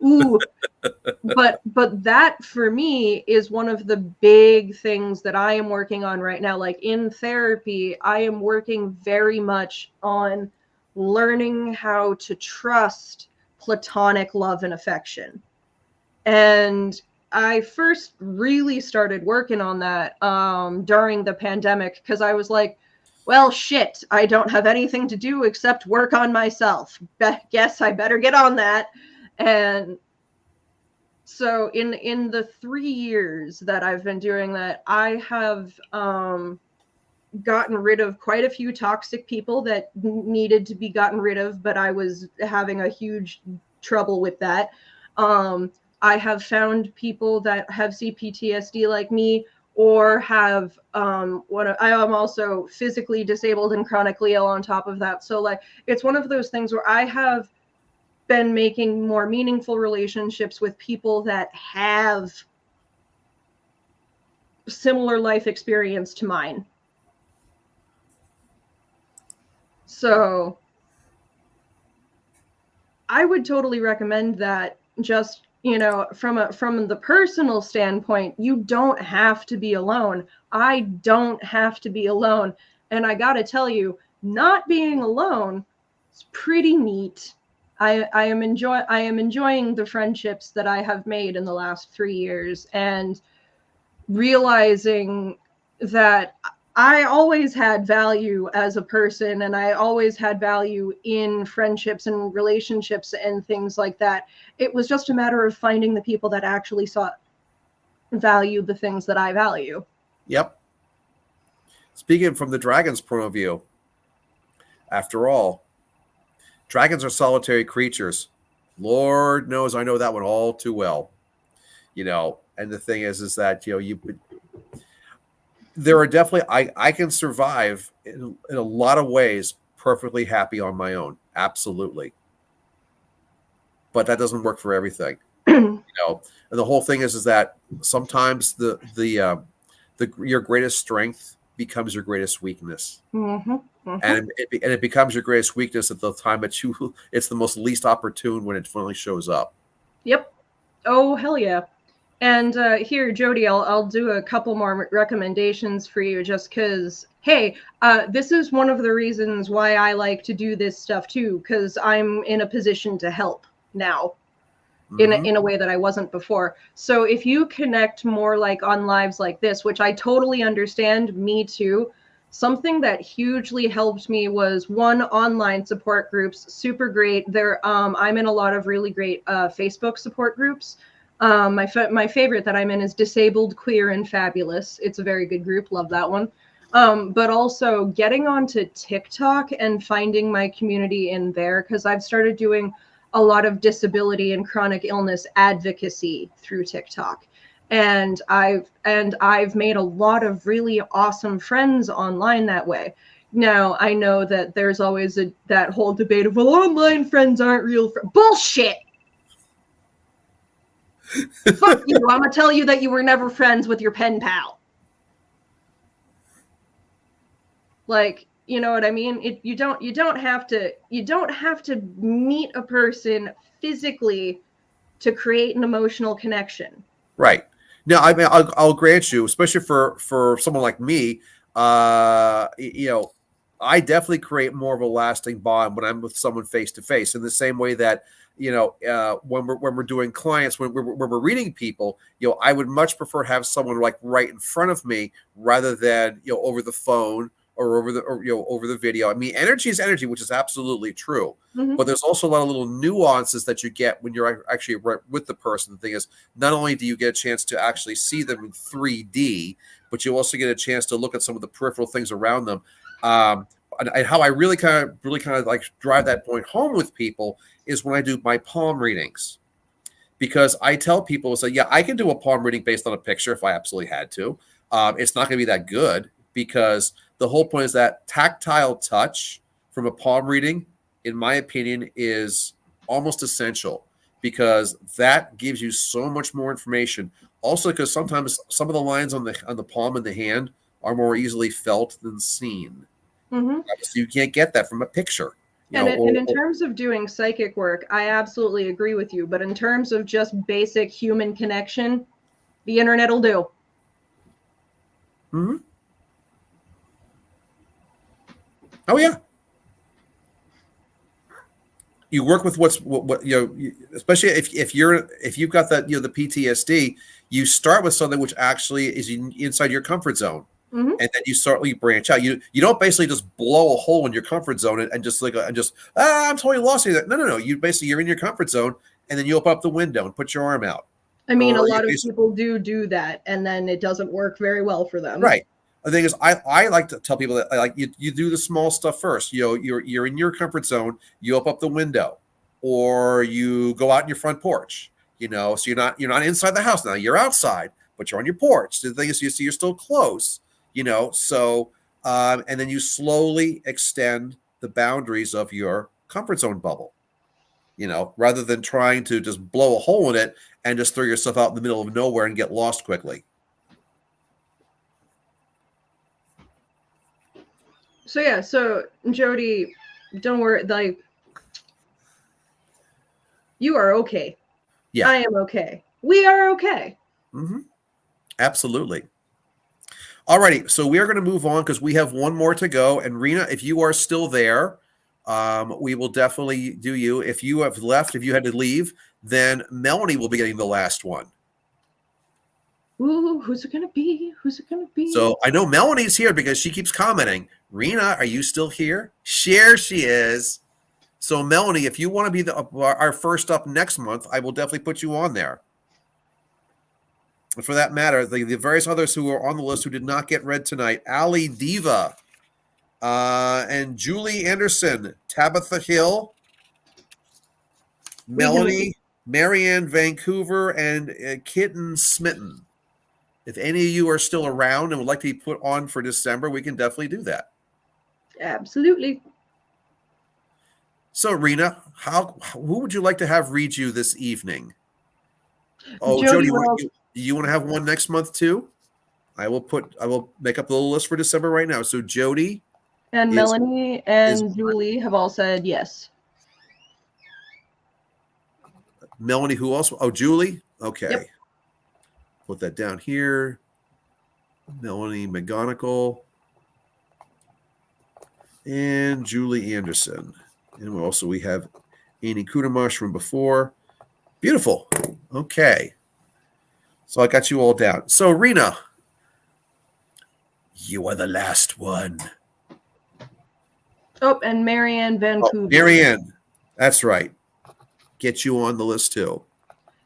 Speaker 2: ooh, but that for me is one of the big things that I am working on right now. Like in therapy, I am working very much on learning how to trust platonic love and affection. And I first really started working on that during the pandemic, because I was like, well, shit, I don't have anything to do except work on myself. Guess I better get on that. And so in the 3 years that I've been doing that, I have gotten rid of quite a few toxic people that needed to be gotten rid of, but I was having a huge trouble with that. I have found people that have CPTSD like me, or have I am also physically disabled and chronically ill on top of that. So like, it's one of those things where I have been making more meaningful relationships with people that have similar life experience to mine. So I would totally recommend that. Just, you know, from the personal standpoint, you don't have to be alone. I don't have to be alone. And I got to tell you, not being alone is pretty neat. I am enjoying the friendships that I have made in the last 3 years, and realizing that I always had value as a person, and I always had value in friendships and relationships and things like that. It was just a matter of finding the people that actually value the things that I value.
Speaker 1: Yep. Speaking from the dragon's point of view, after all, dragons are solitary creatures. Lord knows I know that one all too well. You know, and the thing is that, you know, there are definitely, I can survive in a lot of ways perfectly happy on my own. Absolutely. But that doesn't work for everything. You know, and the whole thing is that sometimes your greatest strength becomes your greatest weakness.
Speaker 2: Mm-hmm. Mm-hmm.
Speaker 1: And it becomes your greatest weakness at the time that it's the most least opportune when it finally shows up.
Speaker 2: Yep. Oh, hell yeah. And here, Jody, I'll do a couple more recommendations for you, just because, hey, this is one of the reasons why I like to do this stuff too, because I'm in a position to help now in a way that I wasn't before. So if you connect more like on lives like this, which I totally understand, me too, something that hugely helped me was one, online support groups, super great. I'm in a lot of really great Facebook support groups. My favorite that I'm in is Disabled, Queer, and Fabulous. It's a very good group. Love that one. But also getting onto TikTok and finding my community in there, because I've started doing a lot of disability and chronic illness advocacy through TikTok. And I've made a lot of really awesome friends online that way. Now, I know that there's always that whole debate of, well, online friends aren't real friends. Bullshit! Fuck you. I'm gonna tell you that you were never friends with your pen pal. Like, you know what I mean? You don't have to meet a person physically to create an emotional connection.
Speaker 1: Right. Now, I mean, I'll grant you, especially for someone like me, you know, I definitely create more of a lasting bond when I'm with someone face to face. In the same way that, you know, when we're doing clients, when we're reading people, you know, I would much prefer to have someone like right in front of me rather than, you know, over the phone or over the video. I mean, energy is energy, which is absolutely true.
Speaker 2: Mm-hmm.
Speaker 1: But there's also a lot of little nuances that you get when you're actually right with the person. The thing is, not only do you get a chance to actually see them in 3D, but you also get a chance to look at some of the peripheral things around them. And how I really kind of like drive that point home with people is when I do my palm readings, because I tell people, so yeah, I can do a palm reading based on a picture if I absolutely had to. It's not going to be that good, because the whole point is that tactile touch from a palm reading, in my opinion, is almost essential, because that gives you so much more information. Also, because sometimes some of the lines on the palm of the hand are more easily felt than seen.
Speaker 2: Mm-hmm.
Speaker 1: So you can't get that from a picture.
Speaker 2: And in terms of doing psychic work, I absolutely agree with you. But in terms of just basic human connection, the internet will do.
Speaker 1: Mm-hmm. Oh yeah. You work with what especially if you've got that the PTSD, you start with something which actually is inside your comfort zone,
Speaker 2: Mm-hmm.
Speaker 1: and then you branch out. You don't basically just blow a hole in your comfort zone and just I'm totally lost here. No. You're in your comfort zone, and then you open up the window and put your arm out.
Speaker 2: I mean, a lot of people do that, and then it doesn't work very well for them.
Speaker 1: Right. The thing is, I like to tell people that you do the small stuff first. You're in your comfort zone. You open up the window, or you go out in your front porch. So you're not inside the house now. You're outside, but you're on your porch. The thing is, you're still close. So and then you slowly extend the boundaries of your comfort zone bubble. Rather than trying to just blow a hole in it and just throw yourself out in the middle of nowhere and get lost quickly.
Speaker 2: So yeah, so Jody, don't worry, like you are okay.
Speaker 1: Yeah.
Speaker 2: I am okay. We are okay.
Speaker 1: Mm-hmm. Absolutely. All righty. So we are going to move on because we have one more to go. And Rena, if you are still there, we will definitely do you. If you have left, if you had to leave, then Melanie will be getting the last one.
Speaker 2: Ooh, who's it gonna be? Who's it gonna be?
Speaker 1: So I know Melanie's here because she keeps commenting. Rena, are you still here? Here she is. So Melanie, if you want to be our first up next month, I will definitely put you on there. And for that matter, the various others who are on the list who did not get read tonight: Ali Diva, and Julie Anderson, Tabitha Hill, Melanie, Marianne Vancouver, and Kitten Smitten. If any of you are still around and would like to be put on for December, we can definitely do that.
Speaker 2: Absolutely.
Speaker 1: So, Rena, who would you like to have read you this evening? Oh,
Speaker 2: Jody,
Speaker 1: you want to have one next month too? I will make up the little list for December right now. So Jody
Speaker 2: and Melanie and Julie have all said yes.
Speaker 1: Melanie, who else? Oh, Julie. Okay.
Speaker 2: Yep.
Speaker 1: Put that down here. Melanie McGonigal and Julie Anderson. And we have Annie Kudamash from before. Beautiful. Okay. So I got you all down. So Rena, you are the last one.
Speaker 2: Oh, and Marianne Vancouver.
Speaker 1: Oh, Marianne. That's right. Get you on the list too.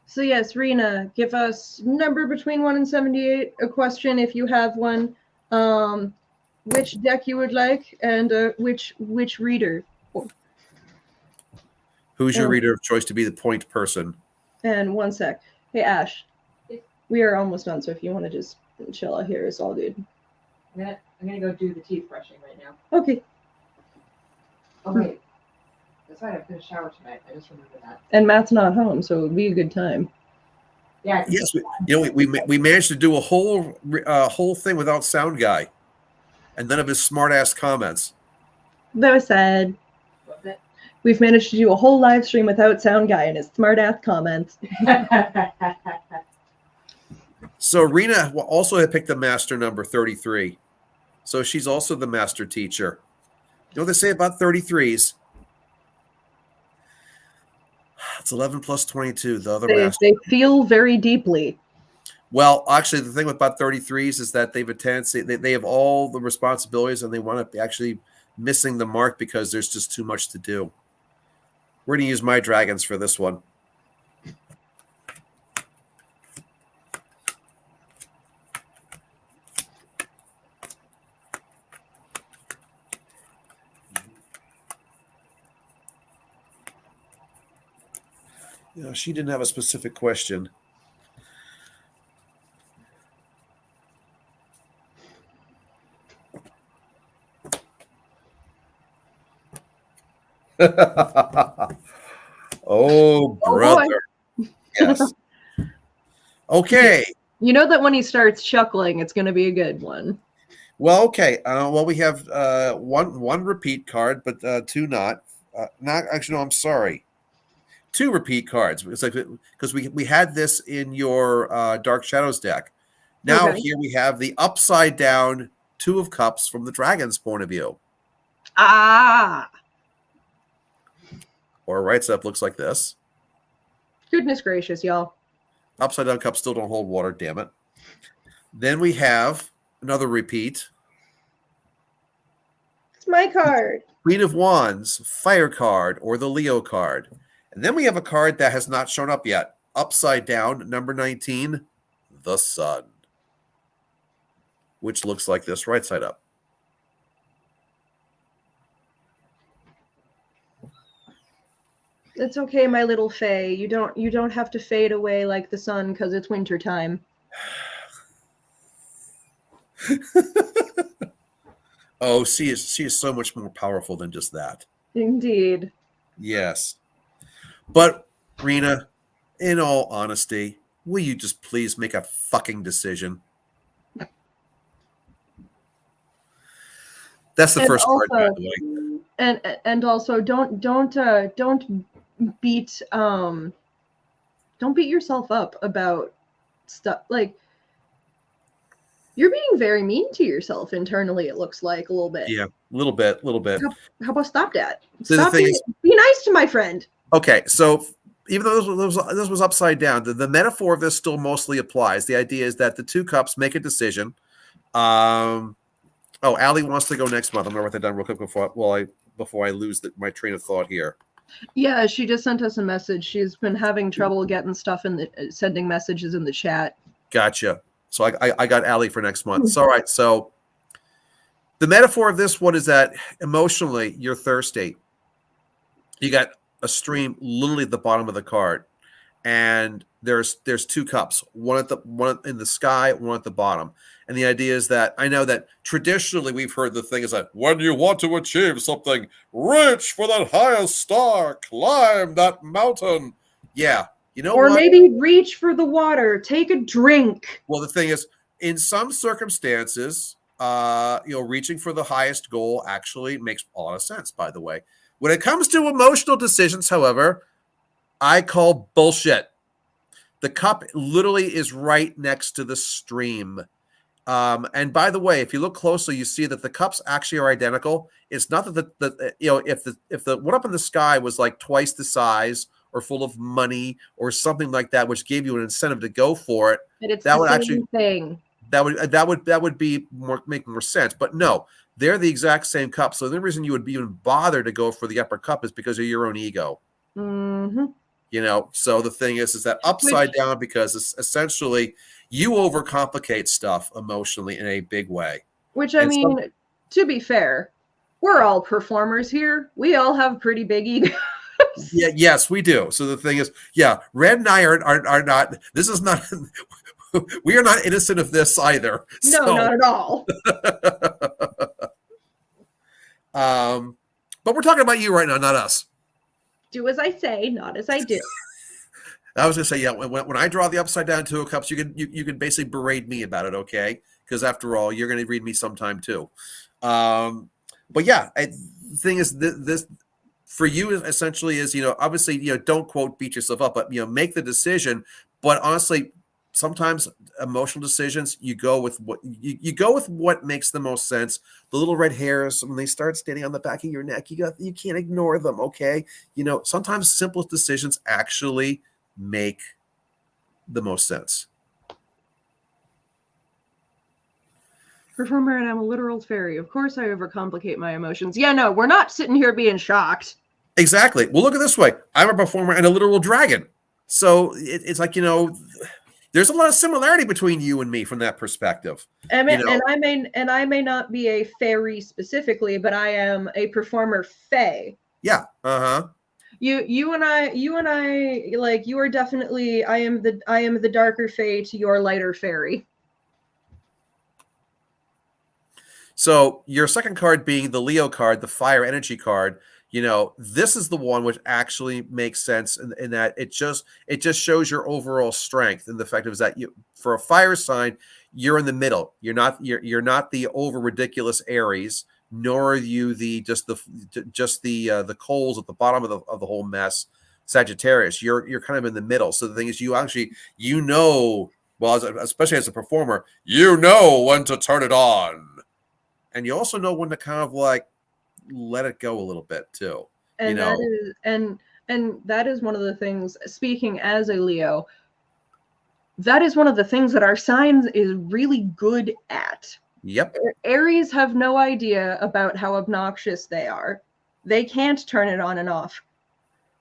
Speaker 2: So yes, Rena, give us number between 1 and 78, a question if you have one, which deck you would like, and which reader.
Speaker 1: Who's your reader of choice to be the point person?
Speaker 2: And one sec. Hey, Ash, we are almost done, so if you want to just chill out here, it's all good.
Speaker 3: I'm gonna go do the teeth brushing right now.
Speaker 2: Okay.
Speaker 3: Oh wait. That's right, I'm gonna shower tonight. I just remembered that.
Speaker 2: And Matt's not home, so it would be a good time.
Speaker 3: Yeah.
Speaker 1: Yes, we managed to do a whole thing without sound guy, and none of his smart ass comments.
Speaker 2: That was sad.
Speaker 3: Was it?
Speaker 2: We've managed to do a whole live stream without sound guy and his smart ass comments.
Speaker 1: So Rena also had picked the master number 33, so she's also the master teacher. You know what they say about 33s? It's 11 plus 22. The other master.
Speaker 2: They feel very deeply.
Speaker 1: Well, actually, the thing about 33s is that they've a tendency, they have all the responsibilities and they want to be actually missing the mark because there's just too much to do. We're going to use my dragons for this one. She didn't have a specific question. Oh, brother. Oh, yes. Okay.
Speaker 2: You know that when he starts chuckling, it's going to be a good one.
Speaker 1: Well, okay. Well, we have one repeat card, but two not. Not actually. No, I'm sorry. Two repeat cards. It's like because we had this in your Dark Shadows deck. Now
Speaker 2: Okay.
Speaker 1: here we have the upside down Two of Cups from the dragon's point of view.
Speaker 2: Ah,
Speaker 1: Or right side up looks like this.
Speaker 2: goodness gracious, y'all.
Speaker 1: Upside down cups still don't hold water. Damn it. Then we have another repeat.
Speaker 2: It's my card.
Speaker 1: Queen of Wands, Fire card, or the Leo card. And then we have a card that has not shown up yet. Upside down, number 19, the Sun, which looks like this right side up.
Speaker 2: It's okay, my little fae. You don't have to fade away like the sun because it's winter time.
Speaker 1: Oh, she is so much more powerful than just that.
Speaker 2: Indeed.
Speaker 1: Yes. But, Rena, in all honesty, will you just please make a fucking decision? That's the
Speaker 2: And
Speaker 1: first part, by
Speaker 2: also-
Speaker 1: the way.
Speaker 2: And also don't beat yourself up about stuff like you're being very mean to yourself internally. It looks like a little bit.
Speaker 1: Yeah, a little bit.
Speaker 2: How about stop that?
Speaker 1: So the
Speaker 2: Stop
Speaker 1: thing
Speaker 2: being,
Speaker 1: is-
Speaker 2: be nice to my friend.
Speaker 1: Okay, so even though this was upside down, the metaphor of this still mostly applies. The idea is that the two cups make a decision. Oh, Allie wants to go next month. I'm gonna write that down real quick before I lose my train of thought here.
Speaker 2: Yeah, she just sent us a message. She's been having trouble getting stuff in the sending messages in the chat.
Speaker 1: Gotcha. So I got Allie for next month. So, all right. So the metaphor of this one is that emotionally you're thirsty. You got a stream literally at the bottom of the card, and there's two cups, one in the sky, one at the bottom. And the idea is that I know that traditionally we've heard the thing is that when you want to achieve something, reach for that highest star, climb that mountain. Yeah. You know
Speaker 2: Or
Speaker 1: what?
Speaker 2: maybe reach for the water, take a drink.
Speaker 1: Well, the thing is, in some circumstances, reaching for the highest goal actually makes a lot of sense, by the way. When it comes to emotional decisions, however, I call bullshit. The cup literally is right next to the stream. And by the way, if you look closely, you see that the cups actually are identical. It's not that if the one up in the sky was like twice the size or full of money or something like that, which gave you an incentive to go for it,
Speaker 2: And it's
Speaker 1: that
Speaker 2: the
Speaker 1: would
Speaker 2: same
Speaker 1: actually
Speaker 2: thing.
Speaker 1: that would be make more sense. But no, they're the exact same cup. So the only reason you would be even bother to go for the upper cup is because of your own ego.
Speaker 2: Mm-hmm.
Speaker 1: So the thing is that upside down, because it's essentially you overcomplicate stuff emotionally in a big way.
Speaker 2: Which, I mean, to be fair, we're all performers here. We all have pretty big egos.
Speaker 1: Yeah, yes, we do. So the thing is, Red and I are not. This is not. We are not innocent of this either.
Speaker 2: No, not at all.
Speaker 1: But we're talking about you right now, not us.
Speaker 2: Do as I say, not as I do.
Speaker 1: I was gonna say, when I draw the upside down Two of Cups, you can basically berate me about it, okay? Because after all, you're gonna read me sometime too. But yeah, the thing is, this for you essentially is, obviously, don't quote beat yourself up, but make the decision. But honestly, sometimes emotional decisions, you go with what makes the most sense. The little red hairs, when they start standing on the back of your neck, you can't ignore them, okay? Sometimes simplest decisions actually make the most sense.
Speaker 2: Performer, and I'm a literal fairy. Of course I overcomplicate my emotions. Yeah, no, we're not sitting here being shocked.
Speaker 1: Exactly. Well, look at it this way. I'm a performer and a literal dragon. So it's like, there's a lot of similarity between you and me from that perspective.
Speaker 2: And I may not be a fairy specifically, but I am a performer fae.
Speaker 1: Yeah. Uh-huh.
Speaker 2: You and I, like, you are definitely, I am the darker fae to your lighter fairy.
Speaker 1: So your second card being the Leo card, the fire energy card, this is the one which actually makes sense in that it just shows your overall strength. And the fact is that for a fire sign, you're in the middle. You're not the over ridiculous Aries, nor are you the coals at the bottom of the whole mess, Sagittarius. You're kind of in the middle. So the thing is, well, especially as a performer, you know when to turn it on, and you also know when to kind of like let it go a little bit too.
Speaker 2: And that is one of the things, speaking as a Leo, that is one of the things that our sign is really good at.
Speaker 1: Yep.
Speaker 2: Aries have no idea about how obnoxious they are. They can't turn it on and off.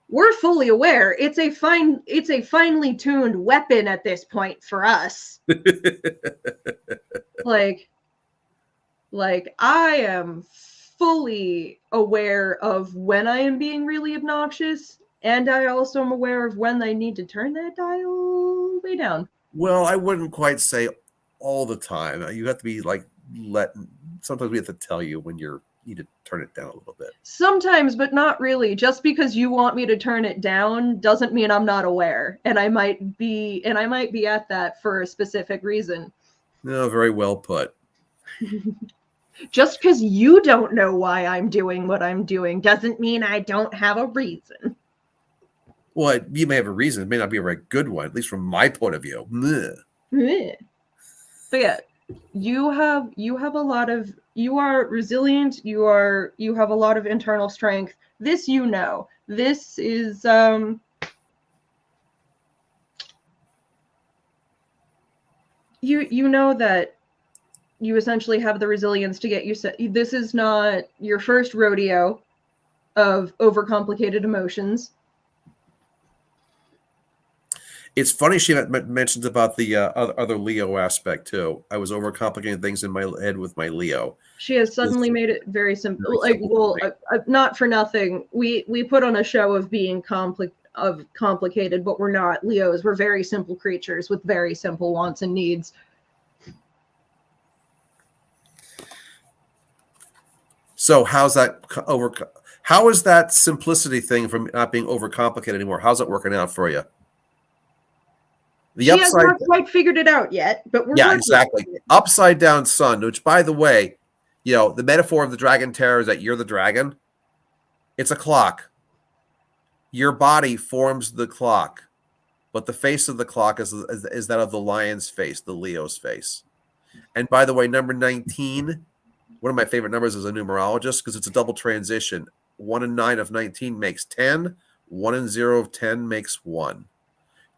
Speaker 2: We're fully aware. It's a finely tuned weapon at this point for us. like I am fully aware of when I am being really obnoxious, and I also am aware of when I need to turn that dial way down.
Speaker 1: Well, I wouldn't quite say all the time. You have to be like sometimes we have to tell you when you need to turn it down a little bit.
Speaker 2: Sometimes, but not really. Just because you want me to turn it down doesn't mean I'm not aware, and I might be at that for a specific reason.
Speaker 1: No, very well put.
Speaker 2: Just because you don't know why I'm doing what I'm doing doesn't mean I don't have a reason.
Speaker 1: Well, you may have a reason. It may not be a very good one, at least from my point of view.
Speaker 2: But yeah, you are resilient. You have a lot of internal strength. This, this is you know that you essentially have the resilience to get used to. This is not your first rodeo of overcomplicated emotions.
Speaker 1: It's funny she mentions about the other Leo aspect too. I was overcomplicating things in my head with my Leo.
Speaker 2: She has suddenly made it very simple. Not for nothing. We put on a show of being complicated, but we're not. Leos, we're very simple creatures with very simple wants and needs.
Speaker 1: So how is that simplicity thing from not being overcomplicated anymore? How's it working out for you?
Speaker 2: She has not quite figured it out yet, but we're
Speaker 1: exactly. Upside down sun, which, by the way, the metaphor of the dragon terror is that you're the dragon. It's a clock. Your body forms the clock, but the face of the clock is that of the lion's face, the Leo's face. And by the way, number 19, one of my favorite numbers as a numerologist because it's a double transition. 1 and 9 of 19 makes 10. 1 and 0 of 10 makes 1.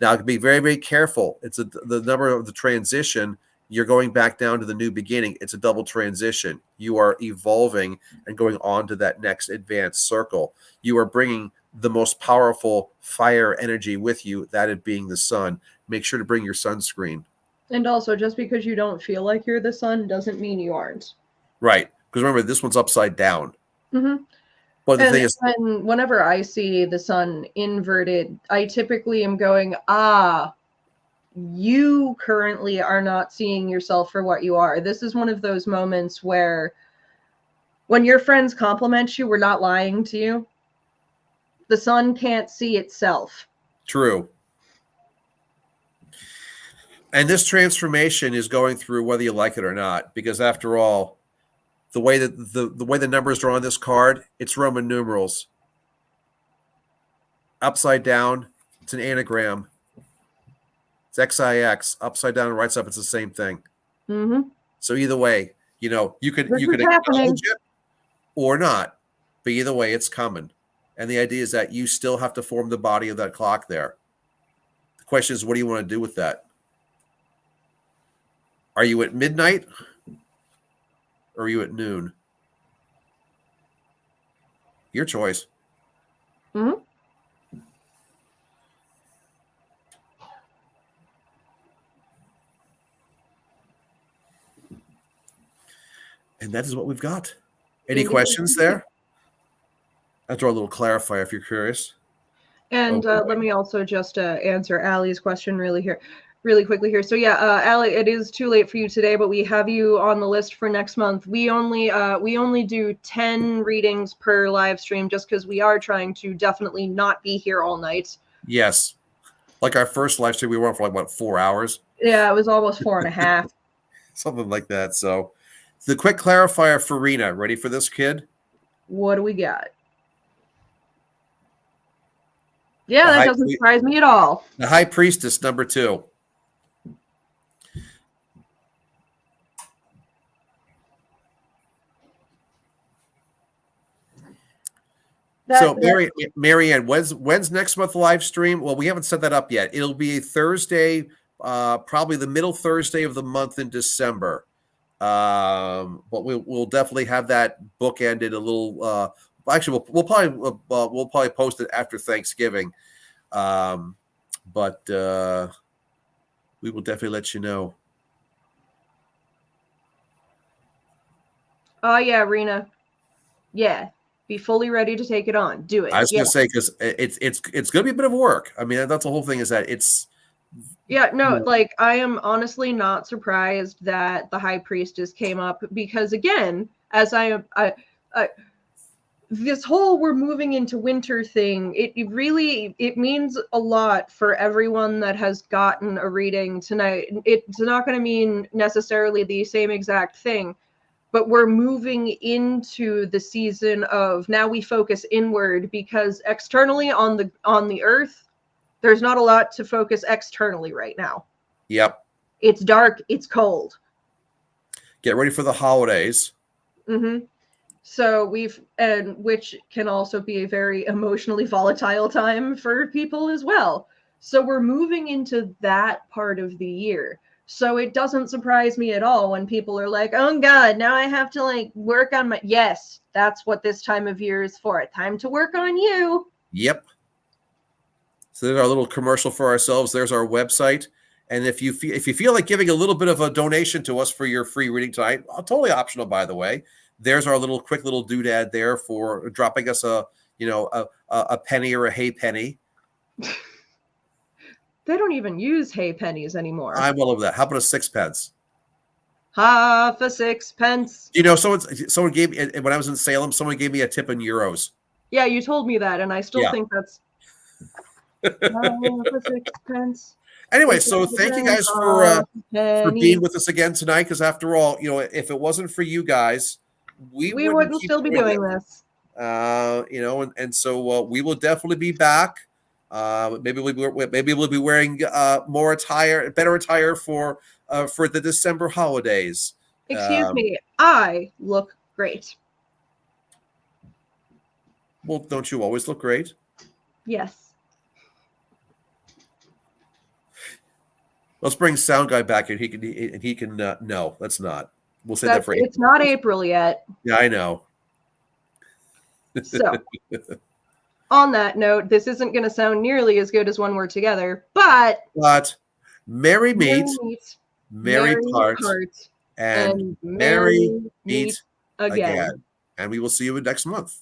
Speaker 1: Now, be very, very careful. It's the number of the transition. You're going back down to the new beginning. It's a double transition. You are evolving and going on to that next advanced circle. You are bringing the most powerful fire energy with you, that it being the sun. Make sure to bring your sunscreen.
Speaker 2: And also, just because you don't feel like you're the sun doesn't mean you aren't.
Speaker 1: Right. Because remember, this one's upside down.
Speaker 2: Mm-hmm.
Speaker 1: But the thing is,
Speaker 2: whenever I see the sun inverted, I typically am going, you currently are not seeing yourself for what you are. This is one of those moments where when your friends compliment you, we're not lying to you. The sun can't see itself.
Speaker 1: True. And this transformation is going through whether you like it or not, because after all, the way that the way the numbers are on this card, it's Roman numerals. Upside down, it's an anagram. It's XIX. Upside down and right up, it's the same thing.
Speaker 2: Mm-hmm.
Speaker 1: So either way, you could acknowledge it or not, but either way, it's coming. And the idea is that you still have to form the body of that clock there. The question is, what do you want to do with that? Are you at midnight? Or are you at noon? Your choice.
Speaker 2: Mm-hmm.
Speaker 1: And that is what we've got. Any questions there? I'll throw a little clarifier if you're curious.
Speaker 2: And let me also just answer Allie's question really quickly here. So yeah, Allie, it is too late for you today, but we have you on the list for next month. We only do 10 readings per live stream just because we are trying to definitely not be here all night.
Speaker 1: Yes. Like our first live stream, we were on for 4 hours?
Speaker 2: Yeah, it was almost 4.5.
Speaker 1: something like that. So, the quick clarifier for Rena. Ready for this, kid?
Speaker 2: What do we got? Yeah,
Speaker 1: The
Speaker 2: that
Speaker 1: high,
Speaker 2: doesn't surprise me at all.
Speaker 1: the High Priestess, number 2. So, Marianne, when's next month live stream? Well, we haven't set that up yet. It'll be a Thursday, probably the middle Thursday of the month in December. But we'll definitely have that bookended a little. Actually, we'll probably post it after Thanksgiving. But we will definitely let you know.
Speaker 2: Oh yeah, Rena. Yeah. Be fully ready to take it on. Do it.
Speaker 1: I was going to say, because it's going to be a bit of work. I mean, that's the whole thing, is that it's.
Speaker 2: Yeah, no, like I am honestly not surprised that the High Priestess came up, because again, as I this whole we're moving into winter thing, it means a lot for everyone that has gotten a reading tonight. It's not going to mean necessarily the same exact thing, but we're moving into the season of now we focus inward, because externally on the earth, there's not a lot to focus externally right now.
Speaker 1: Yep.
Speaker 2: It's dark, it's cold.
Speaker 1: Get ready for the holidays.
Speaker 2: Mm-hmm. So which can also be a very emotionally volatile time for people as well. So we're moving into that part of the year. So it doesn't surprise me at all when people are like, oh God, now I have to like work on my, yes, that's what this time of year is for. Time to work on you.
Speaker 1: Yep. So there's our little commercial for ourselves. There's our website. And if you feel like giving a little bit of a donation to us for your free reading tonight, totally optional, by the way. There's our quick little doodad there for dropping us a penny or a hay penny.
Speaker 2: They don't even use hay pennies anymore.
Speaker 1: I'm well over that. How about a 6-pence?
Speaker 2: Half a 6-pence.
Speaker 1: You know, someone gave me, when I was in Salem, someone gave me a tip in euros.
Speaker 2: Yeah, you told me that, and I still think that's half a 6-pence.
Speaker 1: Anyway, so thank you guys for being with us again tonight. Because after all, if it wasn't for you guys, we
Speaker 2: wouldn't still be doing this.
Speaker 1: So we will definitely be back. Maybe we'll be wearing more attire, better attire for the December holidays.
Speaker 2: Excuse me, I look great.
Speaker 1: Well, don't you always look great?
Speaker 2: Yes.
Speaker 1: Let's bring Sound Guy back, and he can. No, let's not. We'll say that for April.
Speaker 2: It's not April yet.
Speaker 1: Yeah, I know.
Speaker 2: So, on that note, this isn't going to sound nearly as good as when we're together, but
Speaker 1: merry meet, merry part, and merry meet again. And we will see you next month.